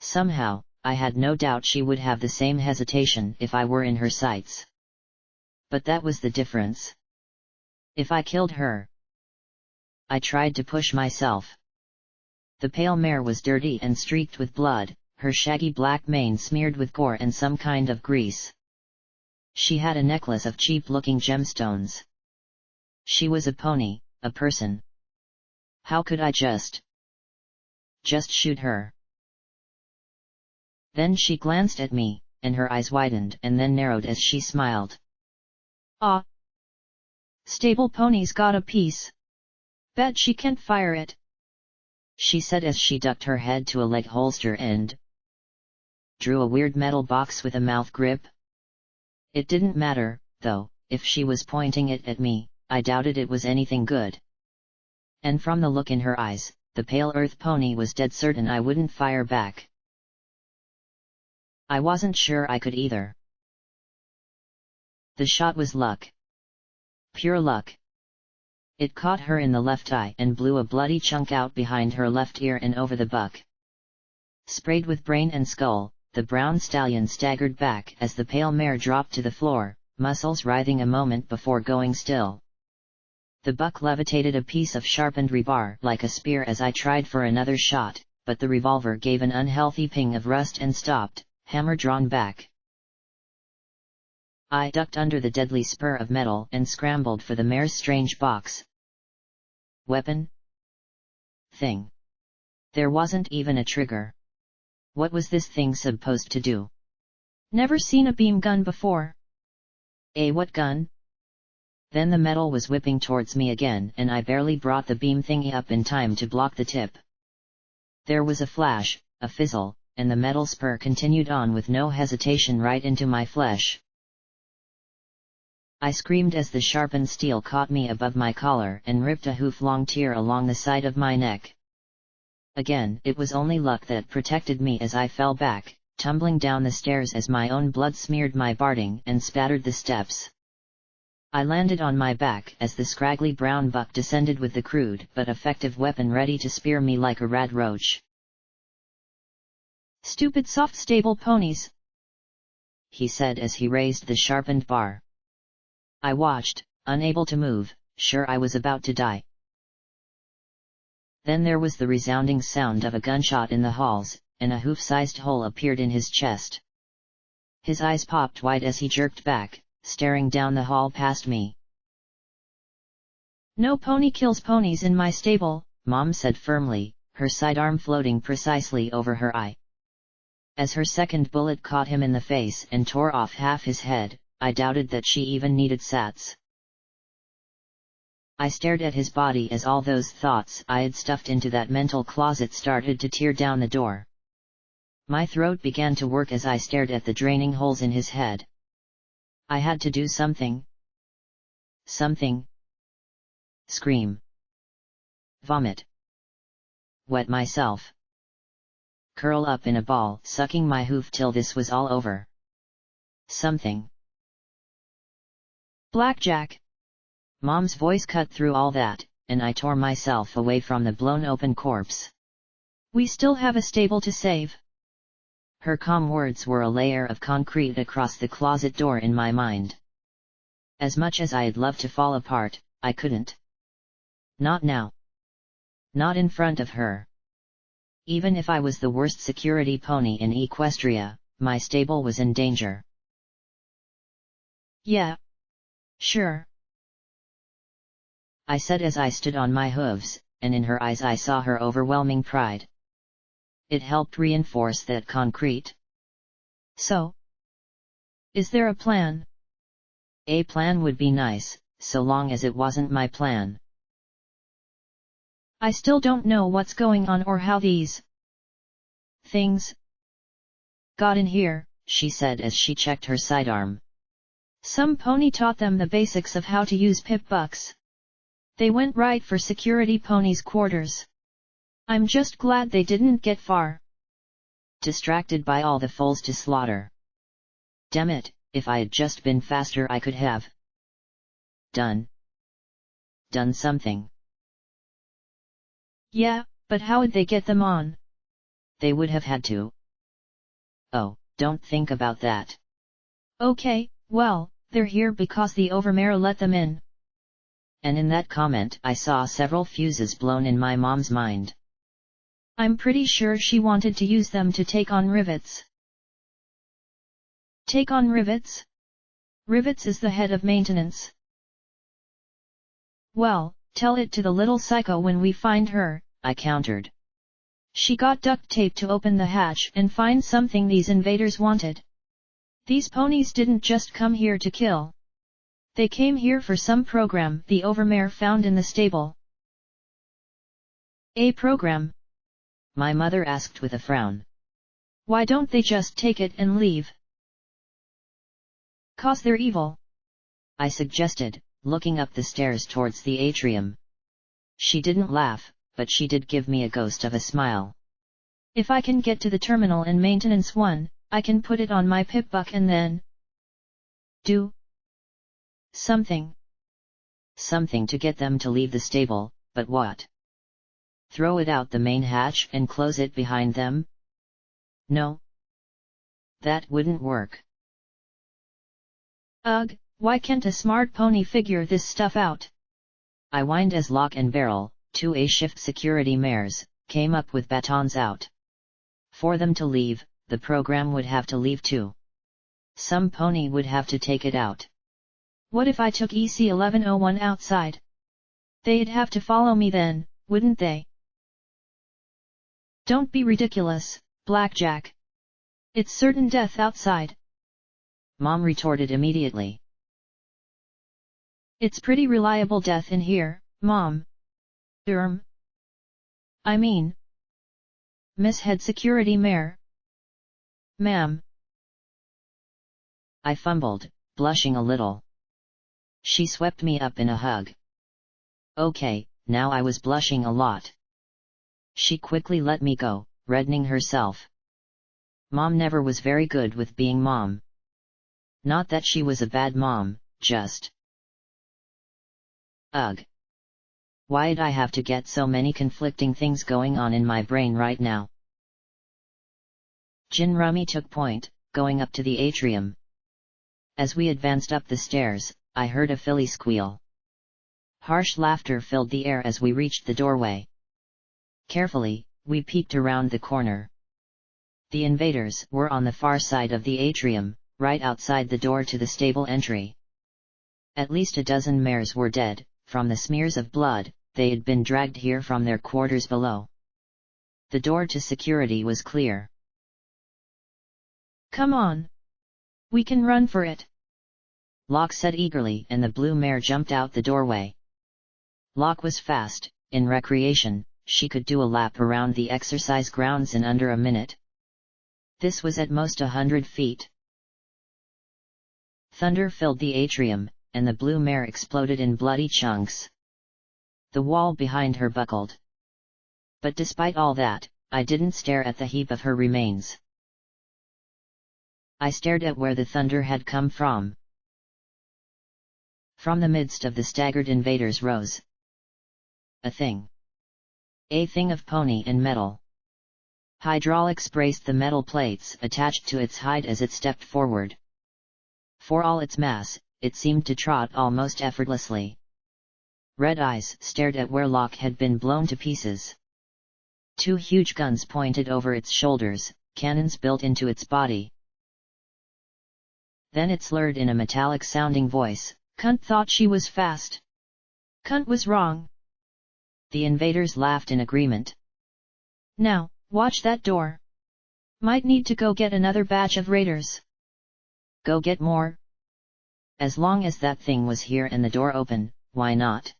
Somehow, I had no doubt she would have the same hesitation if I were in her sights. But that was the difference. If I killed her. I tried to push myself. The pale mare was dirty and streaked with blood, her shaggy black mane smeared with gore and some kind of grease. She had a necklace of cheap-looking gemstones. She was a pony, a person. How could I just shoot her? Then she glanced at me, and her eyes widened and then narrowed as she smiled. "Ah! Stable pony's got a piece. Bet she can't fire it," she said as she ducked her head to a leg holster and drew a weird metal box with a mouth grip. It didn't matter, though, if she was pointing it at me. I doubted it was anything good. And from the look in her eyes, the pale earth pony was dead certain I wouldn't fire back. I wasn't sure I could either. The shot was luck. Pure luck. It caught her in the left eye and blew a bloody chunk out behind her left ear and over the buck. Sprayed with brain and skull, the brown stallion staggered back as the pale mare dropped to the floor, muscles writhing a moment before going still. The buck levitated a piece of sharpened rebar like a spear as I tried for another shot, but the revolver gave an unhealthy ping of rust and stopped, hammer drawn back. I ducked under the deadly spur of metal and scrambled for the mare's strange box. Weapon? Thing. There wasn't even a trigger. What was this thing supposed to do? Never seen a beam gun before. What gun? Then the metal was whipping towards me again and I barely brought the beam thingy up in time to block the tip. There was a flash, a fizzle, and the metal spur continued on with no hesitation right into my flesh. I screamed as the sharpened steel caught me above my collar and ripped a hoof-long tear along the side of my neck. Again, it was only luck that protected me as I fell back, tumbling down the stairs as my own blood smeared my barding and spattered the steps. I landed on my back as the scraggly brown buck descended with the crude but effective weapon ready to spear me like a rad roach. "Stupid soft stable ponies," he said as he raised the sharpened bar. I watched, unable to move, sure I was about to die. Then there was the resounding sound of a gunshot in the halls, and a hoof-sized hole appeared in his chest. His eyes popped wide as he jerked back, staring down the hall past me. "No pony kills ponies in my stable," Mom said firmly, her sidearm floating precisely over her eye. As her second bullet caught him in the face and tore off half his head, I doubted that she even needed sats. I stared at his body as all those thoughts I had stuffed into that mental closet started to tear down the door. My throat began to work as I stared at the draining holes in his head. I had to do something. Something. Scream. Vomit. Wet myself. Curl up in a ball, sucking my hoof till this was all over. Something. "Blackjack." Mom's voice cut through all that, and I tore myself away from the blown-open corpse. "We still have a stable to save." Her calm words were a layer of concrete across the closet door in my mind. As much as I'd love to fall apart, I couldn't. Not now. Not in front of her. Even if I was the worst security pony in Equestria, my stable was in danger. "Yeah. Sure," I said as I stood on my hooves, and in her eyes I saw her overwhelming pride. It helped reinforce that concrete. "So? Is there a plan?" A plan would be nice, so long as it wasn't my plan. "I still don't know what's going on or how these things got in here," she said as she checked her sidearm. "Some pony taught them the basics of how to use pip bucks. They went right for security ponies' quarters. I'm just glad they didn't get far. Distracted by all the foals to slaughter. Damn it, if I had just been faster I could have done something." "Yeah, but how would they get them on?" "They would have had to." "Oh, don't think about that." "Okay, well, they're here because the overmare let them in." And in that comment I saw several fuses blown in my mom's mind. "I'm pretty sure she wanted to use them to take on Rivets." "Take on Rivets?" "Rivets is the head of maintenance." "Well, tell it to the little psycho when we find her," I countered. "She got duct tape to open the hatch and find something these invaders wanted. These ponies didn't just come here to kill. They came here for some program the overmare found in the stable." "A program?" my mother asked with a frown. "Why don't they just take it and leave?" "'Cause they're evil," I suggested, looking up the stairs towards the atrium. She didn't laugh, but she did give me a ghost of a smile. "If I can get to the terminal and maintenance 1, I can put it on my pip-buck and then do something. Something to get them to leave the stable, but what? Throw it out the main hatch and close it behind them? No. That wouldn't work. Ugh, why can't a smart pony figure this stuff out? I whined as Locke and Beryl, two A-shift security mares, came up with batons out. For them to leave, the program would have to leave too. Some pony would have to take it out. What if I took EC1101 outside? They'd have to follow me then, wouldn't they? Don't be ridiculous, Blackjack. It's certain death outside. Mom retorted immediately. It's pretty reliable death in here, Mom. I mean, Miss Head Security Mare. Ma'am. I fumbled, blushing a little. She swept me up in a hug. Okay, now I was blushing a lot. She quickly let me go, reddening herself. Mom never was very good with being mom. Not that she was a bad mom, just... Ugh. Why'd I have to get so many conflicting things going on in my brain right now? Gin Rummy took point, going up to the atrium. As we advanced up the stairs, I heard a filly squeal. Harsh laughter filled the air as we reached the doorway. Carefully, we peeked around the corner. The invaders were on the far side of the atrium, right outside the door to the stable entry. At least a dozen mares were dead, from the smears of blood. They had been dragged here from their quarters below. The door to security was clear. Come on. We can run for it. Locke said eagerly, and the blue mare jumped out the doorway. Locke was fast. In recreation, she could do a lap around the exercise grounds in under a minute. This was at most 100 feet. Thunder filled the atrium, and the blue mare exploded in bloody chunks. The wall behind her buckled. But despite all that, I didn't stare at the heap of her remains. I stared at where the thunder had come from. From the midst of the staggered invaders rose a thing. A thing of pony and metal. Hydraulics braced the metal plates attached to its hide as it stepped forward. For all its mass, it seemed to trot almost effortlessly. Red eyes stared at where Locke had been blown to pieces. Two huge guns pointed over its shoulders, cannons built into its body. Then it slurred in a metallic-sounding voice, "Cunt thought she was fast. Cunt was wrong." The invaders laughed in agreement. "Now, watch that door. Might need to go get another batch of raiders." "Go get more? As long as that thing was here and the door open, why not?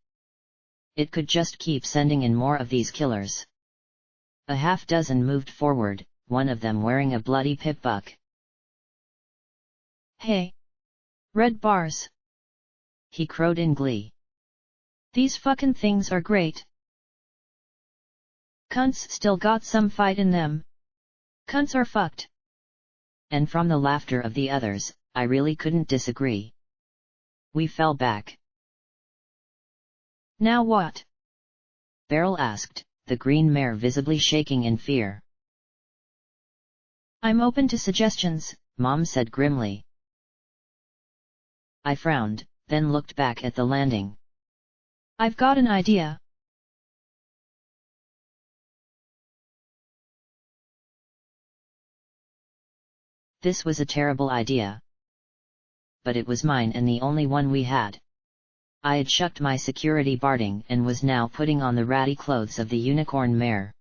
It could just keep sending in more of these killers." A half-dozen moved forward, one of them wearing a bloody pip-buck. "Hey! Red bars!" he crowed in glee. "These fucking things are great. Cunts still got some fight in them. Cunts are fucked." And from the laughter of the others, I really couldn't disagree. We fell back. "Now what?" Beryl asked, the green mare visibly shaking in fear. "I'm open to suggestions," Mom said grimly. I frowned, then looked back at the landing. "I've got an idea." This was a terrible idea. But it was mine and the only one we had. I had shucked my security barding and was now putting on the ratty clothes of the unicorn mare.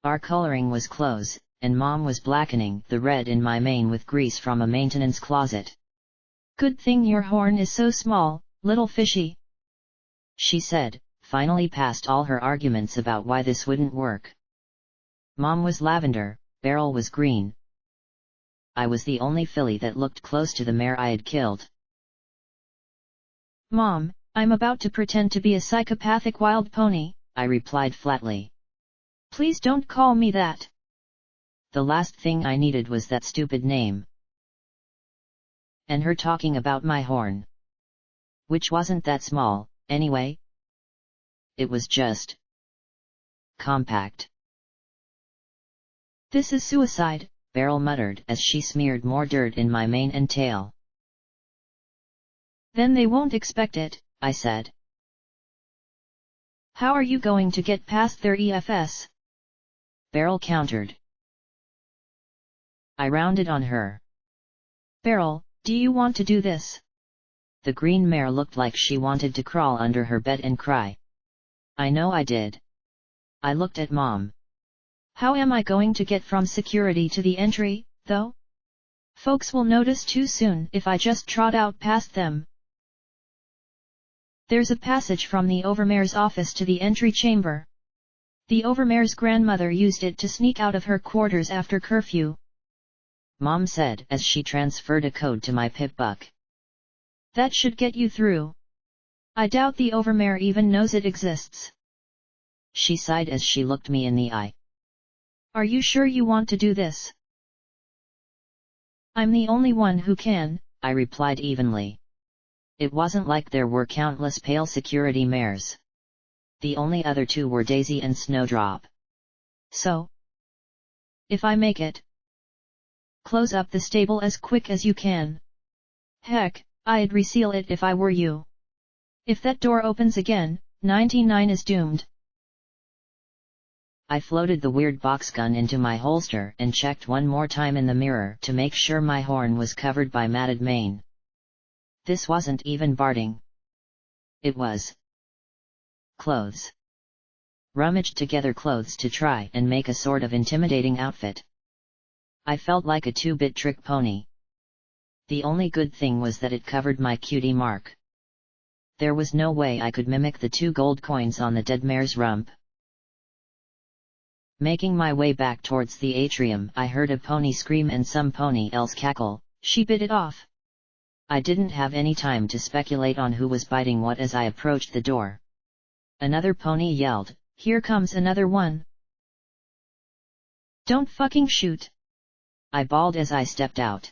Our coloring was clothes, and Mom was blackening the red in my mane with grease from a maintenance closet. "Good thing your horn is so small, little fishy," she said, finally past all her arguments about why this wouldn't work. Mom was lavender, Beryl was green. I was the only filly that looked close to the mare I had killed. "Mom, I'm about to pretend to be a psychopathic wild pony," I replied flatly. "Please don't call me that." The last thing I needed was that stupid name. And her talking about my horn. Which wasn't that small, anyway. It was just compact. This is suicide, Beryl muttered as she smeared more dirt in my mane and tail. Then they won't expect it, I said. How are you going to get past their EFS? Beryl countered. I rounded on her. Beryl, do you want to do this? The green mare looked like she wanted to crawl under her bed and cry. I know I did. I looked at Mom. How am I going to get from security to the entry, though? Folks will notice too soon if I just trot out past them. There's a passage from the Overmare's office to the entry chamber. The Overmare's grandmother used it to sneak out of her quarters after curfew, Mom said as she transferred a code to my pip-buck. That should get you through. I doubt the Overmare even knows it exists. She sighed as she looked me in the eye. Are you sure you want to do this? I'm the only one who can, I replied evenly. It wasn't like there were countless pale security mares. The only other two were Daisy and Snowdrop. So, if I make it, close up the stable as quick as you can. Heck, I'd reseal it if I were you. If that door opens again, 99 is doomed. I floated the weird box gun into my holster and checked one more time in the mirror to make sure my horn was covered by matted mane. This wasn't even barding. It was clothes. Rummaged together clothes to try and make a sort of intimidating outfit. I felt like a 2-bit trick pony. The only good thing was that it covered my cutie mark. There was no way I could mimic the 2 gold coins on the dead mare's rump. Making my way back towards the atrium, I heard a pony scream and some pony else cackle. She bit it off. I didn't have any time to speculate on who was biting what as I approached the door. Another pony yelled, "Here comes another one! Don't fucking shoot!" I bawled as I stepped out.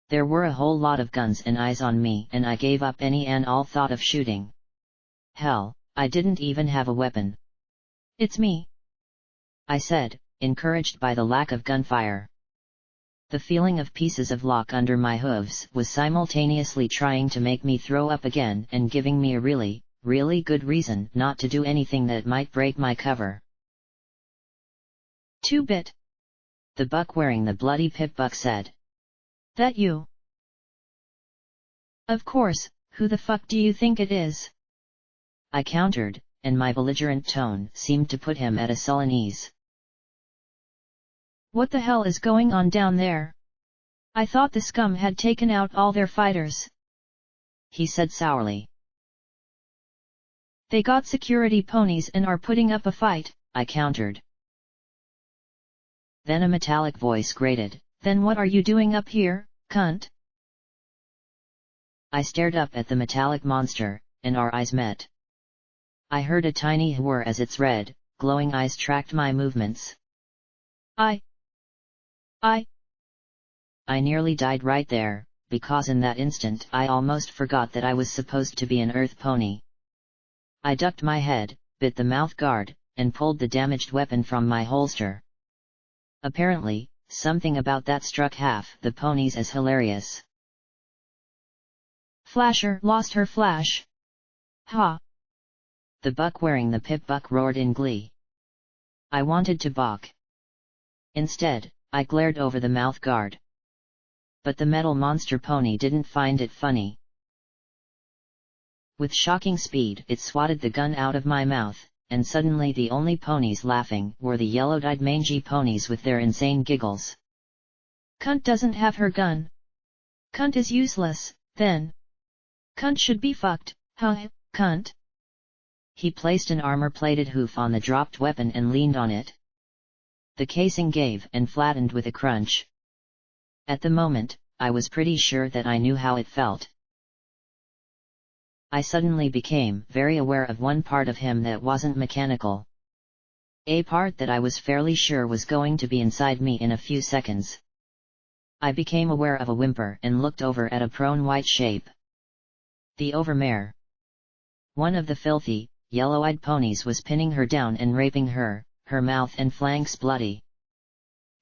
There were a whole lot of guns and eyes on me and I gave up any and all thought of shooting. Hell, I didn't even have a weapon. "It's me," I said, encouraged by the lack of gunfire. The feeling of pieces of lock under my hooves was simultaneously trying to make me throw up again and giving me a really, really good reason not to do anything that might break my cover. 2-bit. The buck wearing the bloody pip-buck said. That you? Of course, who the fuck do you think it is? I countered, and my belligerent tone seemed to put him at a sullen ease. What the hell is going on down there? I thought the scum had taken out all their fighters, he said sourly. They got security ponies and are putting up a fight, I countered. Then a metallic voice grated, Then what are you doing up here, cunt? I stared up at the metallic monster, and our eyes met. I heard a tiny whir as its red, glowing eyes tracked my movements. I nearly died right there, because in that instant I almost forgot that I was supposed to be an earth pony. I ducked my head, bit the mouth guard, and pulled the damaged weapon from my holster. Apparently, something about that struck half the ponies as hilarious. Flasher lost her flash. Ha! The buck wearing the pip-buck roared in glee. I wanted to balk. Instead, I glared over the mouth guard. But the metal monster pony didn't find it funny. With shocking speed it swatted the gun out of my mouth, and suddenly the only ponies laughing were the yellow-dyed mangy ponies with their insane giggles. Cunt doesn't have her gun. Cunt is useless, then. Cunt should be fucked, huh, cunt? He placed an armor-plated hoof on the dropped weapon and leaned on it. The casing gave and flattened with a crunch. At the moment, I was pretty sure that I knew how it felt. I suddenly became very aware of one part of him that wasn't mechanical. A part that I was fairly sure was going to be inside me in a few seconds. I became aware of a whimper and looked over at a prone white shape. The overmare. One of the filthy, yellow-eyed ponies was pinning her down and raping her, her mouth and flanks bloody.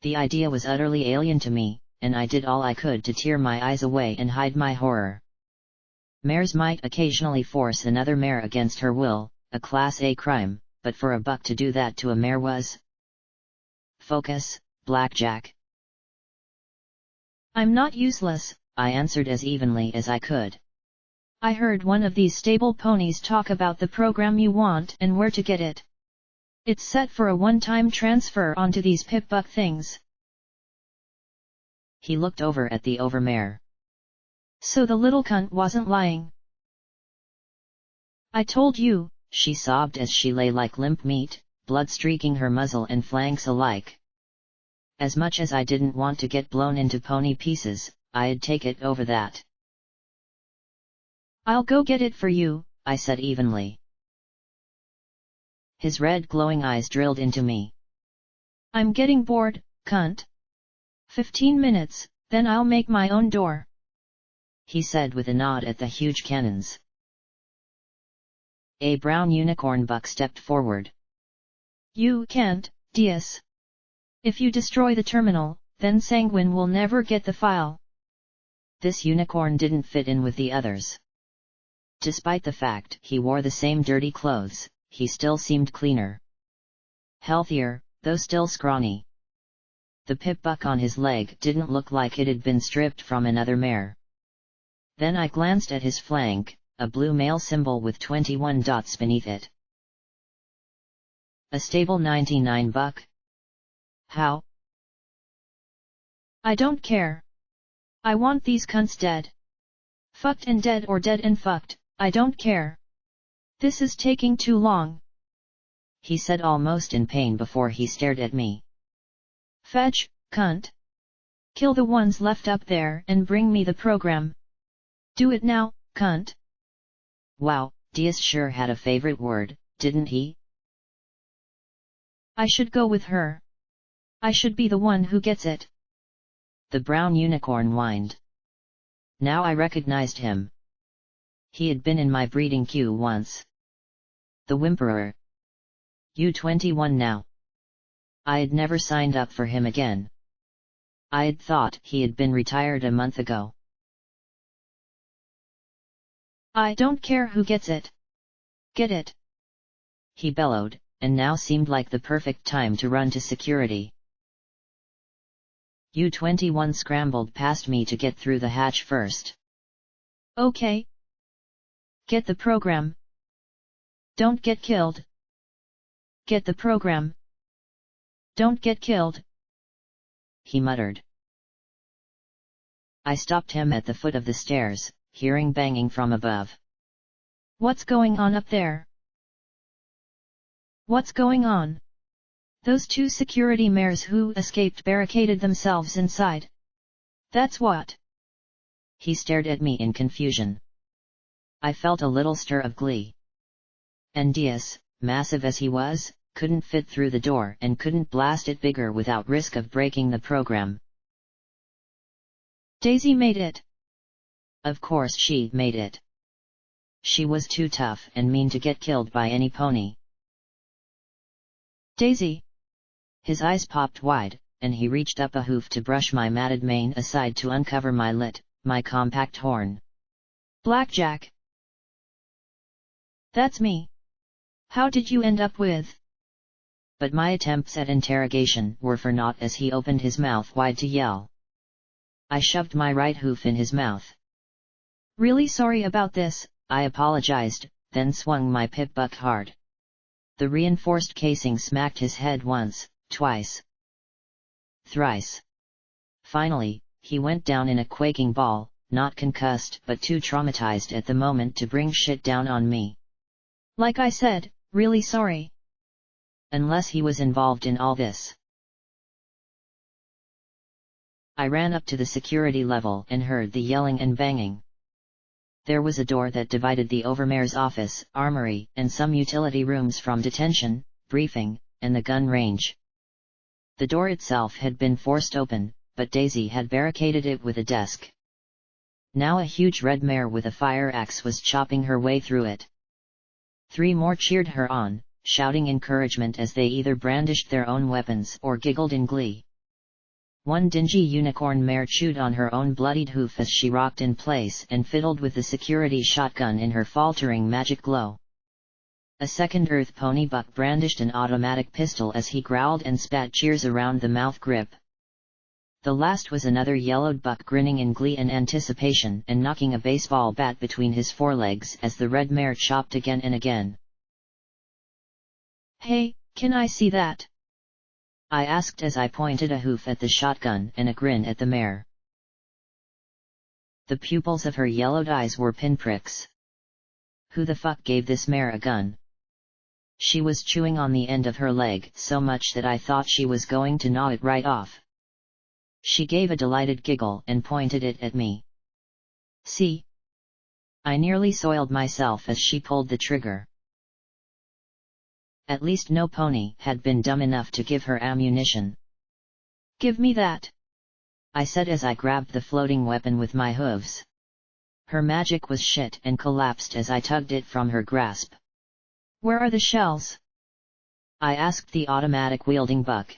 The idea was utterly alien to me, and I did all I could to tear my eyes away and hide my horror. Mares might occasionally force another mare against her will, a Class A crime, but for a buck to do that to a mare was... Focus, Blackjack. I'm not useless, I answered as evenly as I could. I heard one of these stable ponies talk about the program you want and where to get it. It's set for a one-time transfer onto these pip-buck things. He looked over at the overmare. So the little cunt wasn't lying. I told you, she sobbed as she lay like limp meat, blood streaking her muzzle and flanks alike. As much as I didn't want to get blown into pony pieces, I'd take it over that. I'll go get it for you, I said evenly. His red glowing eyes drilled into me. I'm getting bored, cunt. 15 minutes, then I'll make my own door, he said with a nod at the huge cannons. A brown unicorn buck stepped forward. You can't, TTS. If you destroy the terminal, then Sanguine will never get the file. This unicorn didn't fit in with the others. Despite the fact he wore the same dirty clothes, he still seemed cleaner. Healthier, though still scrawny. The pip buck on his leg didn't look like it had been stripped from another mare. Then I glanced at his flank, a blue male symbol with 21 dots beneath it. A stable 99 buck? How? I don't care. I want these cunts dead. Fucked and dead or dead and fucked, I don't care. This is taking too long, he said almost in pain before he stared at me. Fetch, cunt. Kill the ones left up there and bring me the program. Do it now, cunt. Wow, TTS sure had a favorite word, didn't he? I should go with her. I should be the one who gets it. The brown unicorn whined. Now I recognized him. He had been in my breeding queue once. The whimperer. U21 now. I had never signed up for him again. I had thought he had been retired a month ago. I don't care who gets it. Get it, he bellowed, and now seemed like the perfect time to run to security. U21 scrambled past me to get through the hatch first. Okay. Get the program. Don't get killed. Get the program. Don't get killed, he muttered. I stopped him at the foot of the stairs, hearing banging from above. What's going on up there? What's going on? Those two security mares who escaped barricaded themselves inside. That's what. He stared at me in confusion. I felt a little stir of glee. And TTS, massive as he was, couldn't fit through the door and couldn't blast it bigger without risk of breaking the program. Daisy made it. Of course she made it. She was too tough and mean to get killed by any pony. Daisy. His eyes popped wide, and he reached up a hoof to brush my matted mane aside to uncover my compact horn. Blackjack. That's me. How did you end up with? But my attempts at interrogation were for naught as he opened his mouth wide to yell. I shoved my right hoof in his mouth. Really sorry about this, I apologized, then swung my pip buck hard. The reinforced casing smacked his head once, twice, thrice. Finally, he went down in a quaking ball, not concussed but too traumatized at the moment to bring shit down on me. Like I said, really sorry. Unless he was involved in all this. I ran up to the security level and heard the yelling and banging. There was a door that divided the overmare's office, armory, and some utility rooms from detention, briefing, and the gun range. The door itself had been forced open, but Daisy had barricaded it with a desk. Now a huge red mare with a fire axe was chopping her way through it. 3 more cheered her on, shouting encouragement as they either brandished their own weapons or giggled in glee. One dingy unicorn mare chewed on her own bloodied hoof as she rocked in place and fiddled with the security shotgun in her faltering magic glow. A second earth pony buck brandished an automatic pistol as he growled and spat cheers around the mouth grip. The last was another yellowed buck grinning in glee and anticipation and knocking a baseball bat between his forelegs as the red mare chopped again and again. "Hey, can I see that?" I asked as I pointed a hoof at the shotgun and a grin at the mare. The pupils of her yellowed eyes were pinpricks. Who the fuck gave this mare a gun? She was chewing on the end of her leg so much that I thought she was going to gnaw it right off. She gave a delighted giggle and pointed it at me. "See?" I nearly soiled myself as she pulled the trigger. At least no pony had been dumb enough to give her ammunition. "Give me that," I said as I grabbed the floating weapon with my hooves. Her magic was shit and collapsed as I tugged it from her grasp. "Where are the shells?" I asked the automatic-wielding buck.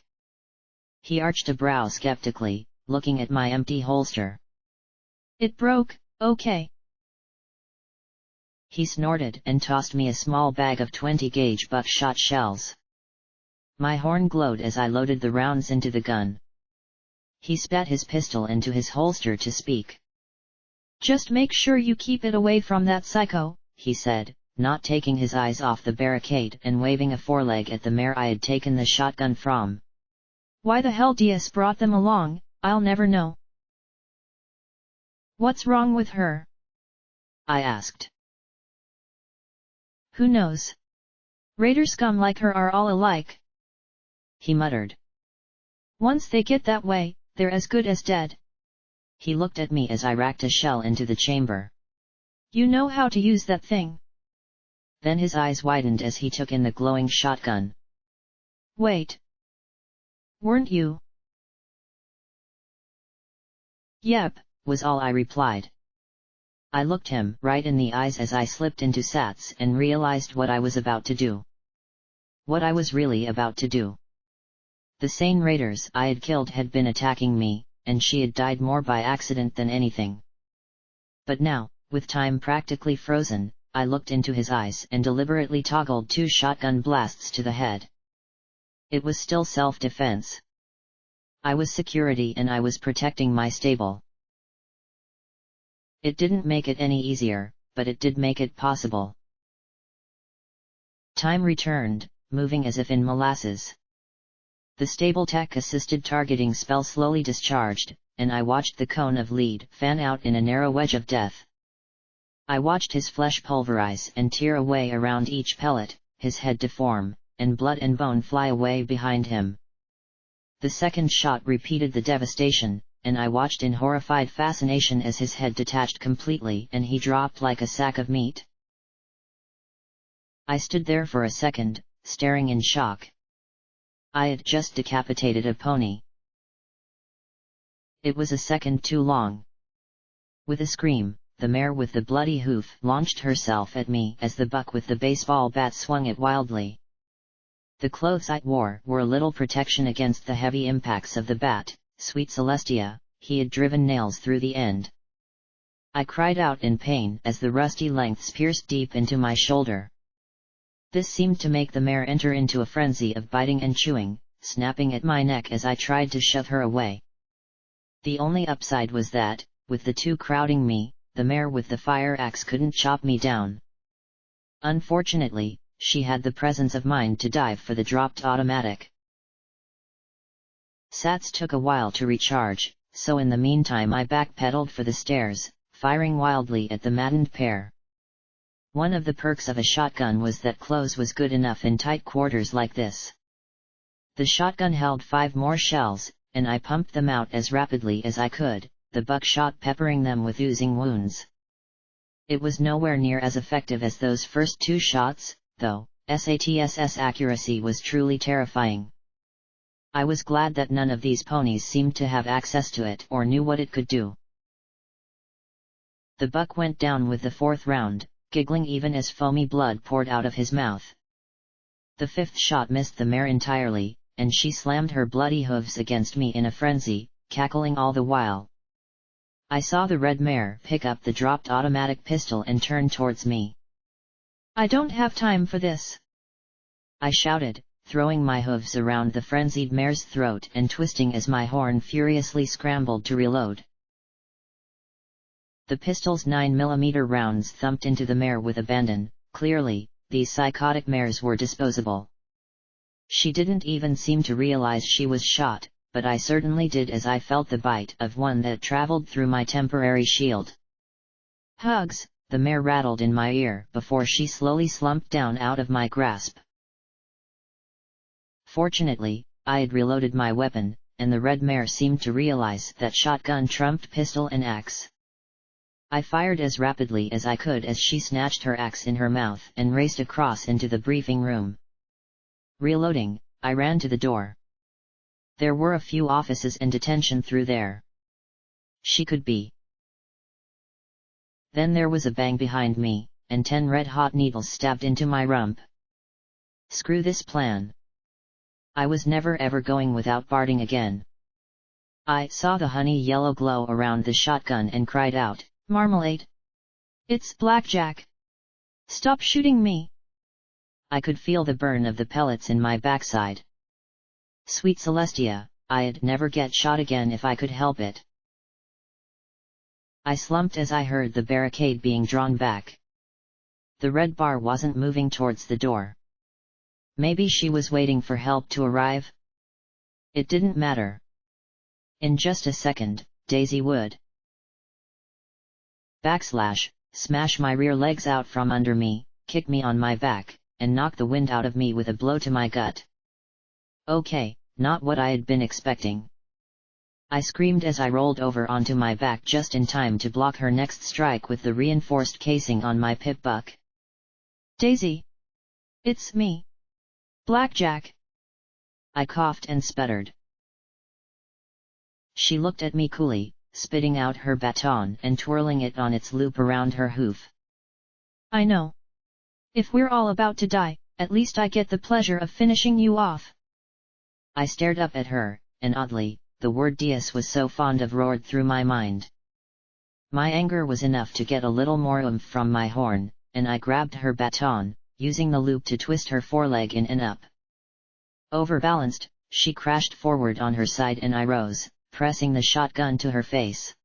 He arched a brow skeptically, looking at my empty holster. "It broke, okay." He snorted and tossed me a small bag of 20-gauge buckshot shells. My horn glowed as I loaded the rounds into the gun. He spat his pistol into his holster to speak. "Just make sure you keep it away from that psycho," he said, not taking his eyes off the barricade and waving a foreleg at the mare I had taken the shotgun from. "Why the hell DS brought them along, I'll never know." "What's wrong with her?" I asked. "Who knows? Raider scum like her are all alike," he muttered. "Once they get that way, they're as good as dead." He looked at me as I racked a shell into the chamber. "You know how to use that thing?" Then his eyes widened as he took in the glowing shotgun. "Wait. Weren't you?" "Yep," was all I replied. I looked him right in the eyes as I slipped into Sats and realized what I was about to do. What I was really about to do. The sane raiders I had killed had been attacking me, and she had died more by accident than anything. But now, with time practically frozen, I looked into his eyes and deliberately toggled 2 shotgun blasts to the head. It was still self-defense. I was security and I was protecting my stable. It didn't make it any easier, but it did make it possible. Time returned, moving as if in molasses. The stable tech-assisted targeting spell slowly discharged, and I watched the cone of lead fan out in a narrow wedge of death. I watched his flesh pulverize and tear away around each pellet, his head deform, and blood and bone fly away behind him. The second shot repeated the devastation, and I watched in horrified fascination as his head detached completely and he dropped like a sack of meat. I stood there for a second, staring in shock. I had just decapitated a pony. It was a second too long. With a scream, the mare with the bloody hoof launched herself at me as the buck with the baseball bat swung it wildly. The clothes I wore were little protection against the heavy impacts of the bat. Sweet Celestia, he had driven nails through the end. I cried out in pain as the rusty lengths pierced deep into my shoulder. This seemed to make the mare enter into a frenzy of biting and chewing, snapping at my neck as I tried to shove her away. The only upside was that, with the 2 crowding me, the mare with the fire axe couldn't chop me down. Unfortunately, she had the presence of mind to dive for the dropped automatic. Sats took a while to recharge, so in the meantime I backpedaled for the stairs, firing wildly at the maddened pair. One of the perks of a shotgun was that close was good enough in tight quarters like this. The shotgun held 5 more shells, and I pumped them out as rapidly as I could, the buckshot peppering them with oozing wounds. It was nowhere near as effective as those first 2 shots, though, SATS's accuracy was truly terrifying. I was glad that none of these ponies seemed to have access to it or knew what it could do. The buck went down with the fourth round, giggling even as foamy blood poured out of his mouth. The fifth shot missed the mare entirely, and she slammed her bloody hooves against me in a frenzy, cackling all the while. I saw the red mare pick up the dropped automatic pistol and turn towards me. "I don't have time for this!" I shouted, throwing my hooves around the frenzied mare's throat and twisting as my horn furiously scrambled to reload. The pistol's 9mm rounds thumped into the mare with abandon. Clearly, these psychotic mares were disposable. She didn't even seem to realize she was shot, but I certainly did as I felt the bite of one that traveled through my temporary shield. "Hugs," the mare rattled in my ear before she slowly slumped down out of my grasp. Fortunately, I had reloaded my weapon, and the red mare seemed to realize that shotgun trumped pistol and axe. I fired as rapidly as I could as she snatched her axe in her mouth and raced across into the briefing room. Reloading, I ran to the door. There were a few offices and detention through there. She could be. Then there was a bang behind me, and 10 red-hot needles stabbed into my rump. Screw this plan. I was never ever going without Barding again. I saw the honey yellow glow around the shotgun and cried out, "Marmalade! It's Blackjack! Stop shooting me!" I could feel the burn of the pellets in my backside. Sweet Celestia, I'd never get shot again if I could help it. I slumped as I heard the barricade being drawn back. The red bar wasn't moving towards the door. Maybe she was waiting for help to arrive? It didn't matter. In just a second, Daisy would smash my rear legs out from under me, kick me on my back, and knock the wind out of me with a blow to my gut. Okay, not what I had been expecting. I screamed as I rolled over onto my back just in time to block her next strike with the reinforced casing on my pip buck. "Daisy! It's me! Blackjack!" I coughed and sputtered. She looked at me coolly, spitting out her baton and twirling it on its loop around her hoof. "I know. If we're all about to die, at least I get the pleasure of finishing you off." I stared up at her, and oddly, the word Dias was so fond of roared through my mind. My anger was enough to get a little more oomph from my horn, and I grabbed her baton, using the loop to twist her foreleg in and up. Overbalanced, she crashed forward on her side and I rose, pressing the shotgun to her face.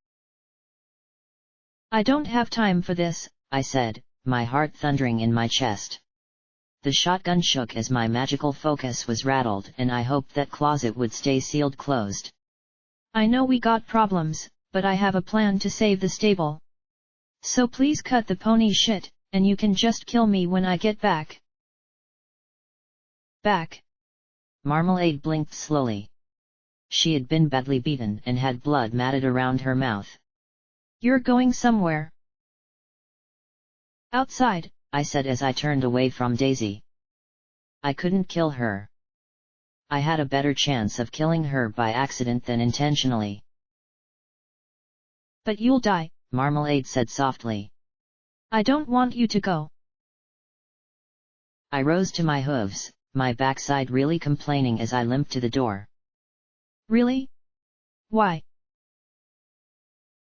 "I don't have time for this," I said, my heart thundering in my chest. The shotgun shook as my magical focus was rattled and I hoped that closet would stay sealed closed. "I know we got problems, but I have a plan to save the stable. So please cut the pony shit, and you can just kill me when I get back." "Back?" Marmalade blinked slowly. She had been badly beaten and had blood matted around her mouth. "You're going somewhere." "Outside," I said as I turned away from Daisy. I couldn't kill her. I had a better chance of killing her by accident than intentionally. "But you'll die," Marmalade said softly. "I don't want you to go." I rose to my hooves, my backside really complaining as I limped to the door. "Really? Why?"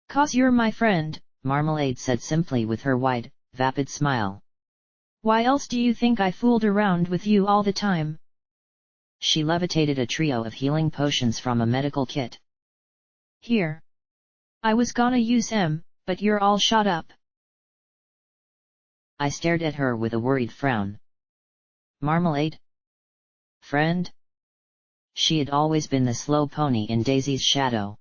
"'Cause you're my friend," Marmalade said simply with her wide, vapid smile. "Why else do you think I fooled around with you all the time?" She levitated a trio of healing potions from a medical kit. "Here. I was gonna use 'em, but you're all shot up." I stared at her with a worried frown. Marmalade? Friend? She had always been the slow pony in Daisy's shadow.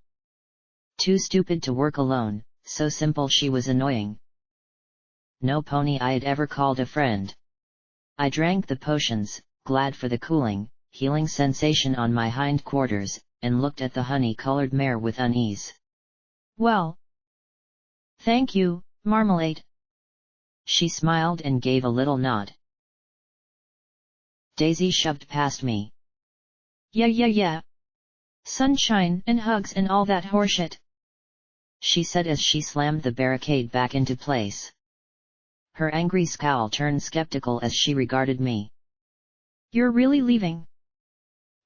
Too stupid to work alone, so simple she was annoying. No pony I had ever called a friend. I drank the potions, glad for the cooling, healing sensation on my hindquarters, and looked at the honey-colored mare with unease. "Well, thank you, Marmalade." She smiled and gave a little nod. Daisy shoved past me. Yeah. Sunshine and hugs and all that horseshit, she said as she slammed the barricade back into place. Her angry scowl turned skeptical as she regarded me. You're really leaving?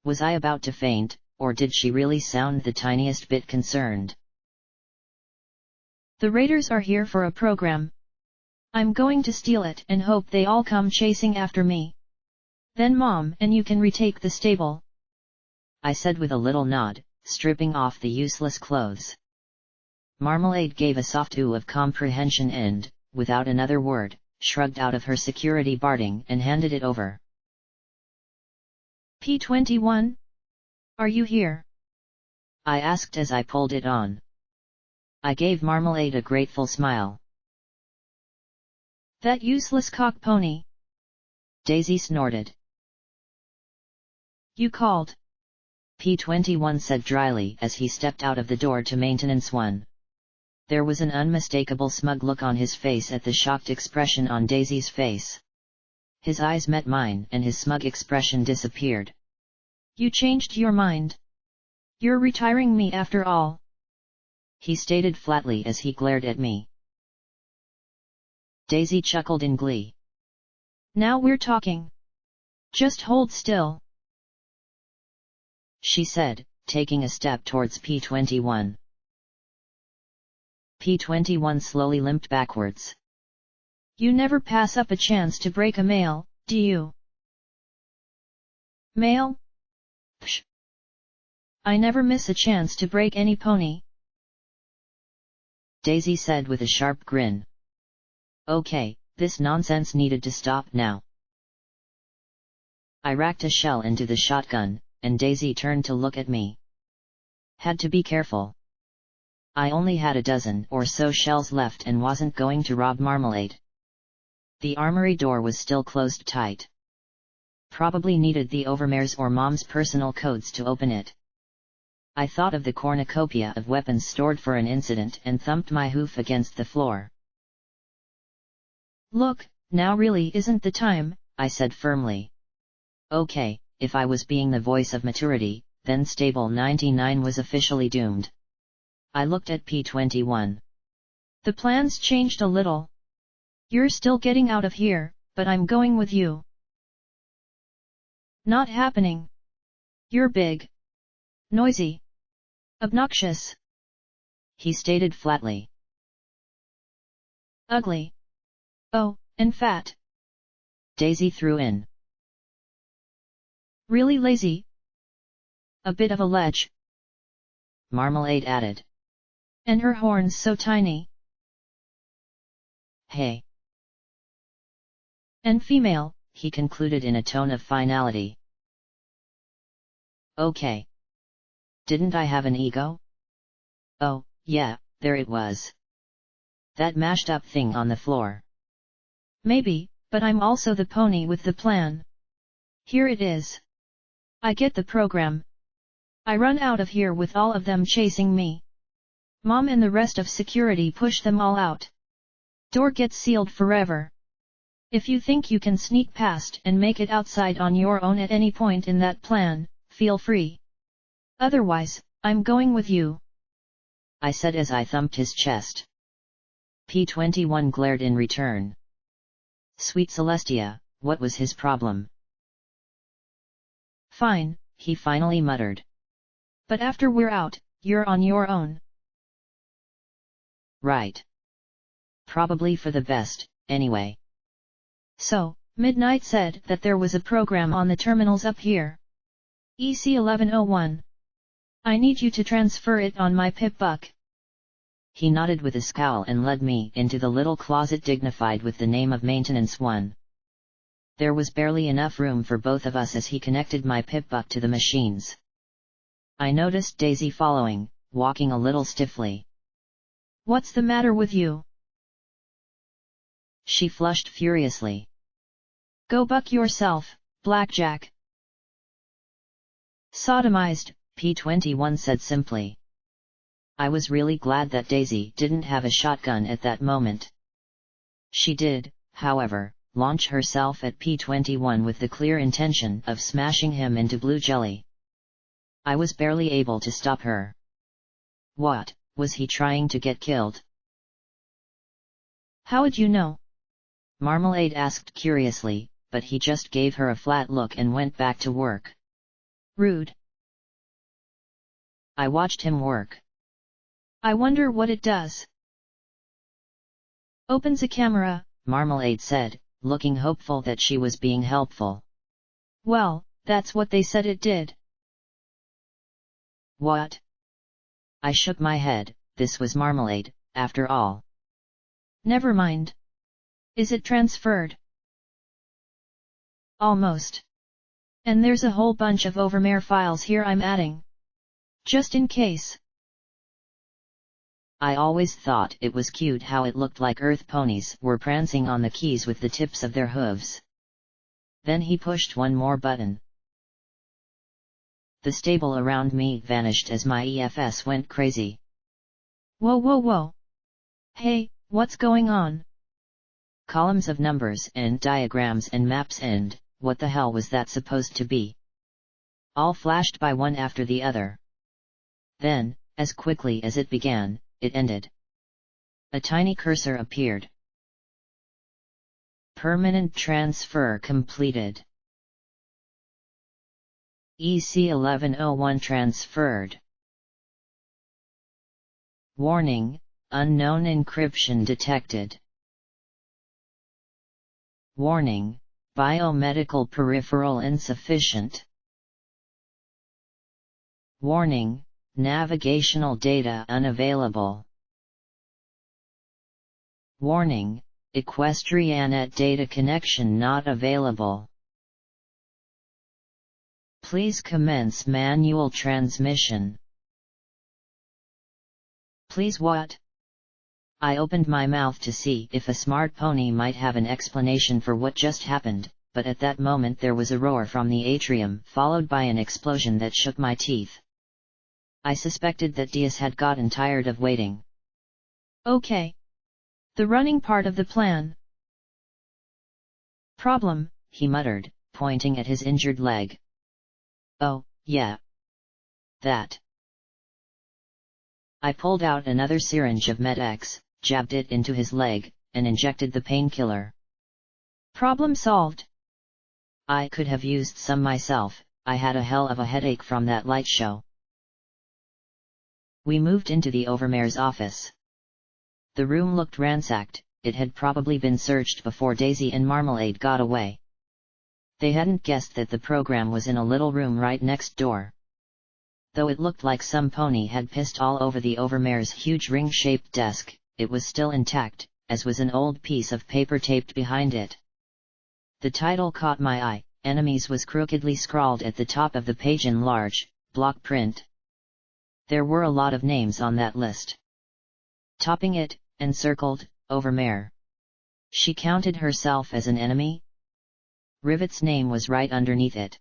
Was I about to faint, or did she really sound the tiniest bit concerned? The raiders are here for a program. I'm going to steal it and hope they all come chasing after me. Then Mom and you can retake the stable, I said with a little nod, stripping off the useless clothes. Marmalade gave a soft ooh of comprehension and, without another word, shrugged out of her security barding and handed it over. P21? Are you here? I asked as I pulled it on. I gave Marmalade a grateful smile. That useless cock pony, Daisy snorted. You called, P21 said dryly as he stepped out of the door to Maintenance 1. There was an unmistakable smug look on his face at the shocked expression on Daisy's face. His eyes met mine and his smug expression disappeared. You changed your mind. You're retiring me after all, he stated flatly as he glared at me. Daisy chuckled in glee. Now we're talking. Just hold still, she said, taking a step towards P21. P21 slowly limped backwards. You never pass up a chance to break a mail, do you? Mail? Psh! I never miss a chance to break any pony, Daisy said with a sharp grin. Okay, this nonsense needed to stop now. I racked a shell into the shotgun, and Daisy turned to look at me. Had to be careful. I only had a dozen or so shells left and wasn't going to rob Marmalade. The armory door was still closed tight. Probably needed the overmare's or Mom's personal codes to open it. I thought of the cornucopia of weapons stored for an incident and thumped my hoof against the floor. Look, now really isn't the time, I said firmly. Okay, if I was being the voice of maturity, then Stable 99 was officially doomed. I looked at P21. The plans changed a little. You're still getting out of here, but I'm going with you. Not happening. You're big, noisy, obnoxious, he stated flatly. Ugly. Oh, and fat, Daisy threw in. Really lazy. A bit of a lech, Marmalade added. And her horns so tiny. Hey. And female, he concluded in a tone of finality. Okay. Didn't I have an ego? Oh, yeah, there it was. That mashed up thing on the floor. Maybe, but I'm also the pony with the plan. Here it is. I get the program. I run out of here with all of them chasing me. Mom and the rest of security push them all out. Door gets sealed forever. If you think you can sneak past and make it outside on your own at any point in that plan, feel free. Otherwise, I'm going with you, I said as I thumped his chest. P21 glared in return. Sweet Celestia, what was his problem? Fine, he finally muttered. But after we're out, you're on your own. Right. Probably for the best, anyway. So, Midnight said that there was a program on the terminals up here. EC 1101. I need you to transfer it on my pip-buck. He nodded with a scowl and led me into the little closet dignified with the name of Maintenance 1. There was barely enough room for both of us as he connected my pip-buck to the machines. I noticed Daisy following, walking a little stiffly. What's the matter with you? She flushed furiously. Go buck yourself, Blackjack. Sodomized, P21 said simply. I was really glad that Daisy didn't have a shotgun at that moment. She did, however, launch herself at P21 with the clear intention of smashing him into blue jelly. I was barely able to stop her. What, was he trying to get killed? How'd you know? Marmalade asked curiously, but he just gave her a flat look and went back to work. Rude. I watched him work. I wonder what it does. Opens a camera, Marmalade said, looking hopeful that she was being helpful. Well, that's what they said it did. What? I shook my head. This was Marmalade, after all. Never mind. Is it transferred? Almost. And there's a whole bunch of Overmare files here I'm adding. Just in case. I always thought it was cute how it looked like earth ponies were prancing on the keys with the tips of their hooves. Then he pushed one more button. The stable around me vanished as my EFS went crazy. Whoa whoa whoa. Hey, what's going on? Columns of numbers and diagrams and maps and, what the hell was that supposed to be? All flashed by one after the other. Then, as quickly as it began, it ended. A tiny cursor appeared. Permanent transfer completed. EC1101 transferred. Warning, unknown encryption detected. Warning, biomedical peripheral insufficient. Warning, navigational data unavailable. Warning, Equestria data connection not available. Please commence manual transmission. Please what? I opened my mouth to see if a smart pony might have an explanation for what just happened, but at that moment there was a roar from the atrium followed by an explosion that shook my teeth. I suspected that Diaz had gotten tired of waiting. Okay. The running part of the plan. Problem, he muttered, pointing at his injured leg. Oh, yeah. That. I pulled out another syringe of Med-X, jabbed it into his leg, and injected the painkiller. Problem solved. I could have used some myself, I had a hell of a headache from that light show. We moved into the Overmare's office. The room looked ransacked, it had probably been searched before Daisy and Marmalade got away. They hadn't guessed that the program was in a little room right next door. Though it looked like some pony had pissed all over the Overmare's huge ring-shaped desk, it was still intact, as was an old piece of paper taped behind it. The title caught my eye, Enemies was crookedly scrawled at the top of the page in large, block print. There were a lot of names on that list. Topping it, encircled, Overmare. She counted herself as an enemy? Rivet's name was right underneath it.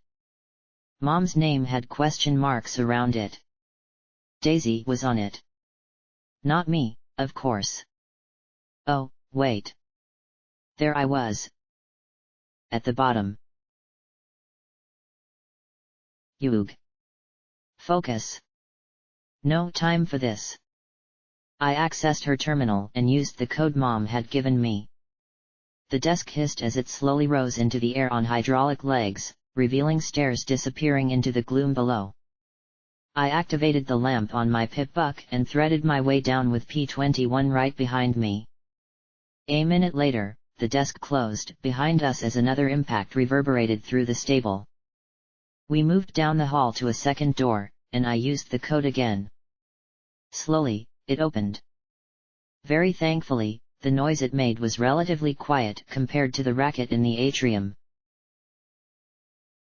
Mom's name had question marks around it. Daisy was on it. Not me, of course. Oh, wait. There I was. At the bottom. Yug. Focus. No time for this. I accessed her terminal and used the code Mom had given me. The desk hissed as it slowly rose into the air on hydraulic legs, revealing stairs disappearing into the gloom below. I activated the lamp on my pip-buck and threaded my way down with P21 right behind me. A minute later, the desk closed behind us as another impact reverberated through the stable. We moved down the hall to a second door, and I used the code again. Slowly, it opened. Very thankfully, the noise it made was relatively quiet compared to the racket in the atrium.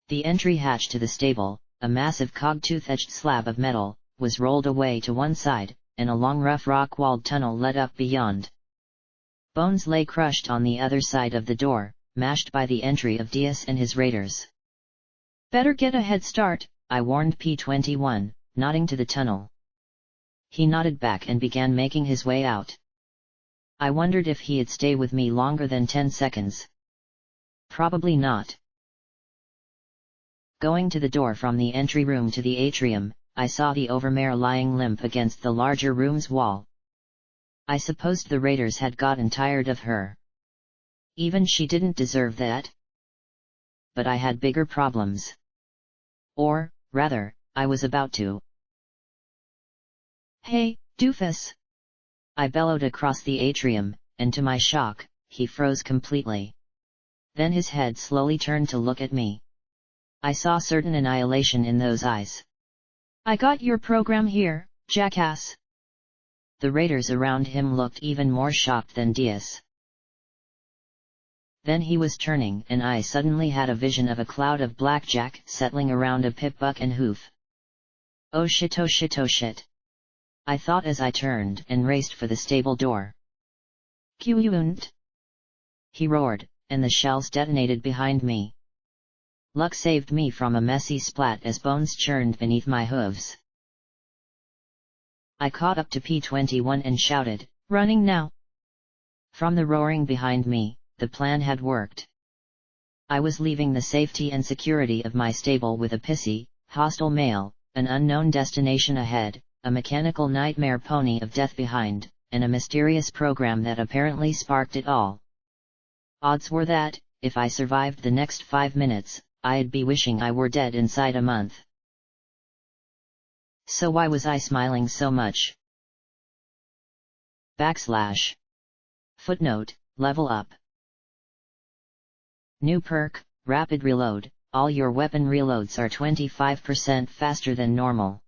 The entry hatch to the stable, a massive cog-tooth-edged slab of metal, was rolled away to one side, and a long rough rock-walled tunnel led up beyond. Bones lay crushed on the other side of the door, mashed by the entry of Diaz and his raiders. Better get a head start, I warned P21, nodding to the tunnel. He nodded back and began making his way out. I wondered if he'd stay with me longer than 10 seconds. Probably not. Going to the door from the entry room to the atrium, I saw the overmare lying limp against the larger room's wall. I supposed the raiders had gotten tired of her. Even she didn't deserve that. But I had bigger problems. Or, rather, I was about to. Hey, doofus! I bellowed across the atrium, and to my shock, he froze completely. Then his head slowly turned to look at me. I saw certain annihilation in those eyes. I got your program here, jackass! The raiders around him looked even more shocked than Diaz. Then he was turning, and I suddenly had a vision of a cloud of blackjack settling around a pip buck and hoof. Oh shit, oh shit, oh shit! I thought as I turned and raced for the stable door. Q-unt! He roared, and the shells detonated behind me. Luck saved me from a messy splat as bones churned beneath my hooves. I caught up to P-21 and shouted, "Running now!" From the roaring behind me, the plan had worked. I was leaving the safety and security of my stable with a pissy, hostile male, an unknown destination ahead, a mechanical nightmare pony of death behind, and a mysterious program that apparently sparked it all. Odds were that, if I survived the next 5 minutes, I'd be wishing I were dead inside a month. So why was I smiling so much? Footnote, level up. New perk, rapid reload, all your weapon reloads are 25% faster than normal.